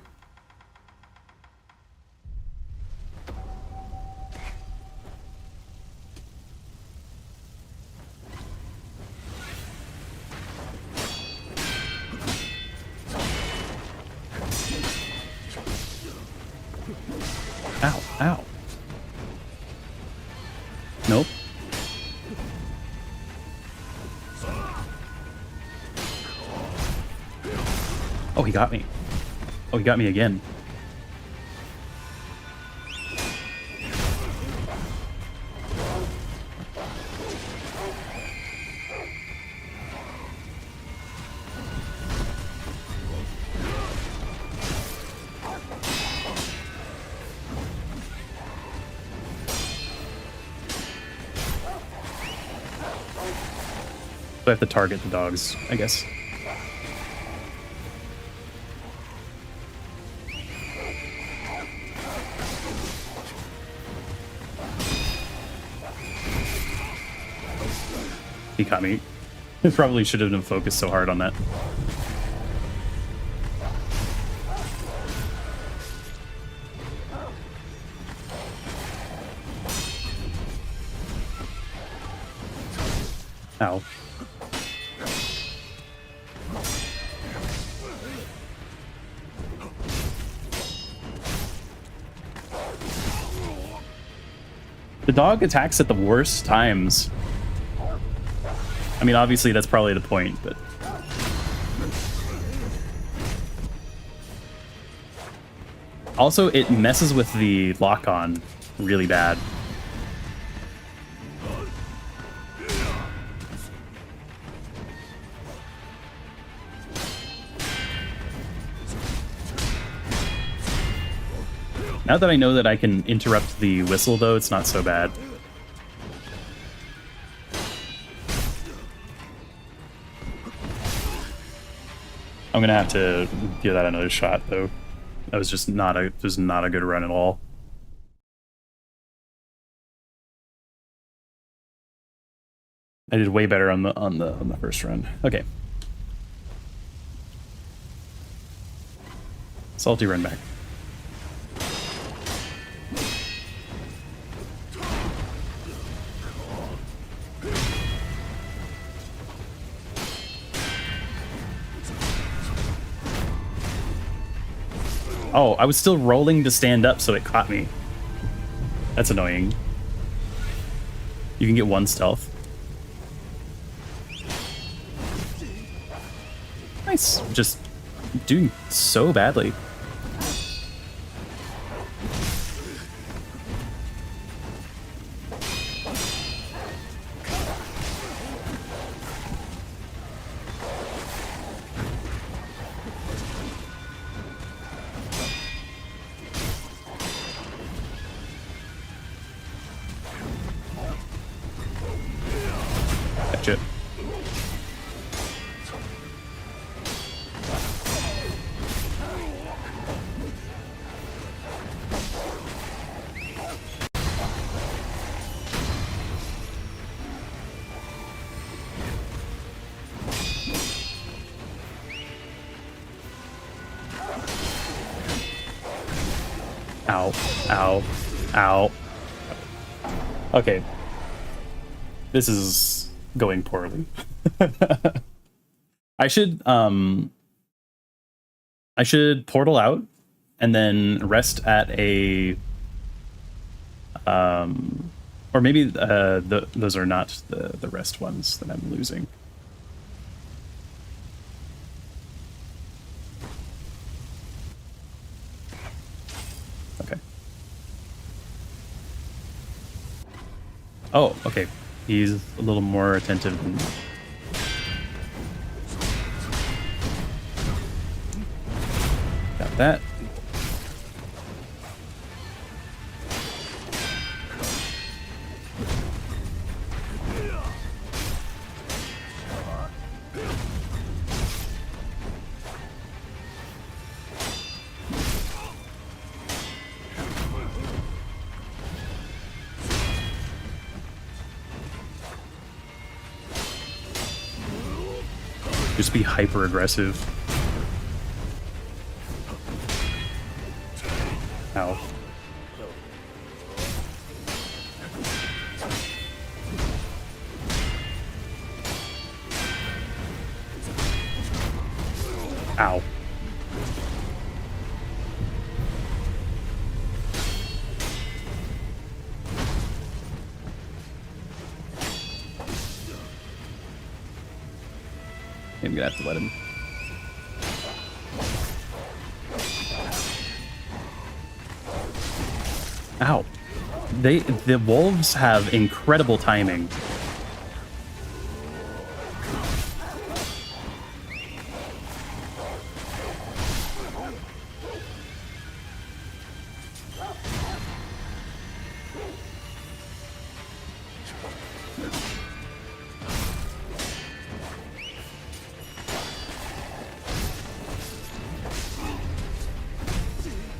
Ow, ow. Nope. Oh, he got me. Oh, he got me again. I have to target the dogs, I guess. He caught me. I probably shouldn't have focused so hard on that. Ow. The dog attacks at the worst times. I mean, obviously that's probably the point, but... Also, it messes with the lock-on really bad. Now that I know that I can interrupt the whistle, though, it's not so bad. I'm gonna have to give that another shot, though. That was just not a good run at all. I did way better on the first run. Okay. Salty run back. Oh, I was still rolling to stand up, so it caught me. That's annoying. You can get one stealth. Nice. Just doing so badly. Gotcha. Ow, ow, ow. Okay. This is going poorly. I should portal out and then rest at a or maybe those are not the rest ones that I'm losing. Okay. Oh, okay. He's a little more attentive than... Got that. Just be hyper aggressive. Ow. Ow. I'm gonna have to let him. Ow. The wolves have incredible timing.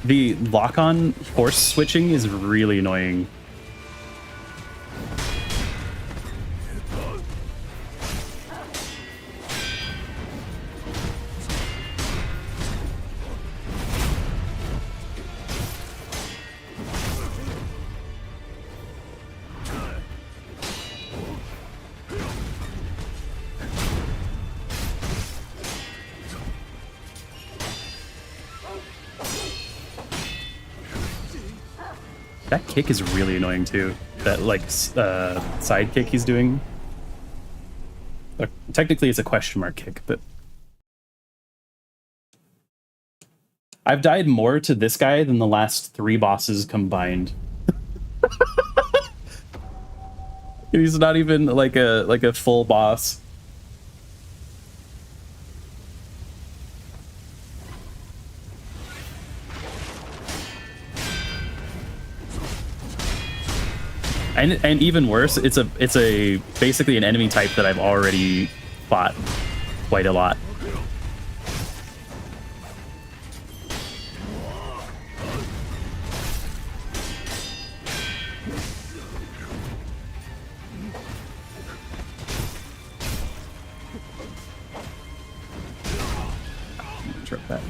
The lock-on force switching is really annoying. That kick is really annoying too. That like side kick he's doing. Technically it's a question mark kick, but I've died more to this guy than the last 3 bosses combined. He's not even like a full boss. And even worse, it's a basically an enemy type that I've already fought quite a lot. Interrupt that.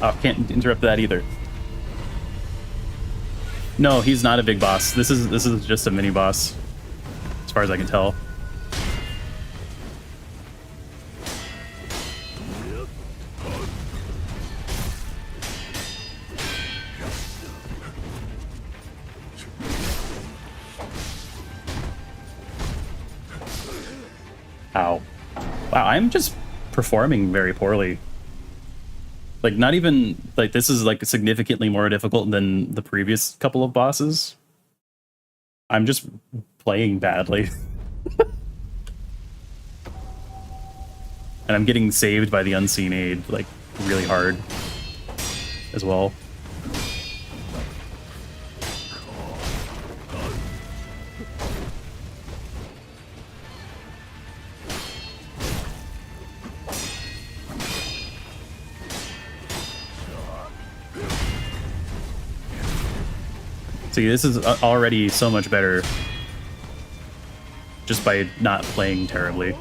Oh, can't interrupt that either. No, he's not a big boss. This is just a mini boss, as far as I can tell. Ow. Wow, I'm just performing very poorly. Like, not even, like, this is, like, significantly more difficult than the previous couple of bosses. I'm just playing badly. And I'm getting saved by the unseen aid, like, really hard as well. See, this is already so much better just by not playing terribly.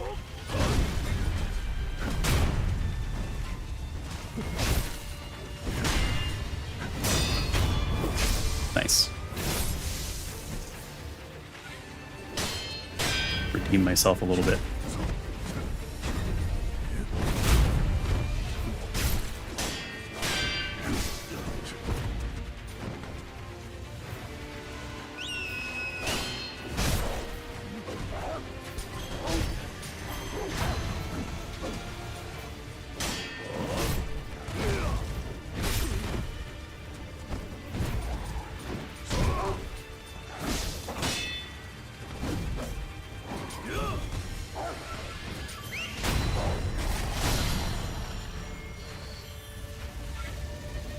Nice. Redeem myself a little bit.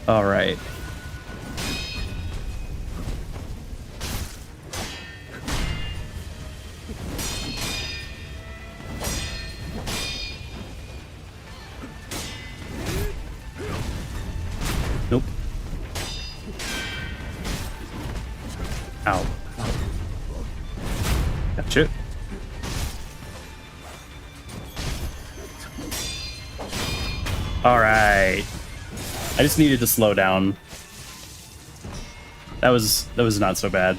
All right. Nope. Ow. Gotcha. All right. I just needed to slow down. That was not so bad.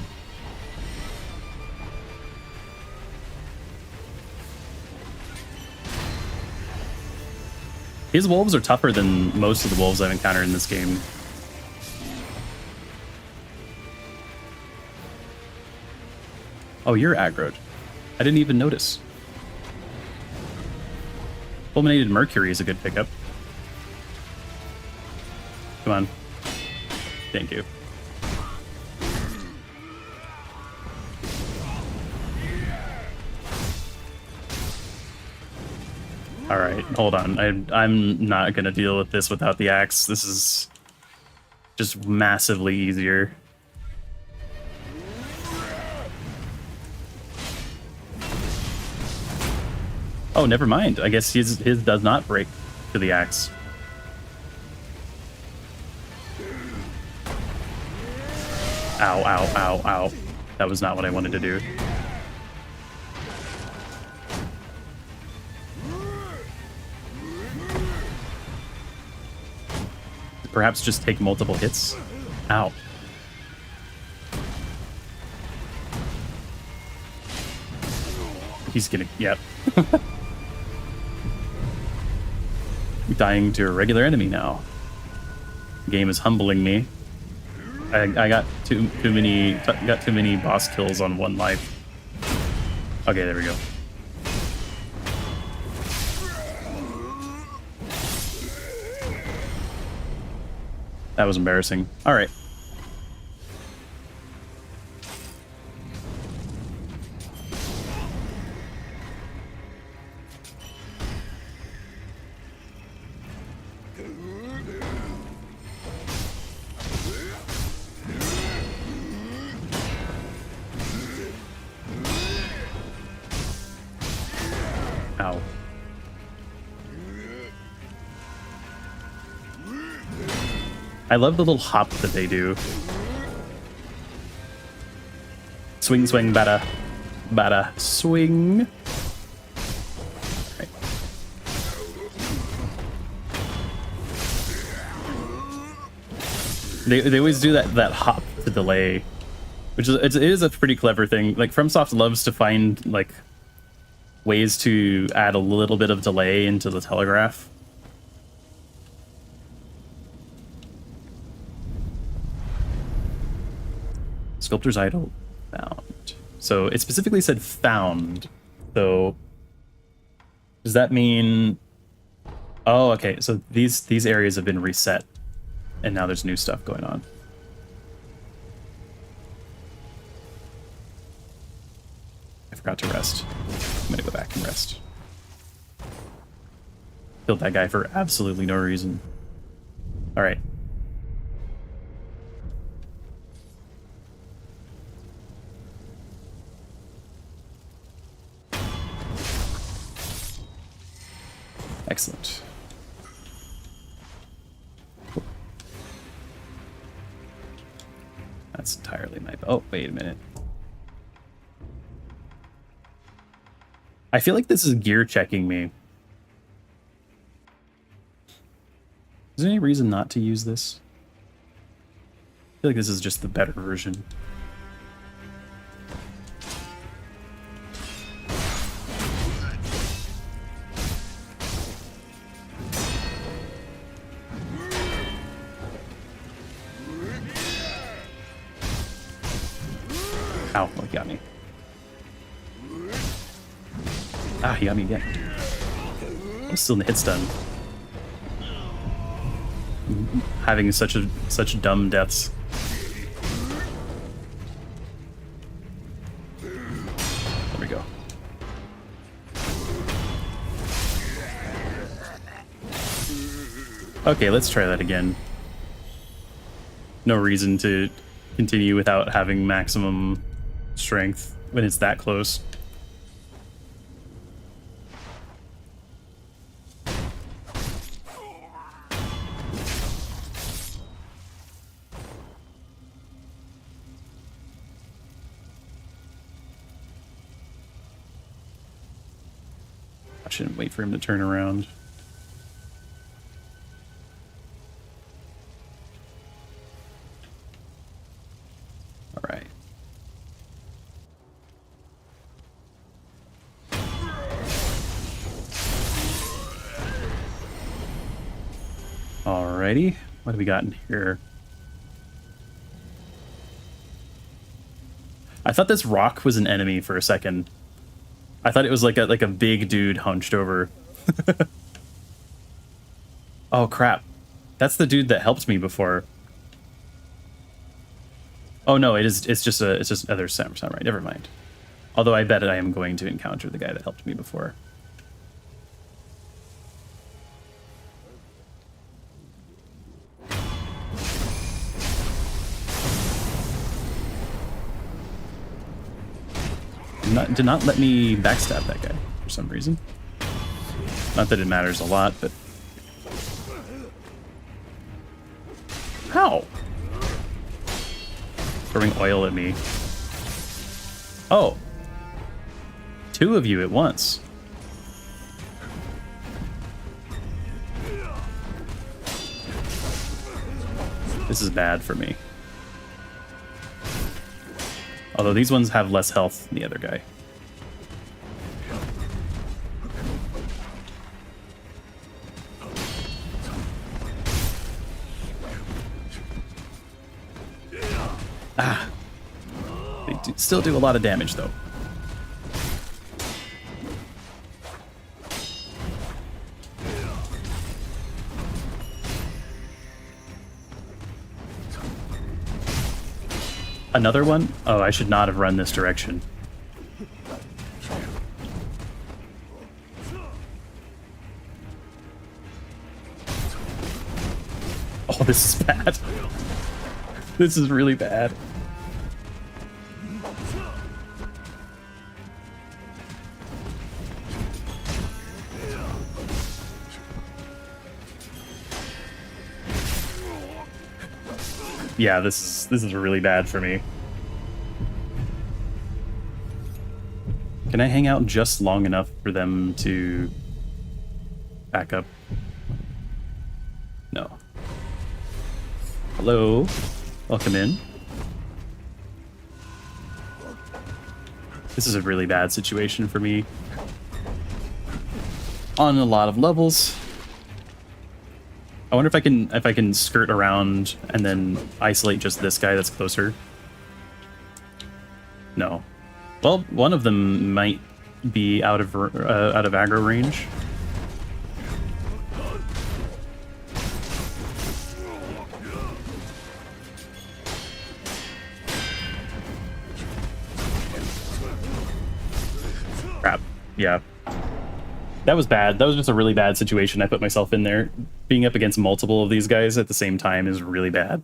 His wolves are tougher than most of the wolves I've encountered in this game. Oh, you're aggroed. I didn't even notice. Fulminated Mercury is a good pickup. Come on. Thank you. All right, hold on. I'm not gonna deal with this without the axe. This is just massively easier. Oh, never mind. I guess his does not break to the axe. Ow, ow, ow, ow. That was not what I wanted to do. Perhaps just take multiple hits? Ow. He's gonna... Yep. Dying to a regular enemy now. The game is humbling me. I got too many boss kills on one life. Okay, there we go. That was embarrassing. All right. I love the little hop that they do. Swing, swing, bada, bada, swing. Right. They always do that hop to delay, which is it is a pretty clever thing. Like FromSoft loves to find like ways to add a little bit of delay into the telegraph. Sculptor's idol found. So it specifically said found. So does that mean? Oh, okay. So these areas have been reset, and now there's new stuff going on. I forgot to rest. I'm gonna go back and rest. Killed that guy for absolutely no reason. All right. Excellent. That's entirely my... Oh, wait a minute. I feel like this is gear checking me. Is there any reason not to use this? I feel like this is just the better version. Ow, oh, he got me. Ah, he got me again. I'm still in the hit stun. Having such dumb deaths. There we go. Okay, let's try that again. No reason to continue without having maximum strength when it's that close. I shouldn't wait for him to turn around. All right. Alrighty, what have we got in here? I thought this rock was an enemy for a second. I thought it was like a big dude hunched over. Oh crap. That's the dude that helped me before. Oh no, it's just other samurai, never mind. Although I bet I am going to encounter the guy that helped me before. Did not let me backstab that guy for some reason. Not that it matters a lot, but... How? Throwing oil at me. Oh. Two of you at once. This is bad for me. Although these ones have less health than the other guy. Ah. They still do a lot of damage, though. Another one? Oh, I should not have run this direction. Oh, this is bad. This is really bad. yeah, this is really bad for me. Can I hang out just long enough for them to back up? No. Hello. Welcome in. This is a really bad situation for me on a lot of levels. I wonder if I can skirt around and then isolate just this guy that's closer. No. Well, one of them might be out of aggro range. Crap. Yeah. That was bad. That was just a really bad situation I put myself in there. Being up against multiple of these guys at the same time is really bad.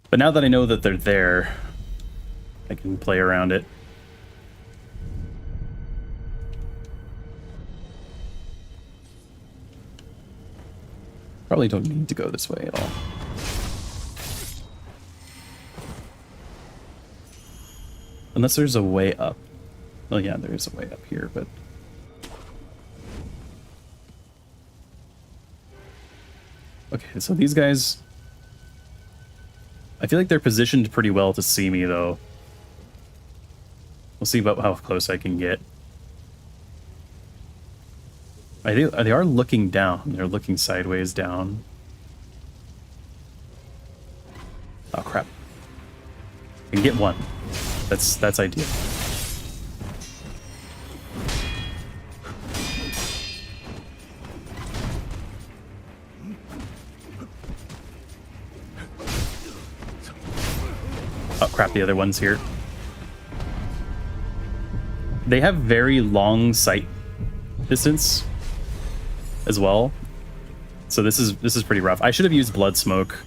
But now that I know that they're there, I can play around it. Probably don't need to go this way at all. Unless there's a way up. Well, yeah, there is a way up here, but... Okay, so these guys... I feel like they're positioned pretty well to see me, though. We'll see about how close I can get. They are looking down. They're looking sideways down. Oh, crap. I can get one. That's ideal. Oh crap, the other one's here. They have very long sight distance as well. So this is pretty rough. I should have used blood smoke.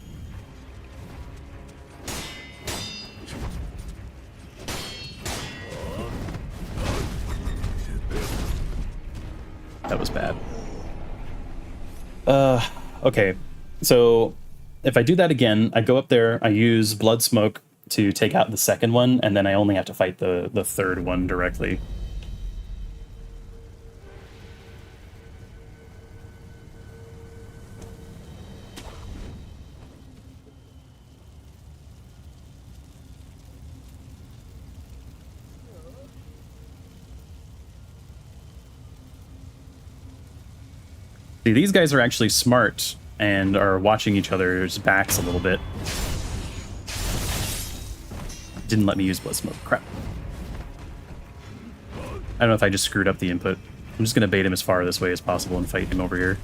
That was bad. Okay. So if I do that again, I go up there, I use blood smoke to take out the second one, and then I only have to fight the third one directly. See, these guys are actually smart and are watching each other's backs a little bit. Didn't let me use blood smoke. Crap. I don't know if I just screwed up the input. I'm just gonna bait him as far this way as possible and fight him over here.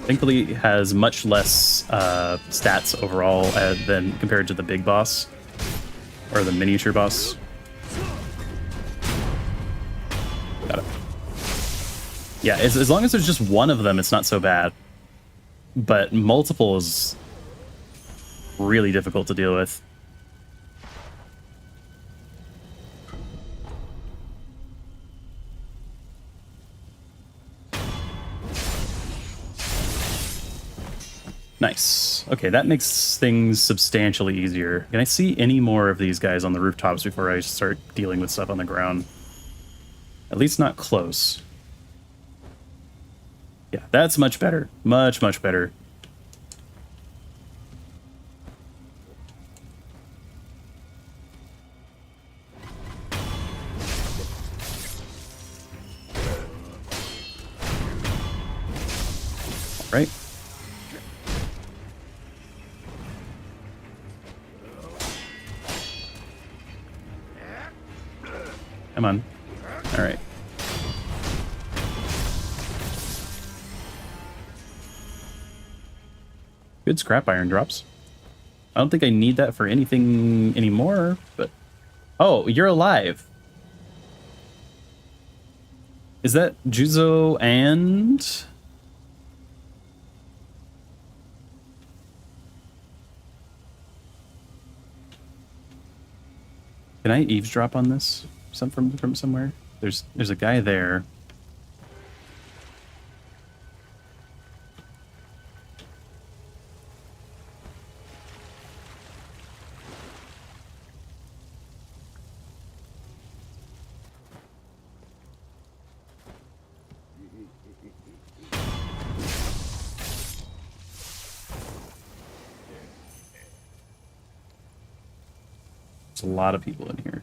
Thankfully, it has much less stats overall than compared to the big boss or the miniature boss. Got it. Yeah, as long as there's just one of them, it's not so bad. But multiple is really difficult to deal with. Nice. Okay, that makes things substantially easier. Can I see any more of these guys on the rooftops before I start dealing with stuff on the ground? At least not close. Yeah, that's much better. Much, much better. All right. Come on. All right. Good scrap iron drops. I don't think I need that for anything anymore, but... Oh, you're alive. Is that Juzo and... Can I eavesdrop on this from somewhere? There's a guy there. There's a lot of people in here.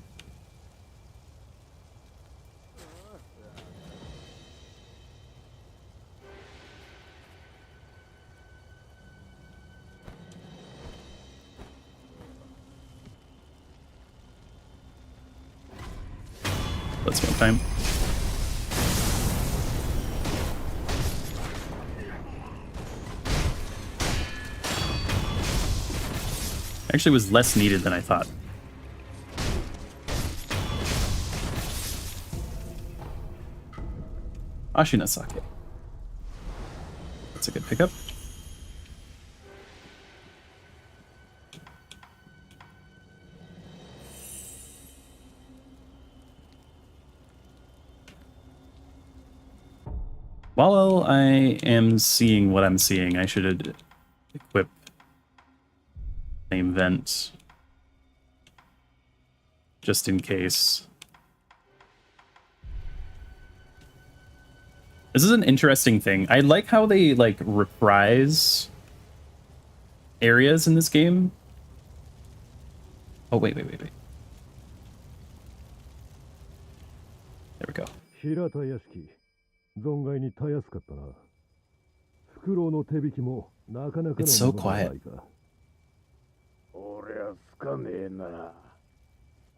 Let's smoke time. Actually was less needed than I thought. Ashinasake. That's a good pickup. While I am seeing what I'm seeing, I should equip flame vent just in case. This is an interesting thing. I like how they like reprise areas in this game. Oh wait. There we go. 平田屋敷、存外にたやすかったな。フクロウの手引きもなかなかの It's so ものじゃない quiet. か。俺はつかねえな。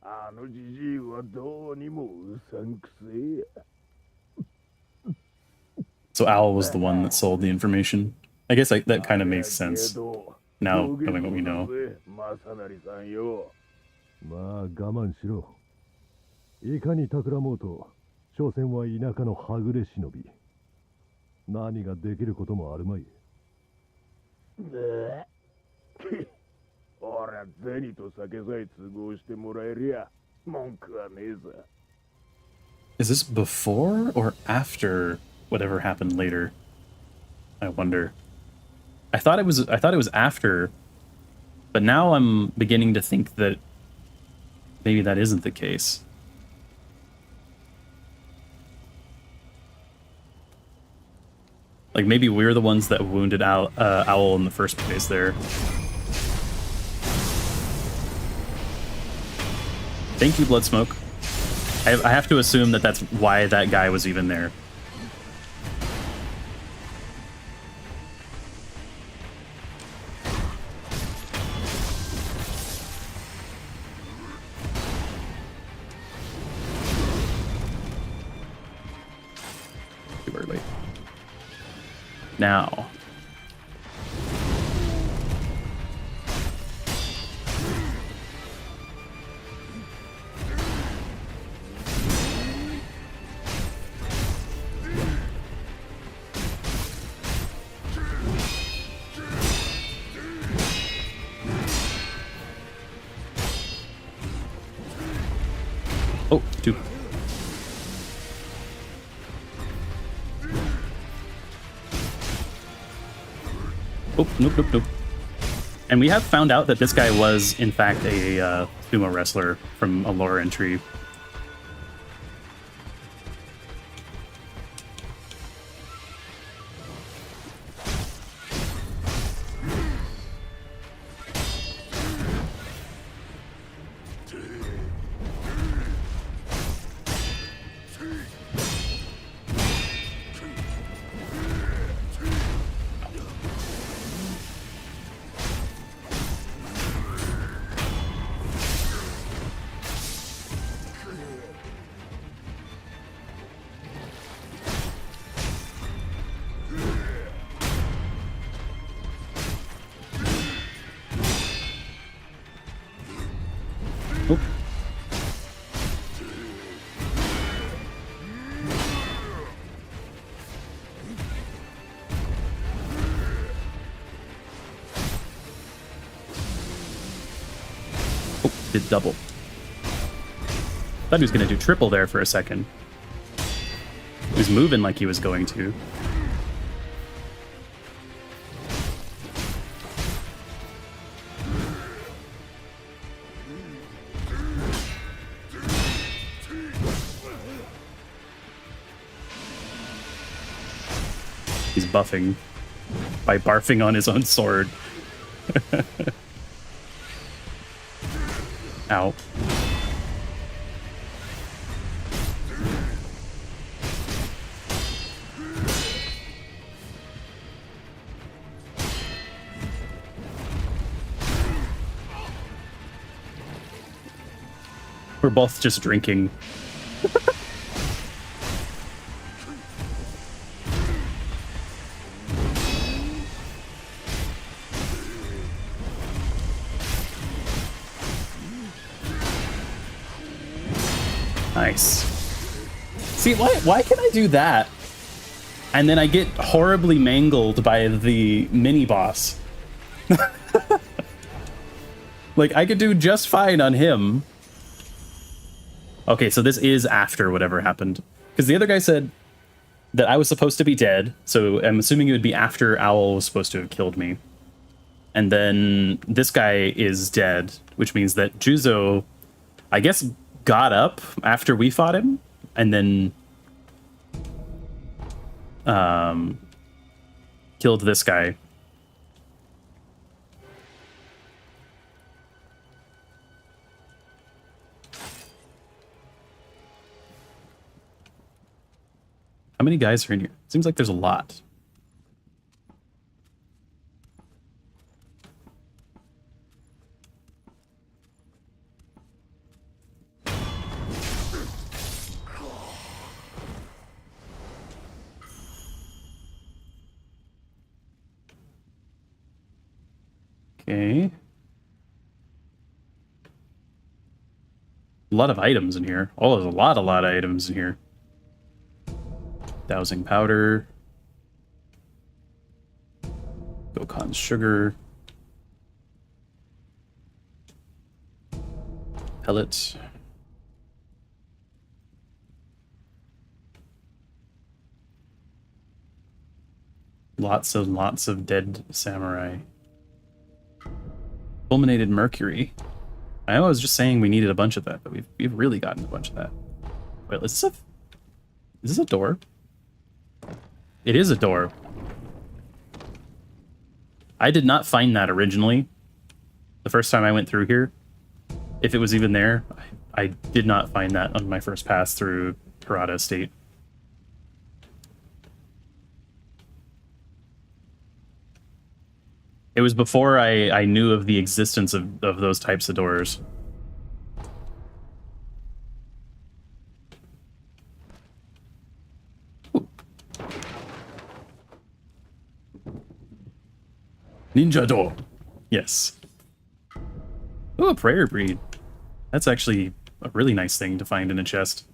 あのじじいはどうにもうさんくせえや。 So Owl was the one that sold the information. I guess that kind of makes sense now, knowing what we know. まあ我慢しろ。いかに企もうと、所詮は田舎のはぐれ忍び。何ができることもあるまい。俺は銭と酒さえ都合してもらえりゃ文句はねえさ。 Is this before or after whatever happened later? I wonder. I thought it was after, but now I'm beginning to think that maybe that isn't the case. Like maybe we're the ones that wounded Owl in the first place there. Thank you, Bloodsmoke. I have to assume that that's why that guy was even there. Too early. Now. Oh, two. Oh, nope. And we have found out that this guy was, in fact, a sumo wrestler from a lore entry. Oh. Oh, did double. Thought he was going to do triple there for a second. He was moving like he was going to. He's buffing by barfing on his own sword. Ow. We're both just drinking. Nice. See, why can I do that? And then I get horribly mangled by the mini-boss. Like, I could do just fine on him. Okay, so this is after whatever happened. Because the other guy said that I was supposed to be dead, so I'm assuming it would be after Owl was supposed to have killed me. And then this guy is dead, which means that Juzo, I guess, got up after we fought him, and then killed this guy. How many guys are in here? Seems like there's a lot. Okay. A lot of items in here. Oh, there's a lot of items in here. Dowsing powder. Gokon's sugar. Pellets. Lots of dead samurai. Fulminated mercury. I was just saying we needed a bunch of that, but we've really gotten a bunch of that. Wait, is this a door? It is a door. I did not find that originally. The first time I went through here, if it was even there, I did not find that on my first pass through Hirata Estate. It was before I knew of the existence of those types of doors. Ooh. Ninja door. Yes. Ooh, a prayer breed. That's actually a really nice thing to find in a chest.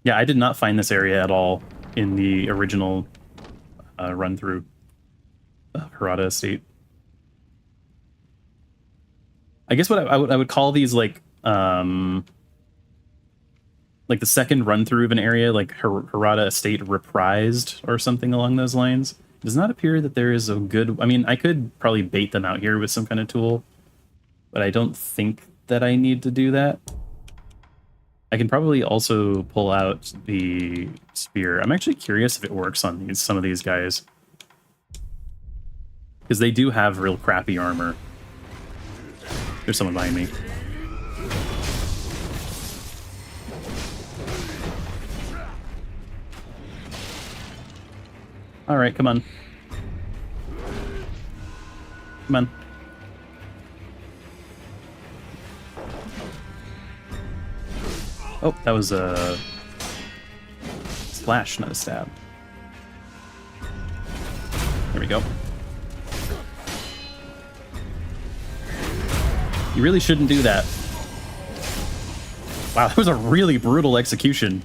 Yeah, I did not find this area at all in the original run-through of Hirata Estate. I guess what I would call these like the second run-through of an area, like Hirata Estate reprised or something along those lines. It does not appear that there is a good... I mean, I could probably bait them out here with some kind of tool, but I don't think that I need to do that. I can probably also pull out the spear. I'm actually curious if it works on some of these guys, because they do have real crappy armor. There's someone behind me. All right, come on. Come on. Oh, that was a slash, not a stab. There we go. You really shouldn't do that. Wow, that was a really brutal execution.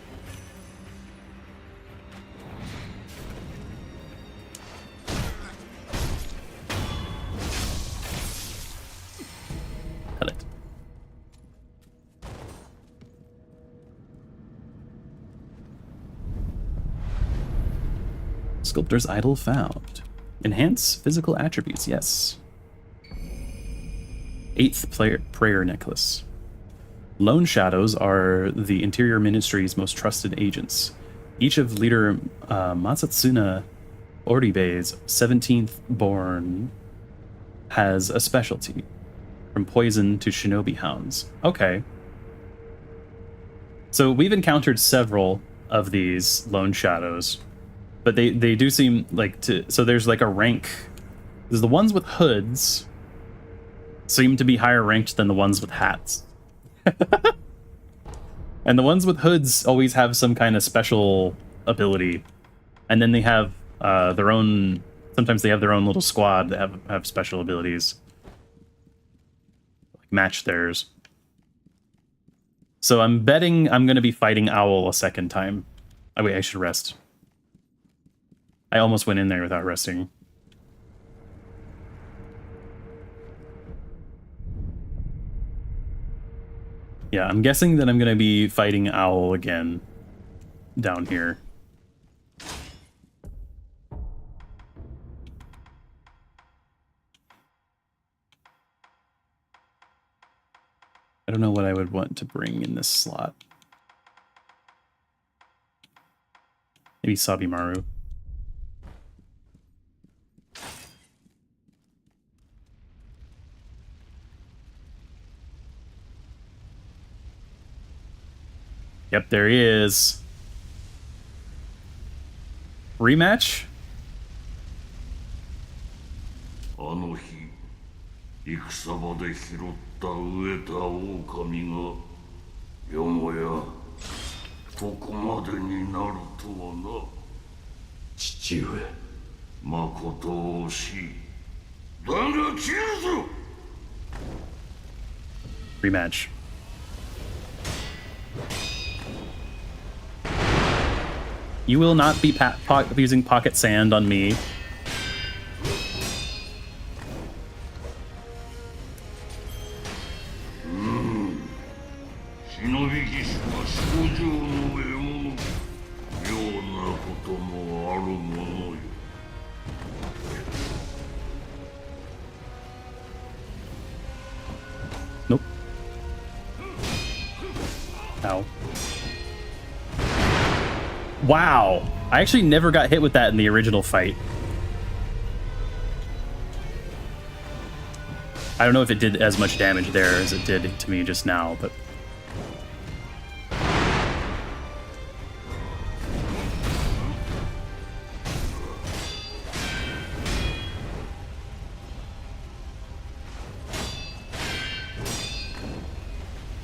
Sculptor's Idol found. Enhance physical attributes, yes. 8th prayer necklace. Lone Shadows are the Interior Ministry's most trusted agents. Each of leader Masatsuna Oribe's 17th born has a specialty, from poison to shinobi hounds. Okay. So we've encountered several of these Lone Shadows, but they do seem like to... So there's like a rank. There's the ones with hoods seem to be higher ranked than the ones with hats. And the ones with hoods always have some kind of special ability. And then they have their own... Sometimes they have their own little squad that have special abilities. Like match theirs. So I'm betting I'm going to be fighting Owl a second time. Oh, wait, I should rest. I almost went in there without resting. Yeah, I'm guessing that I'm going to be fighting Owl again down here. I don't know what I would want to bring in this slot. Maybe Sabimaru. Yep, there he is. Rematch? あの日、戦場で拾った飢えた狼がよもやここまでになるとはな。父上、まこと惜しい。だが切るぞ。Rematch. You will not be using pocket sand on me. Nope. Ow. Wow. I actually never got hit with that in the original fight. I don't know if it did as much damage there as it did to me just now, but...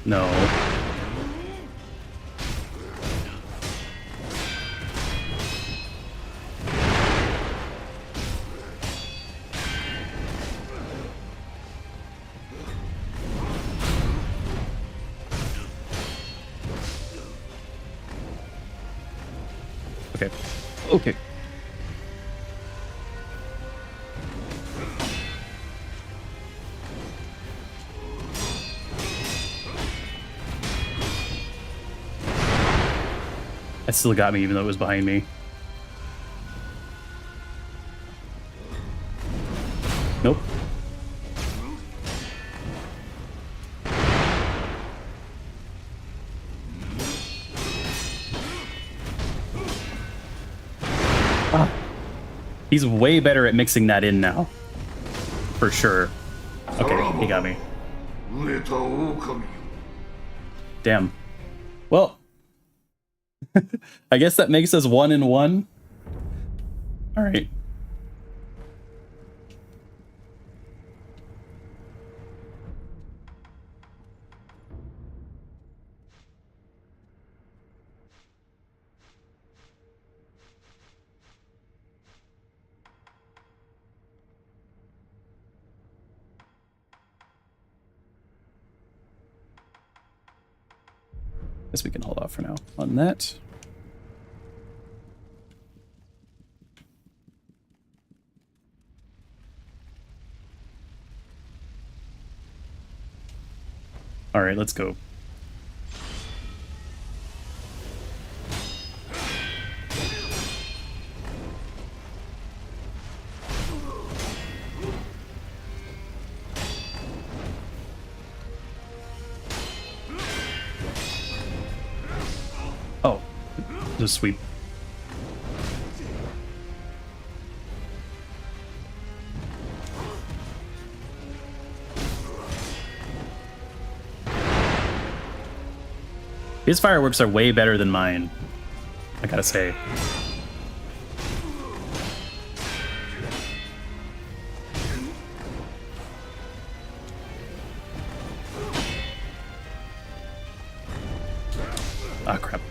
No. Okay. Okay. That still got me even though it was behind me. Nope. Ah. He's way better at mixing that in now. For sure. Okay, he got me. Damn. Well, I guess that makes us 1-1. All right. Guess we can hold off for now on that. All right, let's go. Oh, just sweep. His fireworks are way better than mine, I gotta say. Ah, crap.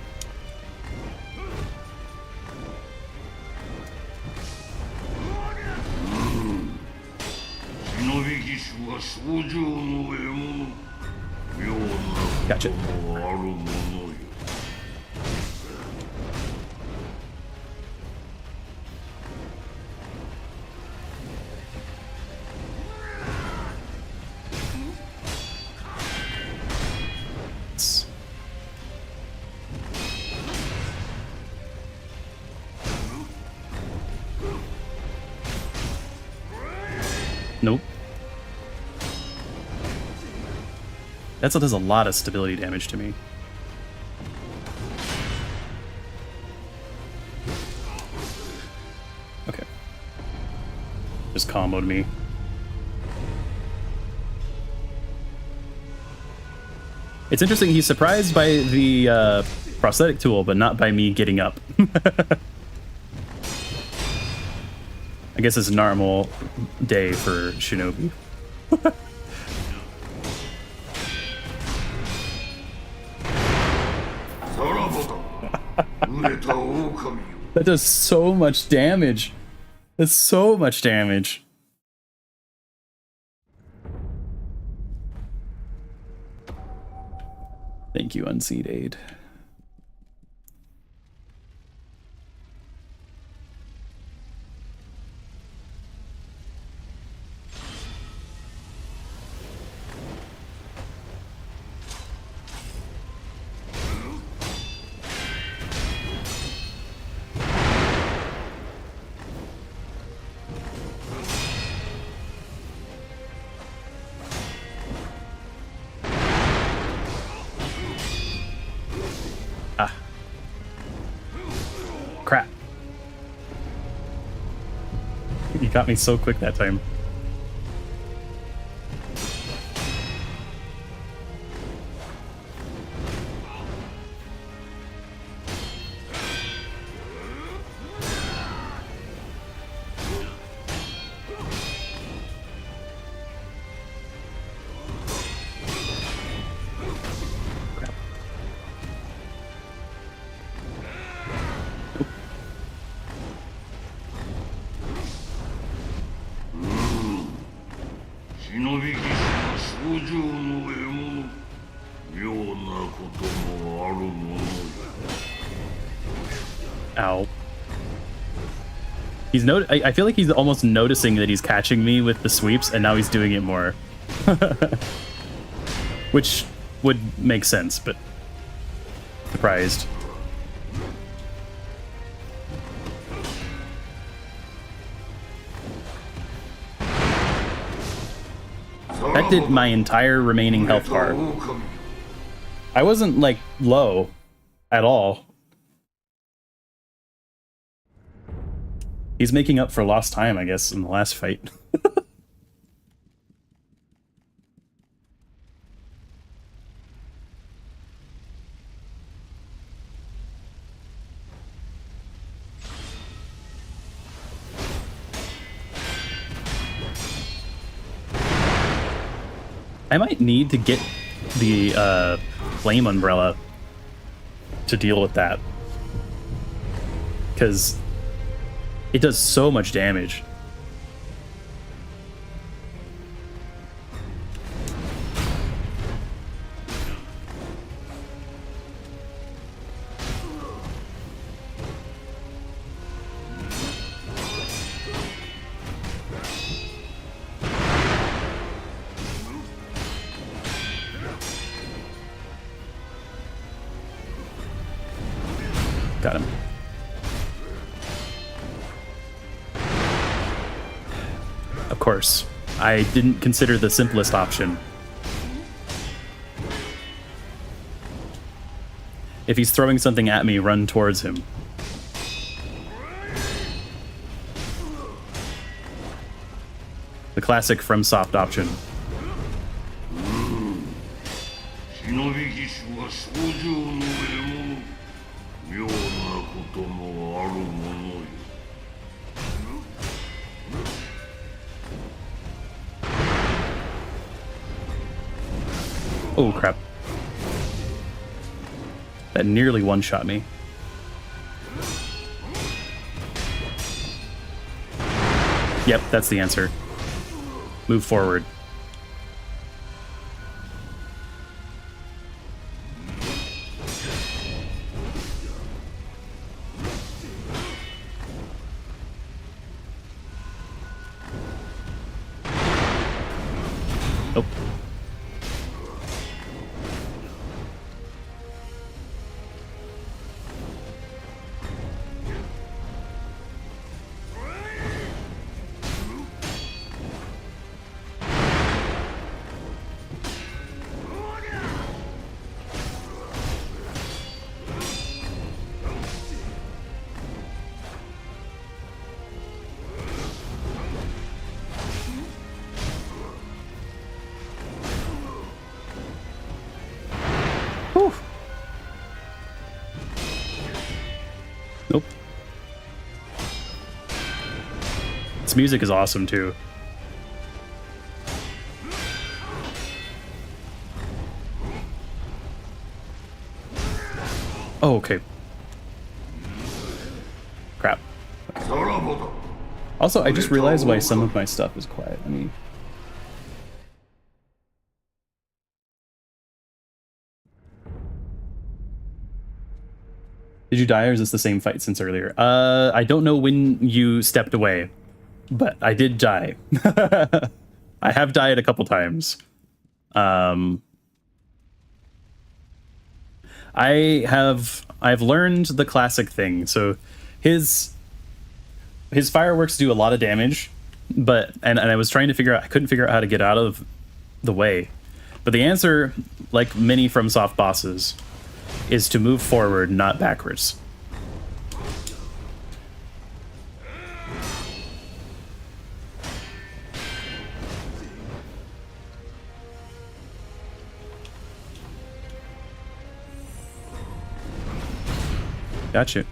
Gotcha. Nope. That still does a lot of stability damage to me. Okay. Just comboed me. It's interesting, he's surprised by the prosthetic tool, but not by me getting up. I guess it's a normal day for Shinobi. That does so much damage. That's so much damage. Thank you, Unseed Aid. Crap. You got me so quick that time. Ow. He's I feel like he's almost noticing that he's catching me with the sweeps, and now he's doing it more. Which would make sense, but surprised. That did my entire remaining health bar. I wasn't, like, low at all. He's making up for lost time, I guess, in the last fight. I might need to get the flame umbrella to deal with that, because it does so much damage. Got him. Of course, I didn't consider the simplest option. if he's throwing something at me, run towards him. The classic Fromsoft option. 忍び騎士は症状の獲物、妙なこともあるものよ。Oh crap. That nearly one-shot me. Yep, that's the answer. Move forward. Nope. Whew. Nope. This music is awesome too. Oh, okay. Crap. Also, I just realized why some of my stuff is quiet. I mean... Did you die, or is this the same fight since earlier? I don't know when you stepped away, but I did die. I have died a couple times. I've learned the classic thing. So his fireworks do a lot of damage, but and I was trying to figure out, I couldn't figure out how to get out of the way. But the answer, like many Fromsoft bosses, is to move forward, not backwards. Gotcha.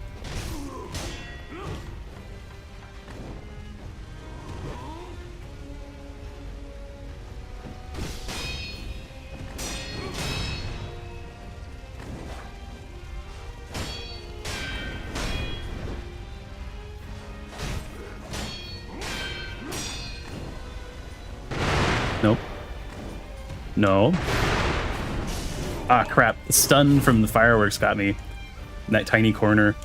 Nope. No. Ah, crap. The stun from the fireworks got me in that tiny corner.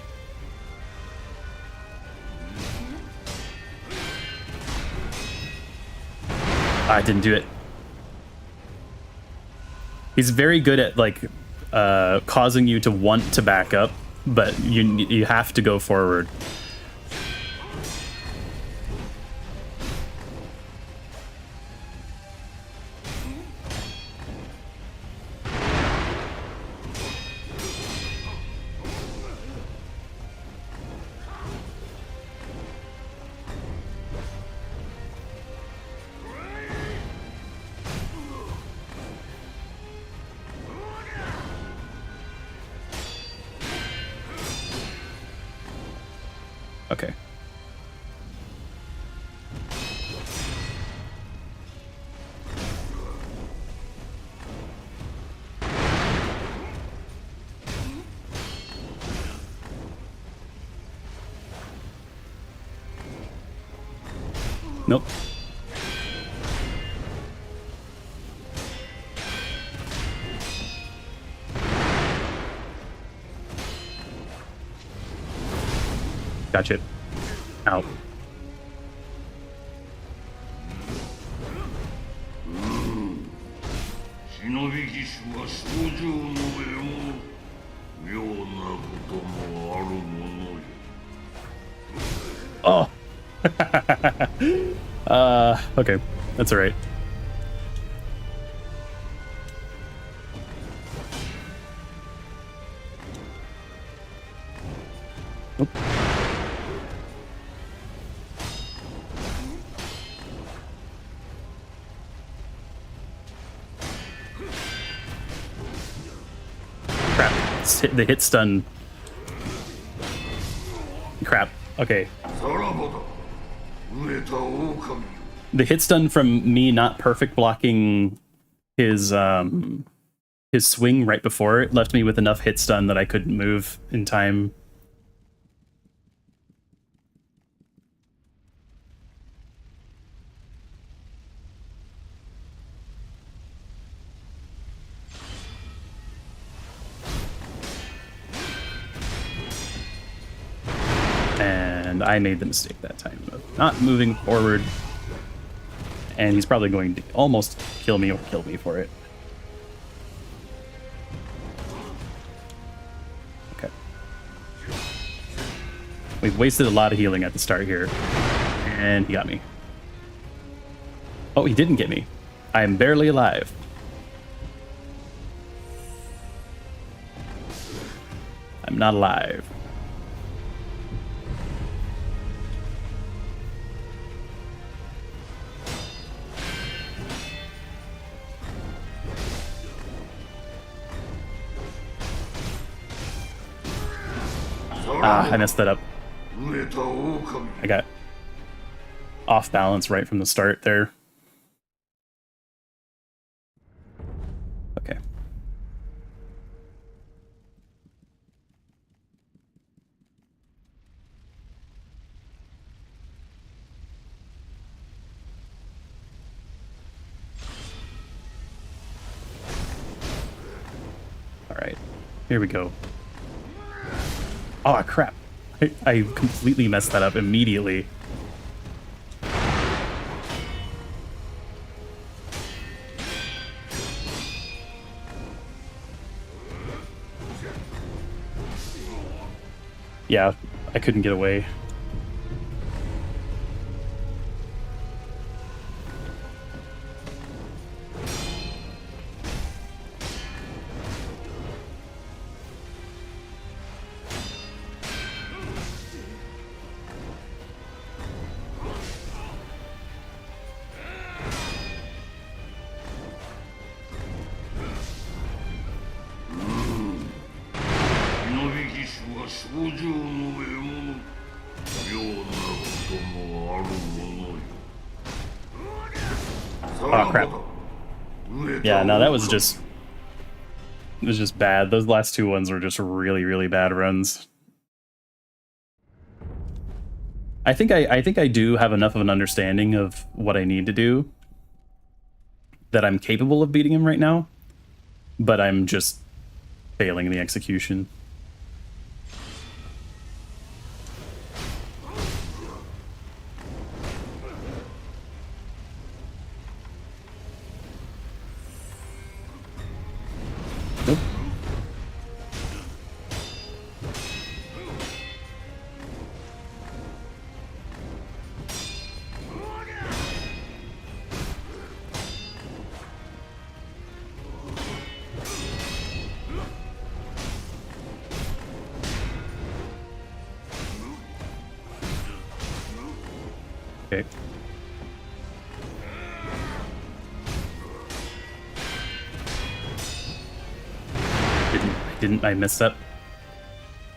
I didn't do it. He's very good at, like, causing you to want to back up, but you have to go forward. Okay. Nope. Gotcha. Out. Oh. Okay. That's all right. Oop. Crap. The hit stun. Crap. Okay. The hit stun from me not perfect blocking his swing right before it left me with enough hit stun that I couldn't move in time. And I made the mistake that time of not moving forward. And he's probably going to almost kill me or kill me for it. Okay. We've wasted a lot of healing at the start here. And he got me. Oh, he didn't get me. I am barely alive. I'm not alive. I messed that up. I got off balance right from the start there. Okay. All right, here we go. Oh, crap. I completely messed that up immediately. Yeah, I couldn't get away. Oh, crap. Yeah, no, that was just... It was just bad. Those last two ones were just really, really bad runs. I think I do have enough of an understanding of what I need to do that I'm capable of beating him right now, but I'm just failing in the execution. Nope. Okay. I messed up.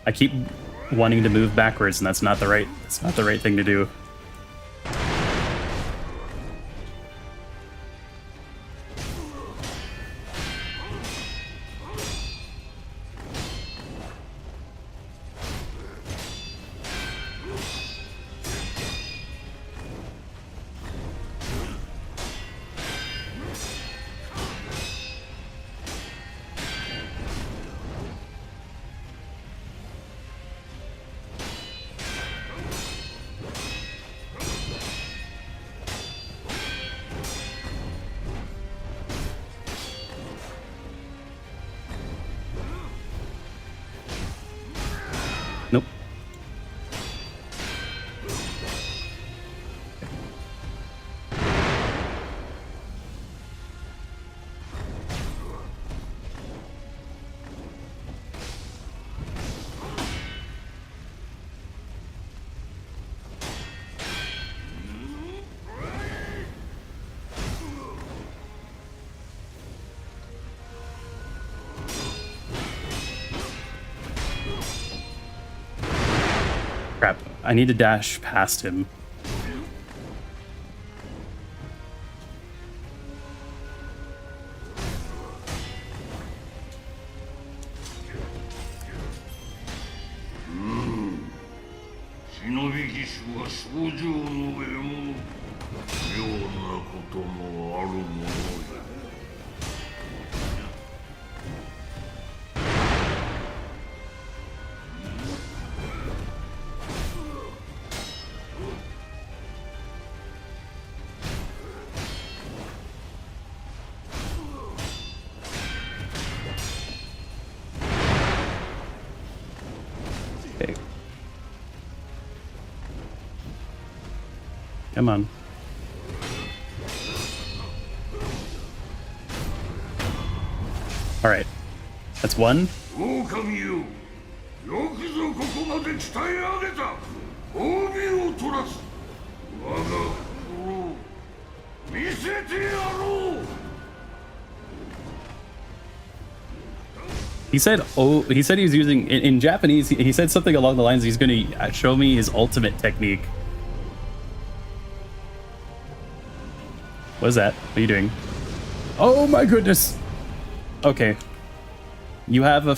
I keep wanting to move backwards, and that's not the right thing to do. Crap. I need to dash past him. Okay. Come on. All right. That's one. 狼よ、よくぞここまで鍛え上げた。褒美を取らず、我が心を見せてやろう。 He said, "Oh, he said he was using in Japanese. He said something along the lines he's going to show me his ultimate technique." What is that? What are you doing? Oh my goodness. Okay. You have a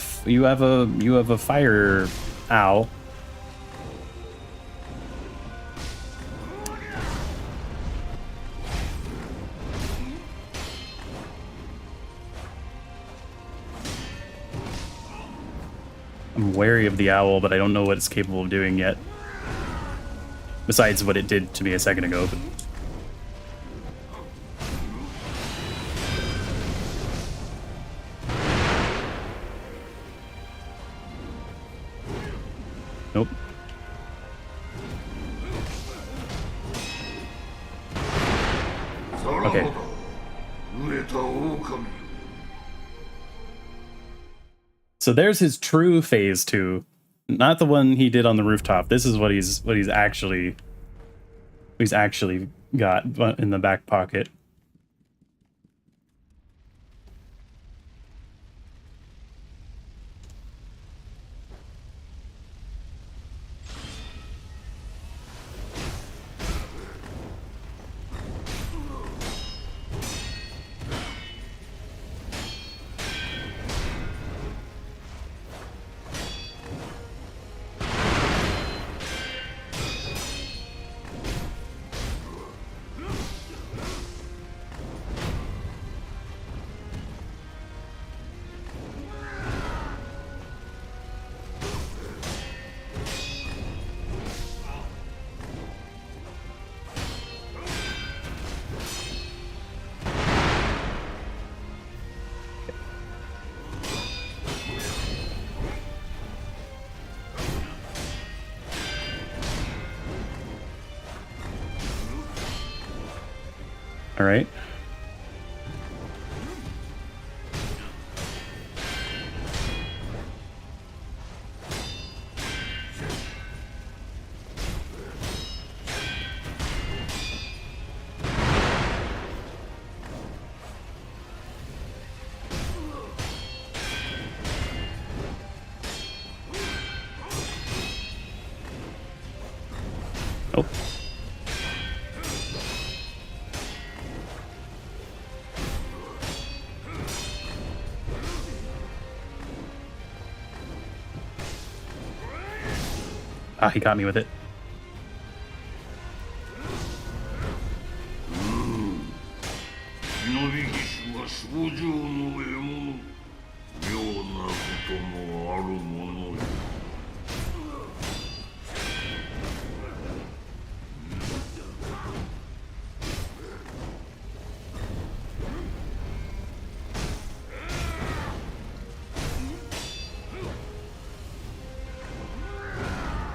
fire owl. I'm wary of the owl, but I don't know what it's capable of doing yet. Besides what it did to me a second ago. But... Nope. Okay. So there's his true phase 2, not the one he did on the rooftop. This is what he's actually got in the back pocket. All right. Oh. Ah, he got me with it.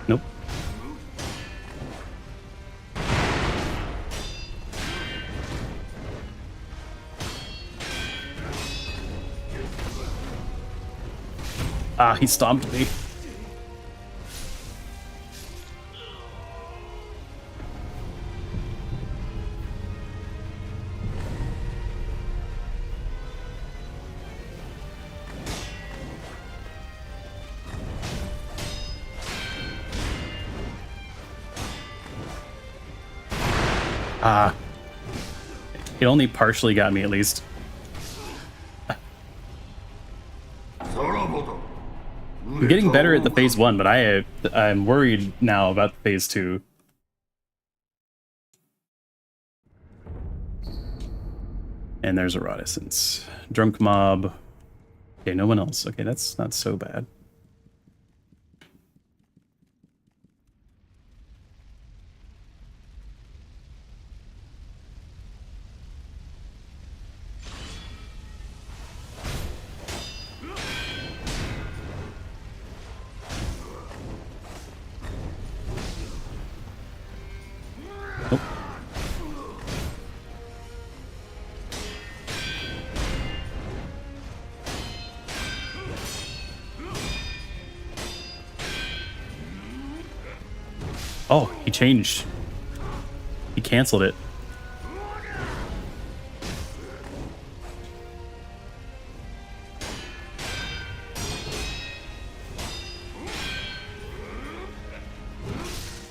Nope. Ah, he stomped me. Ah. It only partially got me, at least. I'm getting better at the phase 1, but I'm worried now about phase 2. And there's a rot essence. Drunk mob. Okay, no one else. Okay, that's not so bad. Oh, he changed. He canceled it.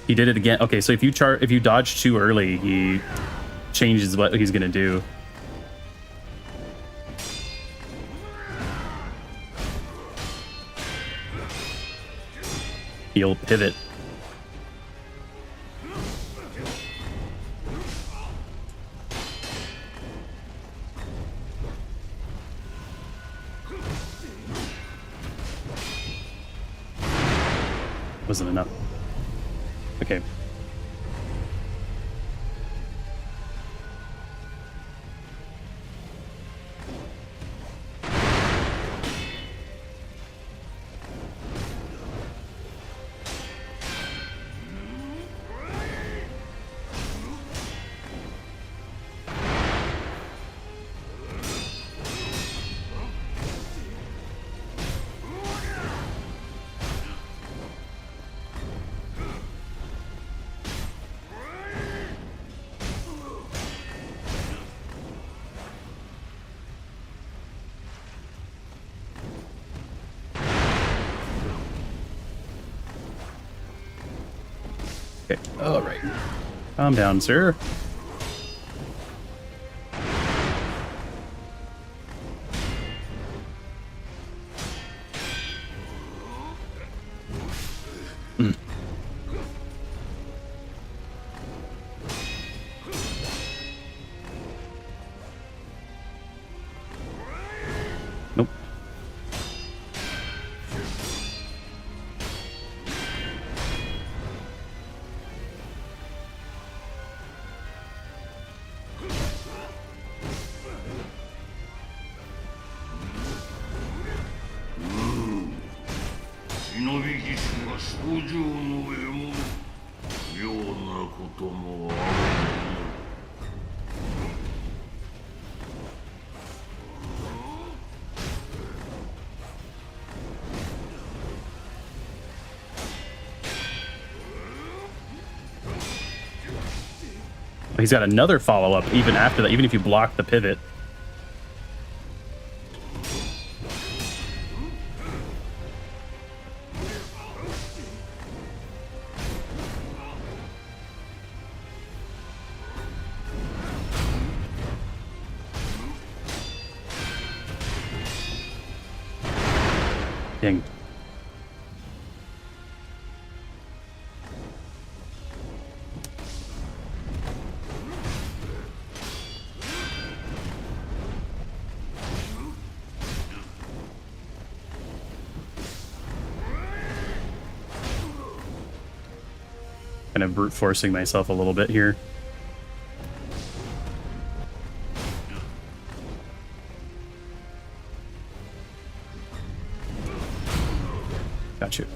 He did it again. Okay, so if you dodge too early, he changes what he's gonna do. He'll pivot. Wasn't enough. Okay. Okay, all right. Calm down, sir. Nope. He's got another follow-up even after that, even if you block the pivot. Dang. Kind of brute forcing myself a little bit here. Got you.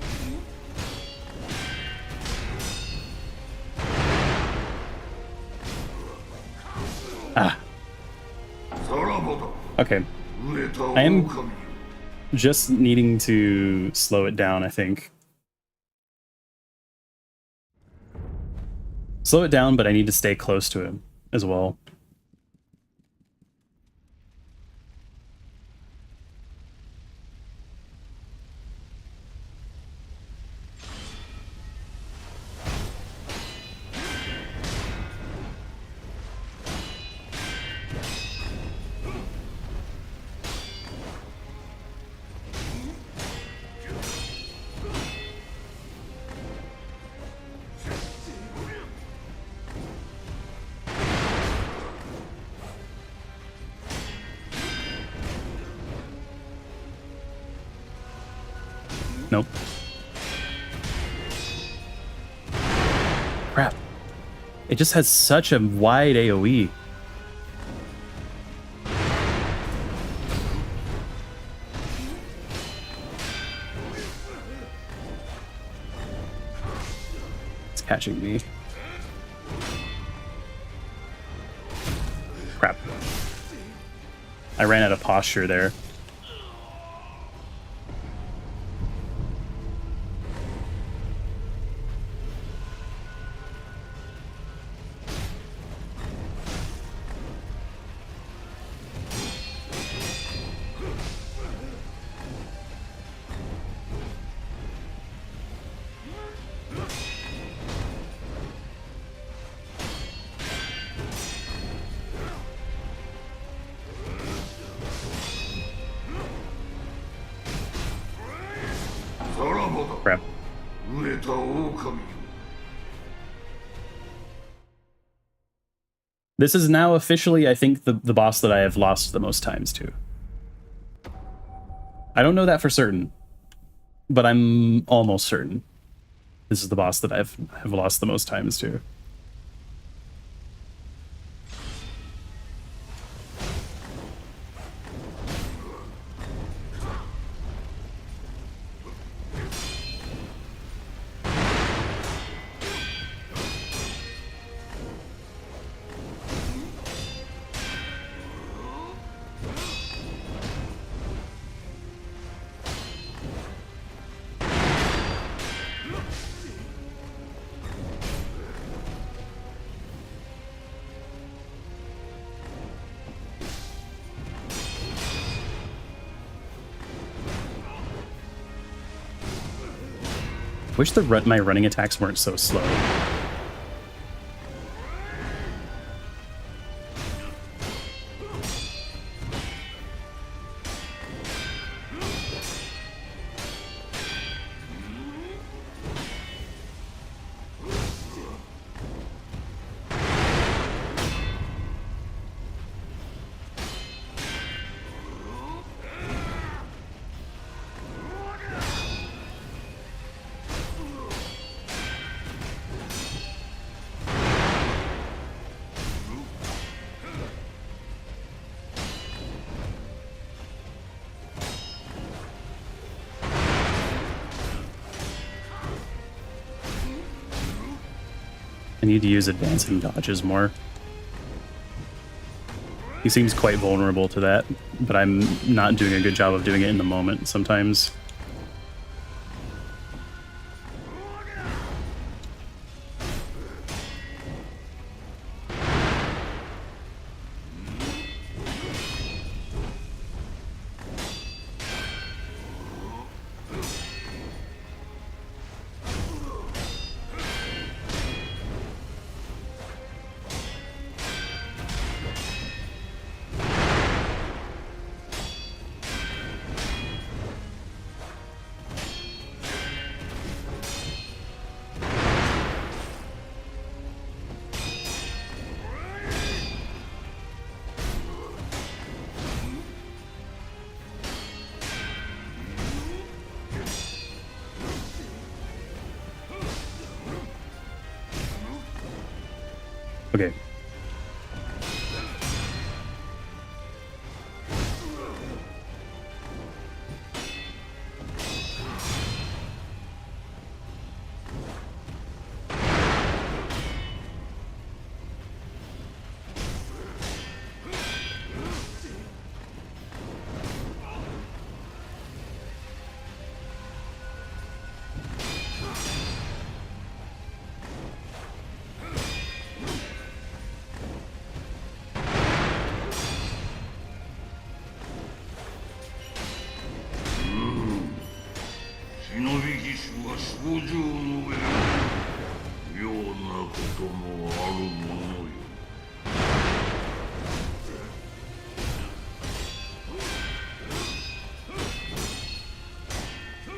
Ah. Okay. I am just needing to slow it down, I think. Slow it down, but I need to stay close to him as well. Nope. Crap. It just has such a wide AoE. It's catching me. Crap. I ran out of posture there. Crap. This is now officially, I think, the boss that I have lost the most times to. I don't know that for certain, but I'm almost certain this is the boss that have lost the most times to. Wish my running attacks weren't so slow. I need to use advancing dodges more. He seems quite vulnerable to that, but I'm not doing a good job of doing it in the moment sometimes. Okay.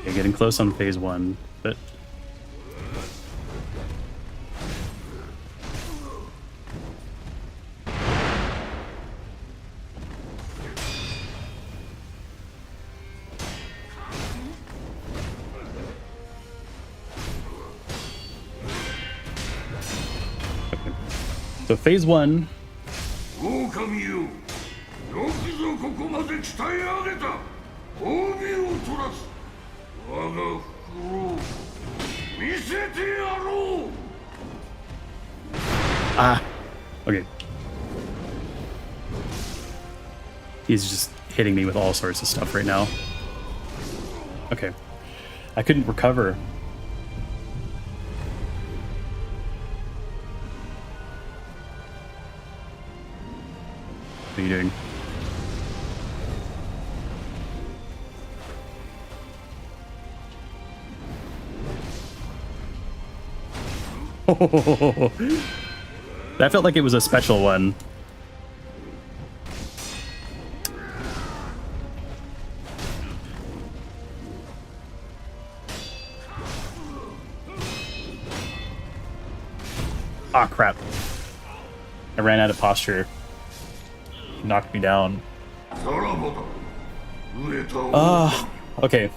Okay, getting close on phase 1, but So phase 1. 狼よ、よくぞここまで鍛え上げた。褒美を取らず、我が袋を見せてやろう。Ah, okay. He's just hitting me with all sorts of stuff right now. Okay. I couldn't recover. What are you doing? That felt like it was a special one. Ah, crap. I ran out of posture. Knocked me down. Okay.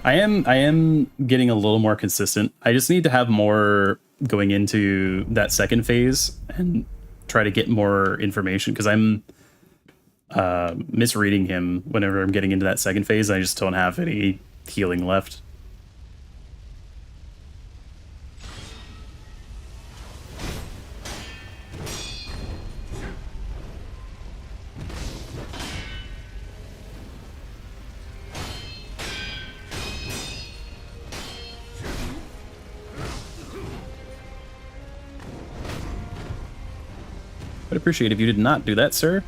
I am getting a little more consistent. I just need to have more going into that second phase and try to get more information, because I'm misreading him whenever I'm getting into that second phase. I just don't have any healing left. I'd appreciate if you did not do that, sir.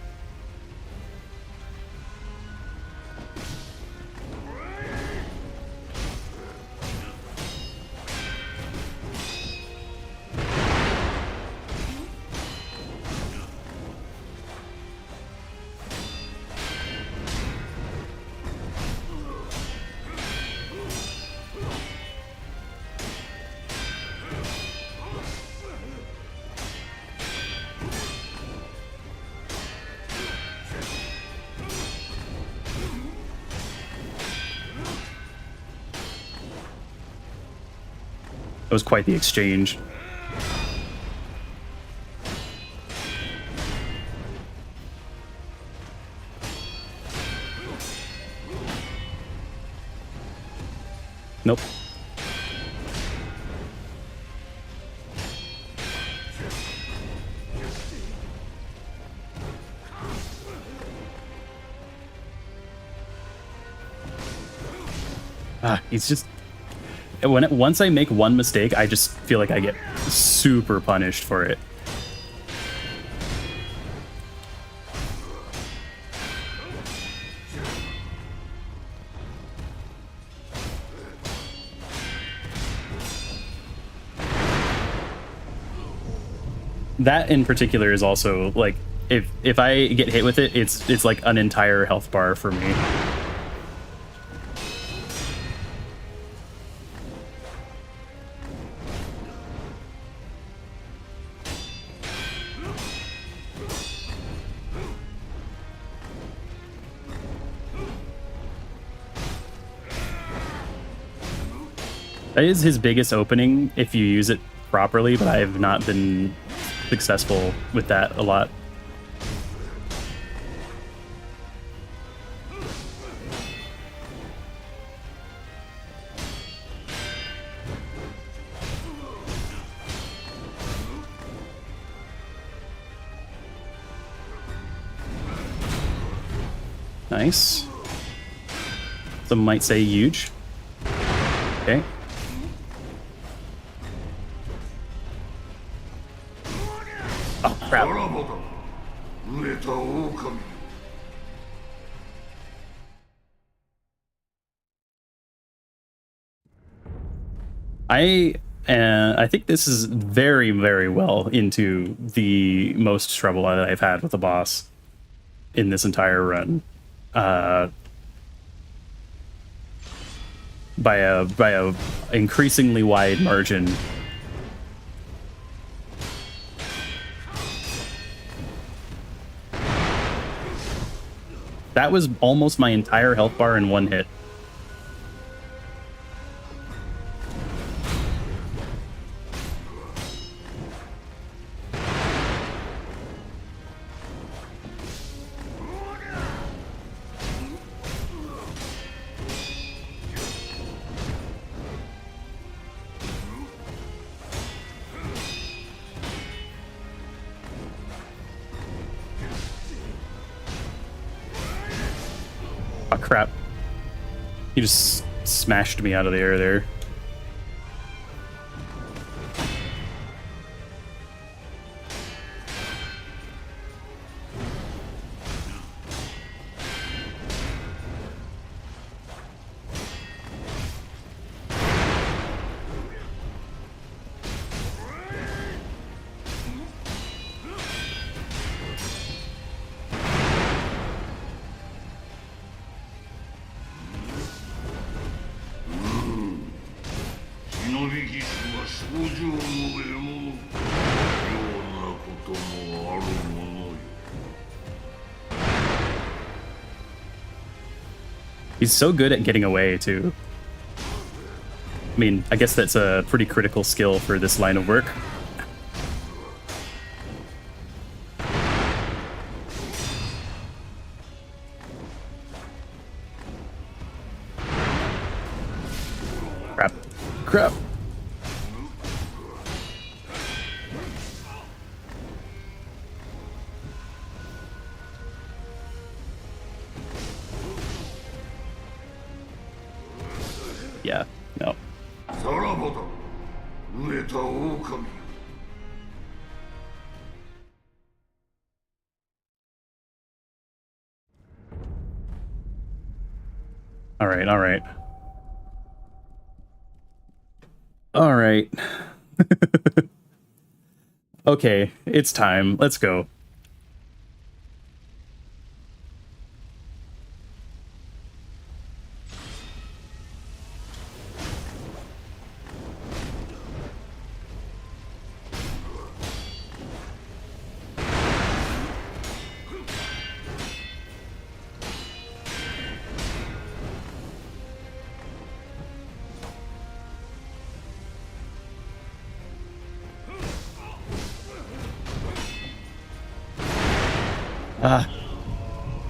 That was quite the exchange. Nope. He's just... Once I make one mistake, I just feel like I get super punished for it. That in particular is also like, if I get hit with it, it's like an entire health bar for me. That is his biggest opening if you use it properly, but I have not been successful with that a lot. Nice. Some might say huge. Okay. Oh, crap. I think this is very, very well into the most trouble that I've had with the boss in this entire run. By a increasingly wide margin. That was almost my entire health bar in one hit. crap. He just smashed me out of the air there. He's so good at getting away, too. I mean, I guess that's a pretty critical skill for this line of work. Crap. Crap. Yeah, no. All right, all right. All right. Okay, it's time. Let's go.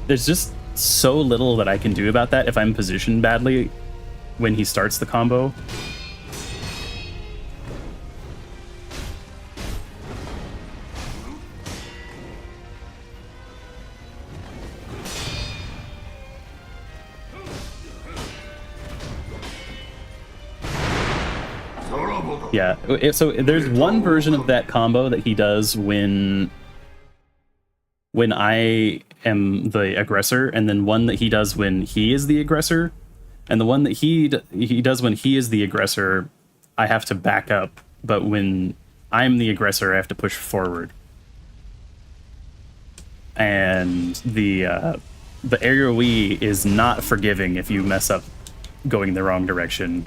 There's just so little that I can do about that if I'm positioned badly when he starts the combo. Yeah, so there's one version of that combo that he does when I am the aggressor, and then one that he does when he is the aggressor. And the one that he does when he is the aggressor, I have to back up, but when I'm the aggressor, I have to push forward. And the AoE is not forgiving if you mess up going the wrong direction.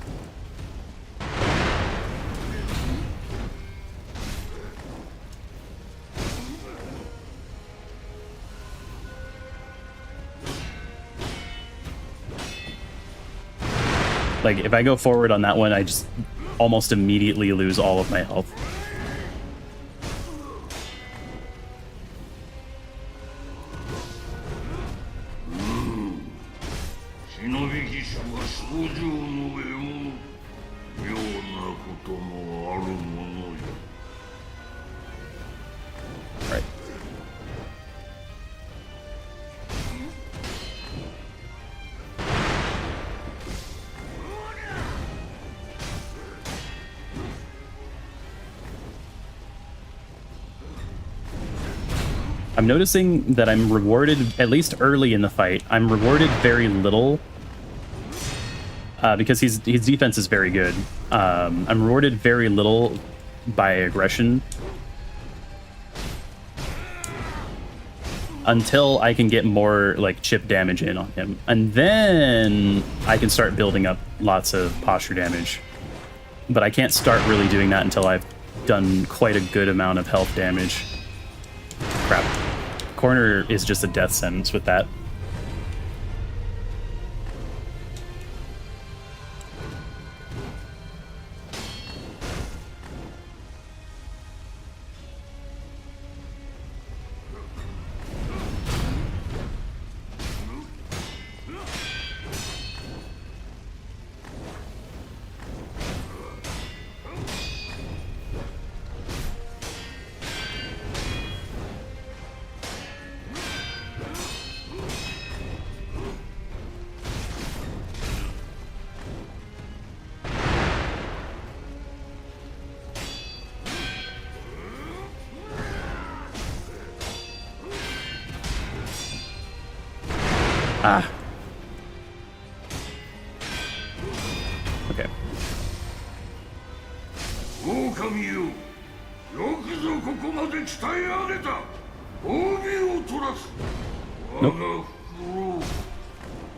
Like, if I go forward on that one, I just almost immediately lose all of my health. Right. I'm noticing that I'm rewarded, at least early in the fight, I'm rewarded very little because his defense is very good. I'm rewarded very little by aggression until I can get more like chip damage in on him, and then I can start building up lots of posture damage. But I can't start really doing that until I've done quite a good amount of health damage. Crap. Corner is just a death sentence with that. Ah. Okay. 狼よ、よくぞここまで鍛え上げた。帯を取らす。我が服を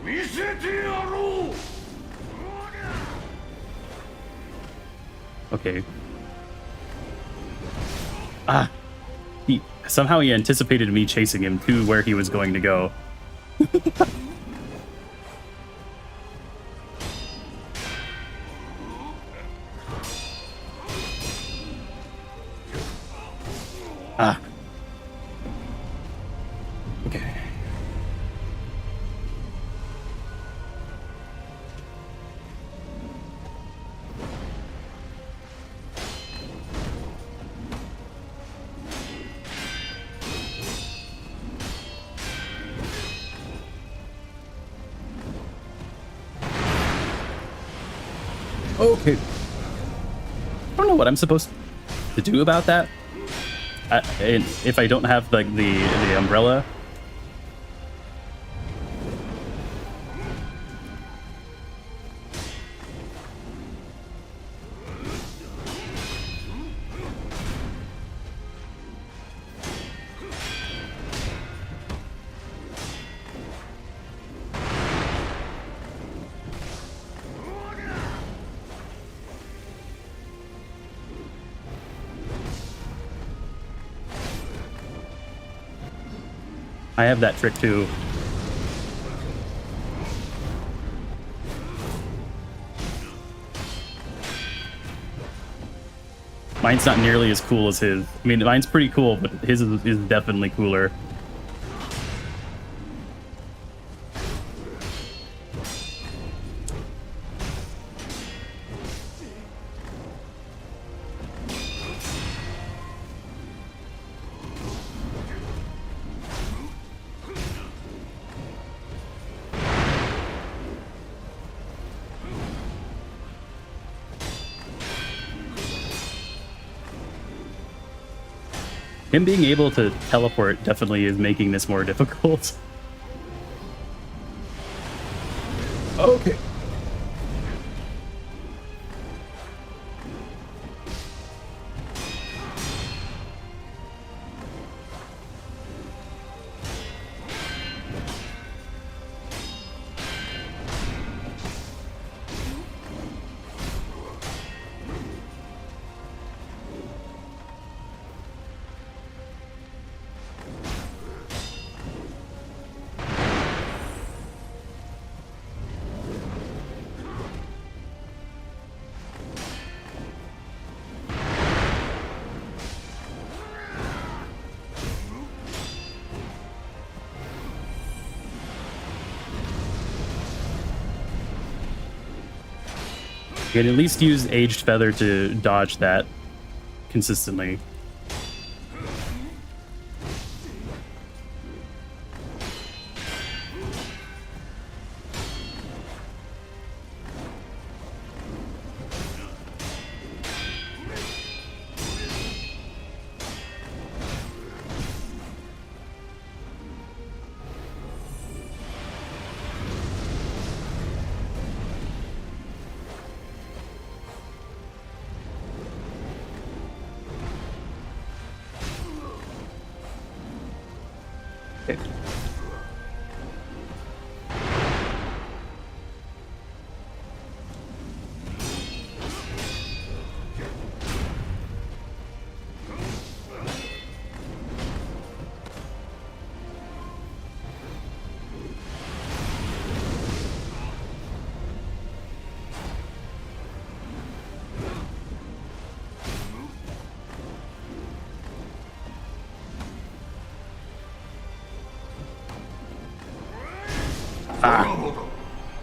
見せてやろう。Okay. Ah. Somehow he anticipated me chasing him to where he was going to go. Ah. Okay. Okay. I don't know what I'm supposed to do about that. If I don't have like the umbrella. I have that trick too. Mine's not nearly as cool as his. I mean, mine's pretty cool, but his is definitely cooler. Him being able to teleport definitely is making this more difficult. Okay. You can at least use Aged Feather to dodge that consistently.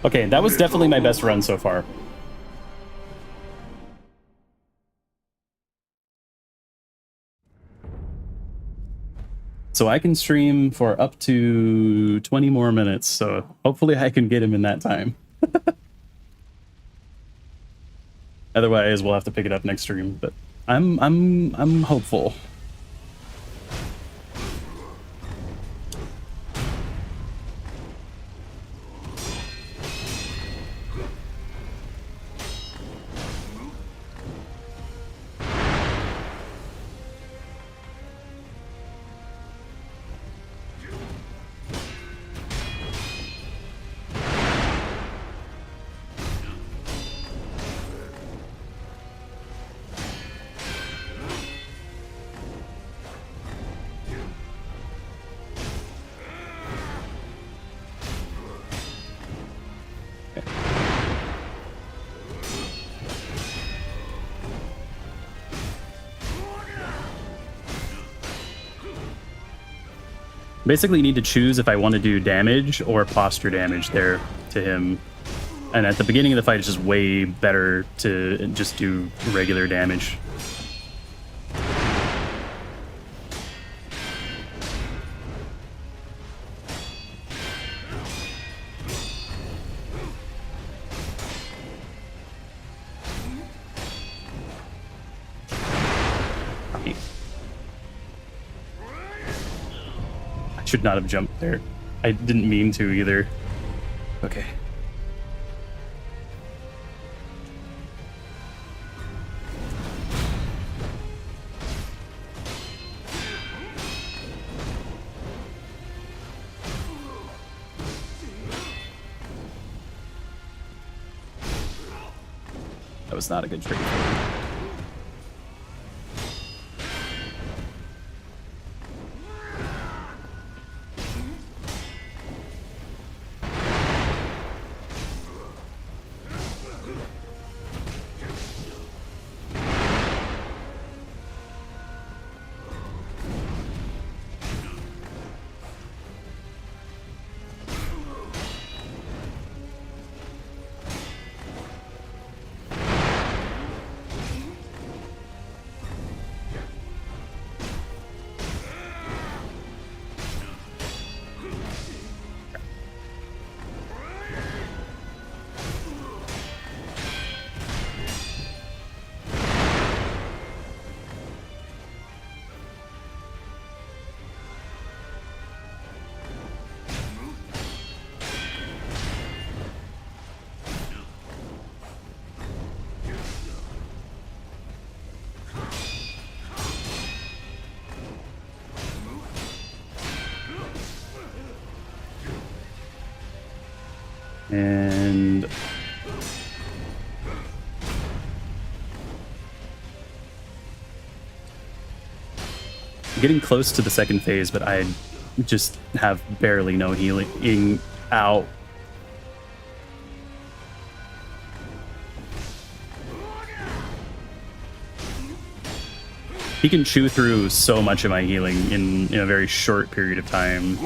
Okay, that was definitely my best run so far. So I can stream for up to 20 more minutes, so hopefully I can get him in that time. Otherwise, we'll have to pick it up next stream, but I'm hopeful. Basically, you need to choose if I want to do damage or posture damage there to him. And at the beginning of the fight, it's just way better to just do regular damage. I should not have jumped there. I didn't mean to either. Okay. That was not a good trick. And I'm getting close to the second phase, but I just have barely no healing. Ow. He can chew through so much of my healing in a very short period of time.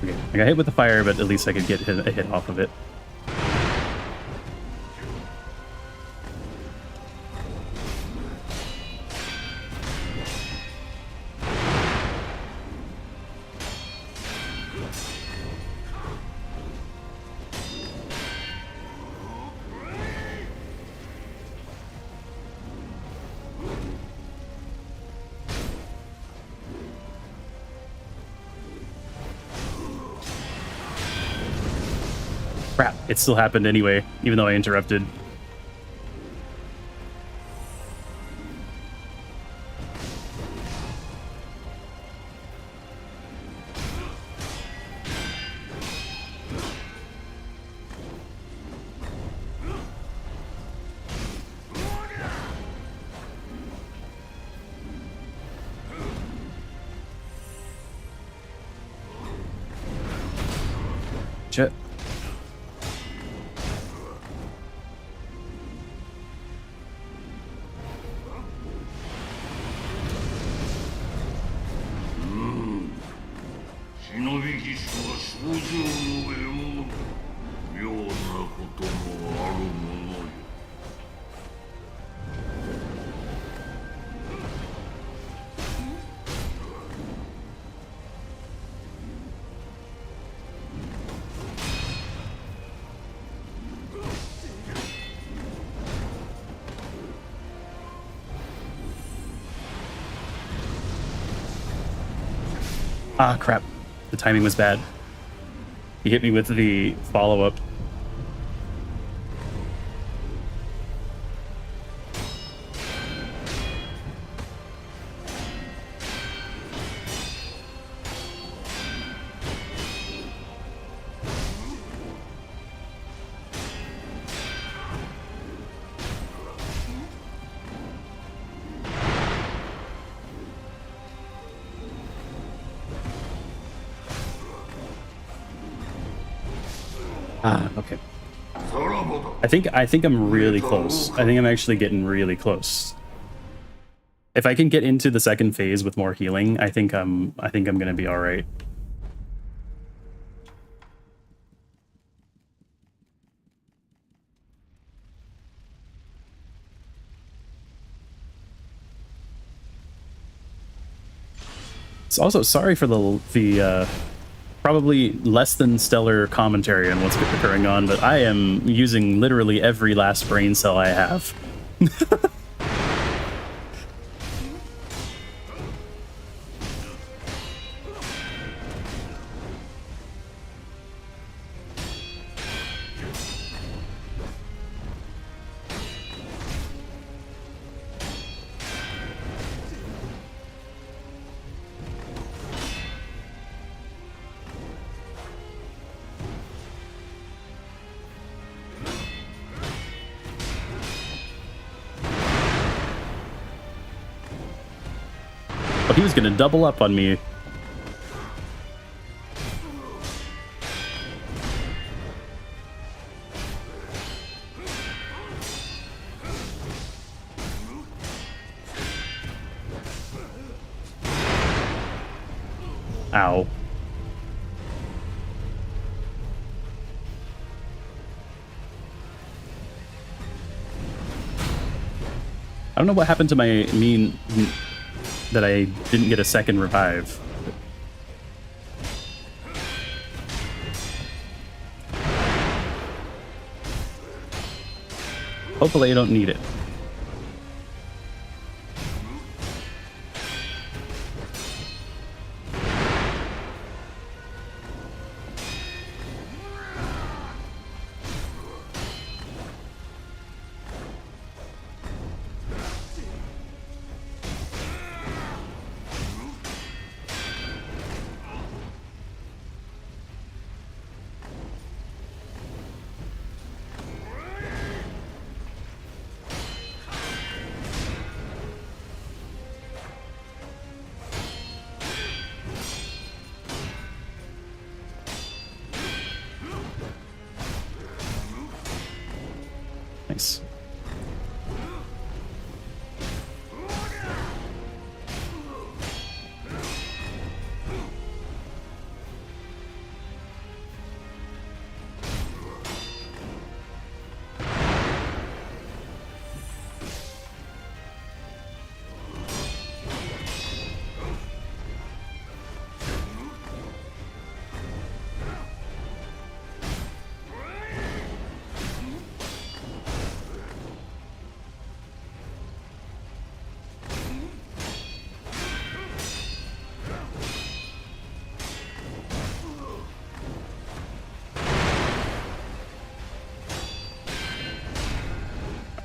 Okay, I got hit with the fire, but at least I could get a hit off of it. Crap, it still happened anyway, even though I interrupted. Shit. Ah, crap. The timing was bad. He hit me with the follow-up. Okay. I think I'm really close. I think I'm actually getting really close. If I can get into the second phase with more healing, I think I'm gonna be all right. It's also sorry for the probably less than stellar commentary on what's occurring on, but I am using literally every last brain cell I have. But he was gonna double up on me. Ow. I don't know what happened to my that I didn't get a second revive. Hopefully I don't need it. Nice.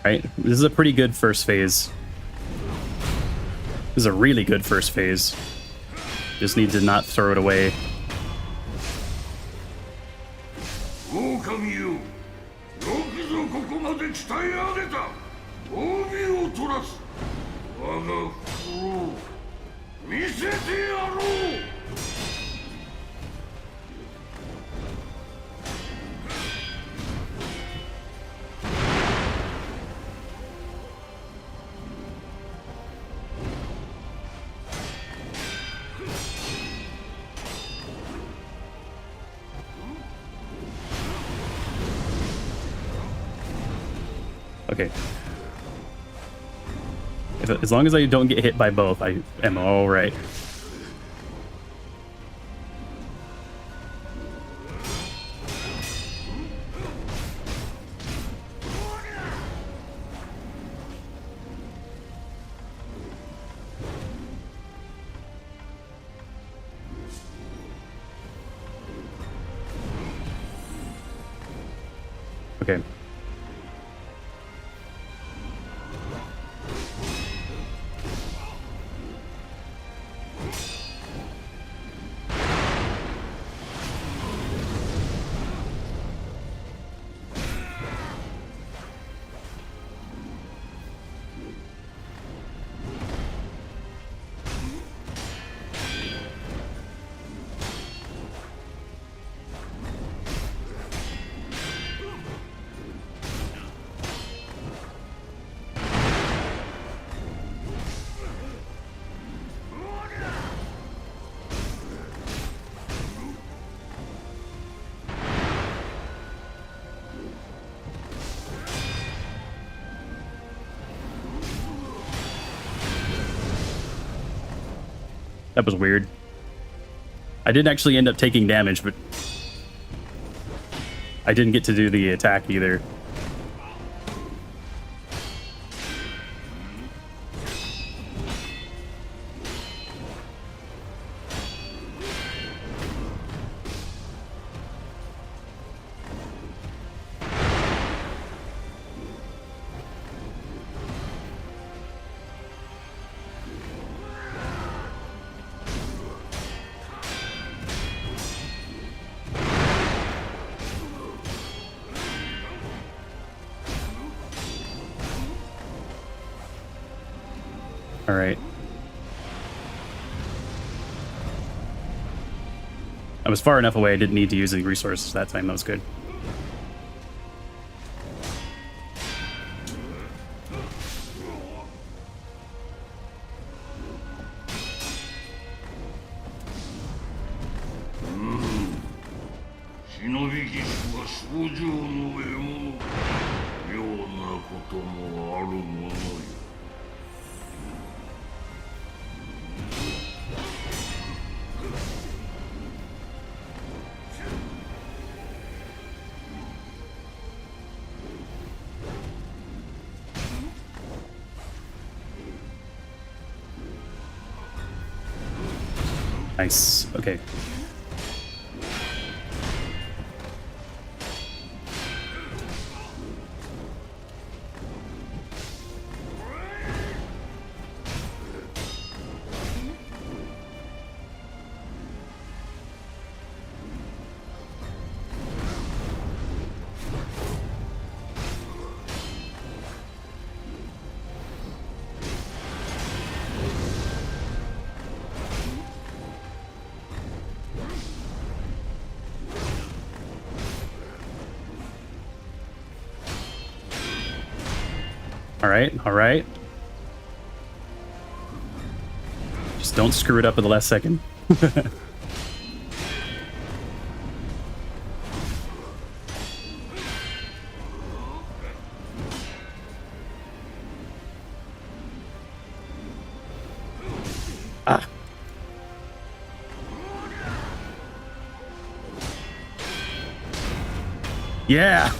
Right, this is a pretty good first phase. This is a really good first phase. Just need to not throw it away. 狼よ、よくぞここまで鍛え上げた。帯を取らす。我が心を見せてやろう。Okay. As long as I don't get hit by both, I am all right. Okay. That was weird. I didn't actually end up taking damage, but I didn't get to do the attack either. All right. I was far enough away. I didn't need to use any resources that time. That was good. Nice. Okay. All right. Just don't screw it up at the last second. Ah. Yeah.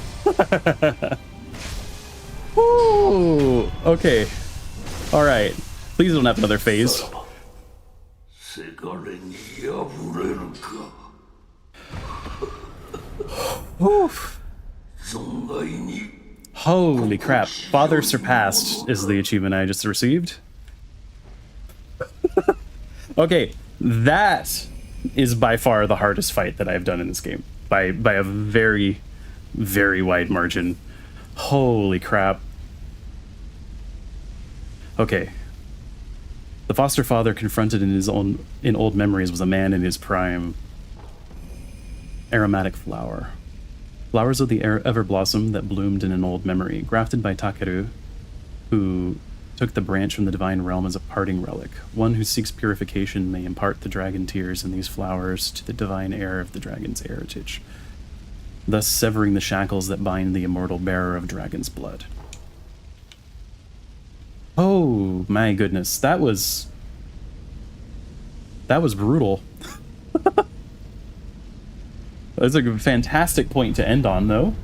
Ooh, okay. All right. Please don't have another phase. Oof. Holy crap. Father Surpassed is the achievement I just received. Okay, that is by far the hardest fight that I've done in this game. By a very, very wide margin. Holy crap. Okay. The foster father confronted in old memories was a man in his prime. Aromatic flower. Flowers of the ever blossom that bloomed in an old memory, grafted by Takeru, who took the branch from the divine realm as a parting relic. One who seeks purification may impart the dragon tears in these flowers to the divine heir of the dragon's heritage, thus severing the shackles that bind the immortal bearer of dragon's blood. Oh my goodness, that was brutal. That's a fantastic point to end on, though.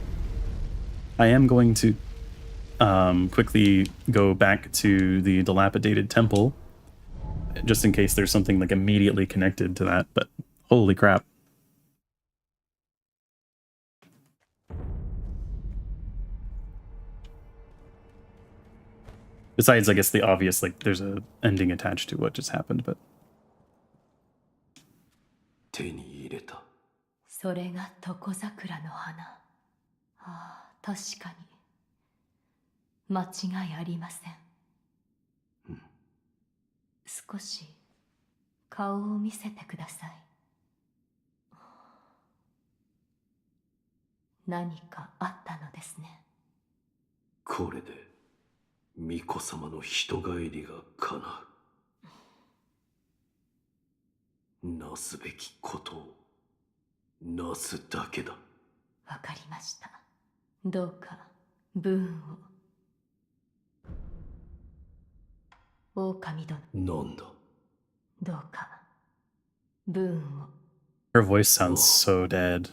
I am going to quickly go back to the dilapidated temple, just in case there's something like immediately connected to that, but holy crap. Besides, I guess the obvious, like, there's a ending attached to what just happened, but... 手に入れた。それが床桜の花。ああ、確かに。間違いありません。少し顔を見せてください。何かあったのですね。これで巫女様の人帰りが叶う。なすべきことをなすだけだ。わかりました。どうかブーンを。狼殿。なんだ。どうか文を Her voice sounds so dead.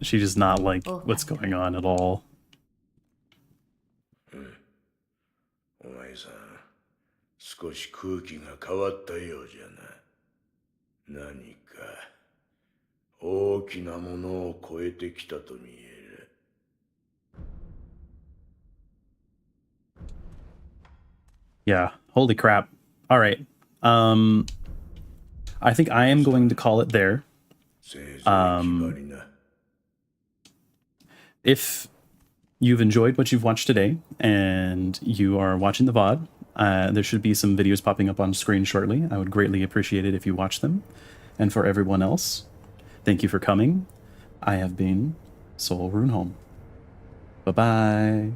She does not like what's going on at all. お前さん、少し空気が変わったようじゃな。何か大きなものを超えてきたと見える。Yeah, holy crap. All right. I think I am going to call it there. If you've enjoyed what you've watched today and you are watching the VOD, there should be some videos popping up on screen shortly. I would greatly appreciate it if you watch them. And for everyone else, thank you for coming. I have been Sol Runeholm. Bye-bye.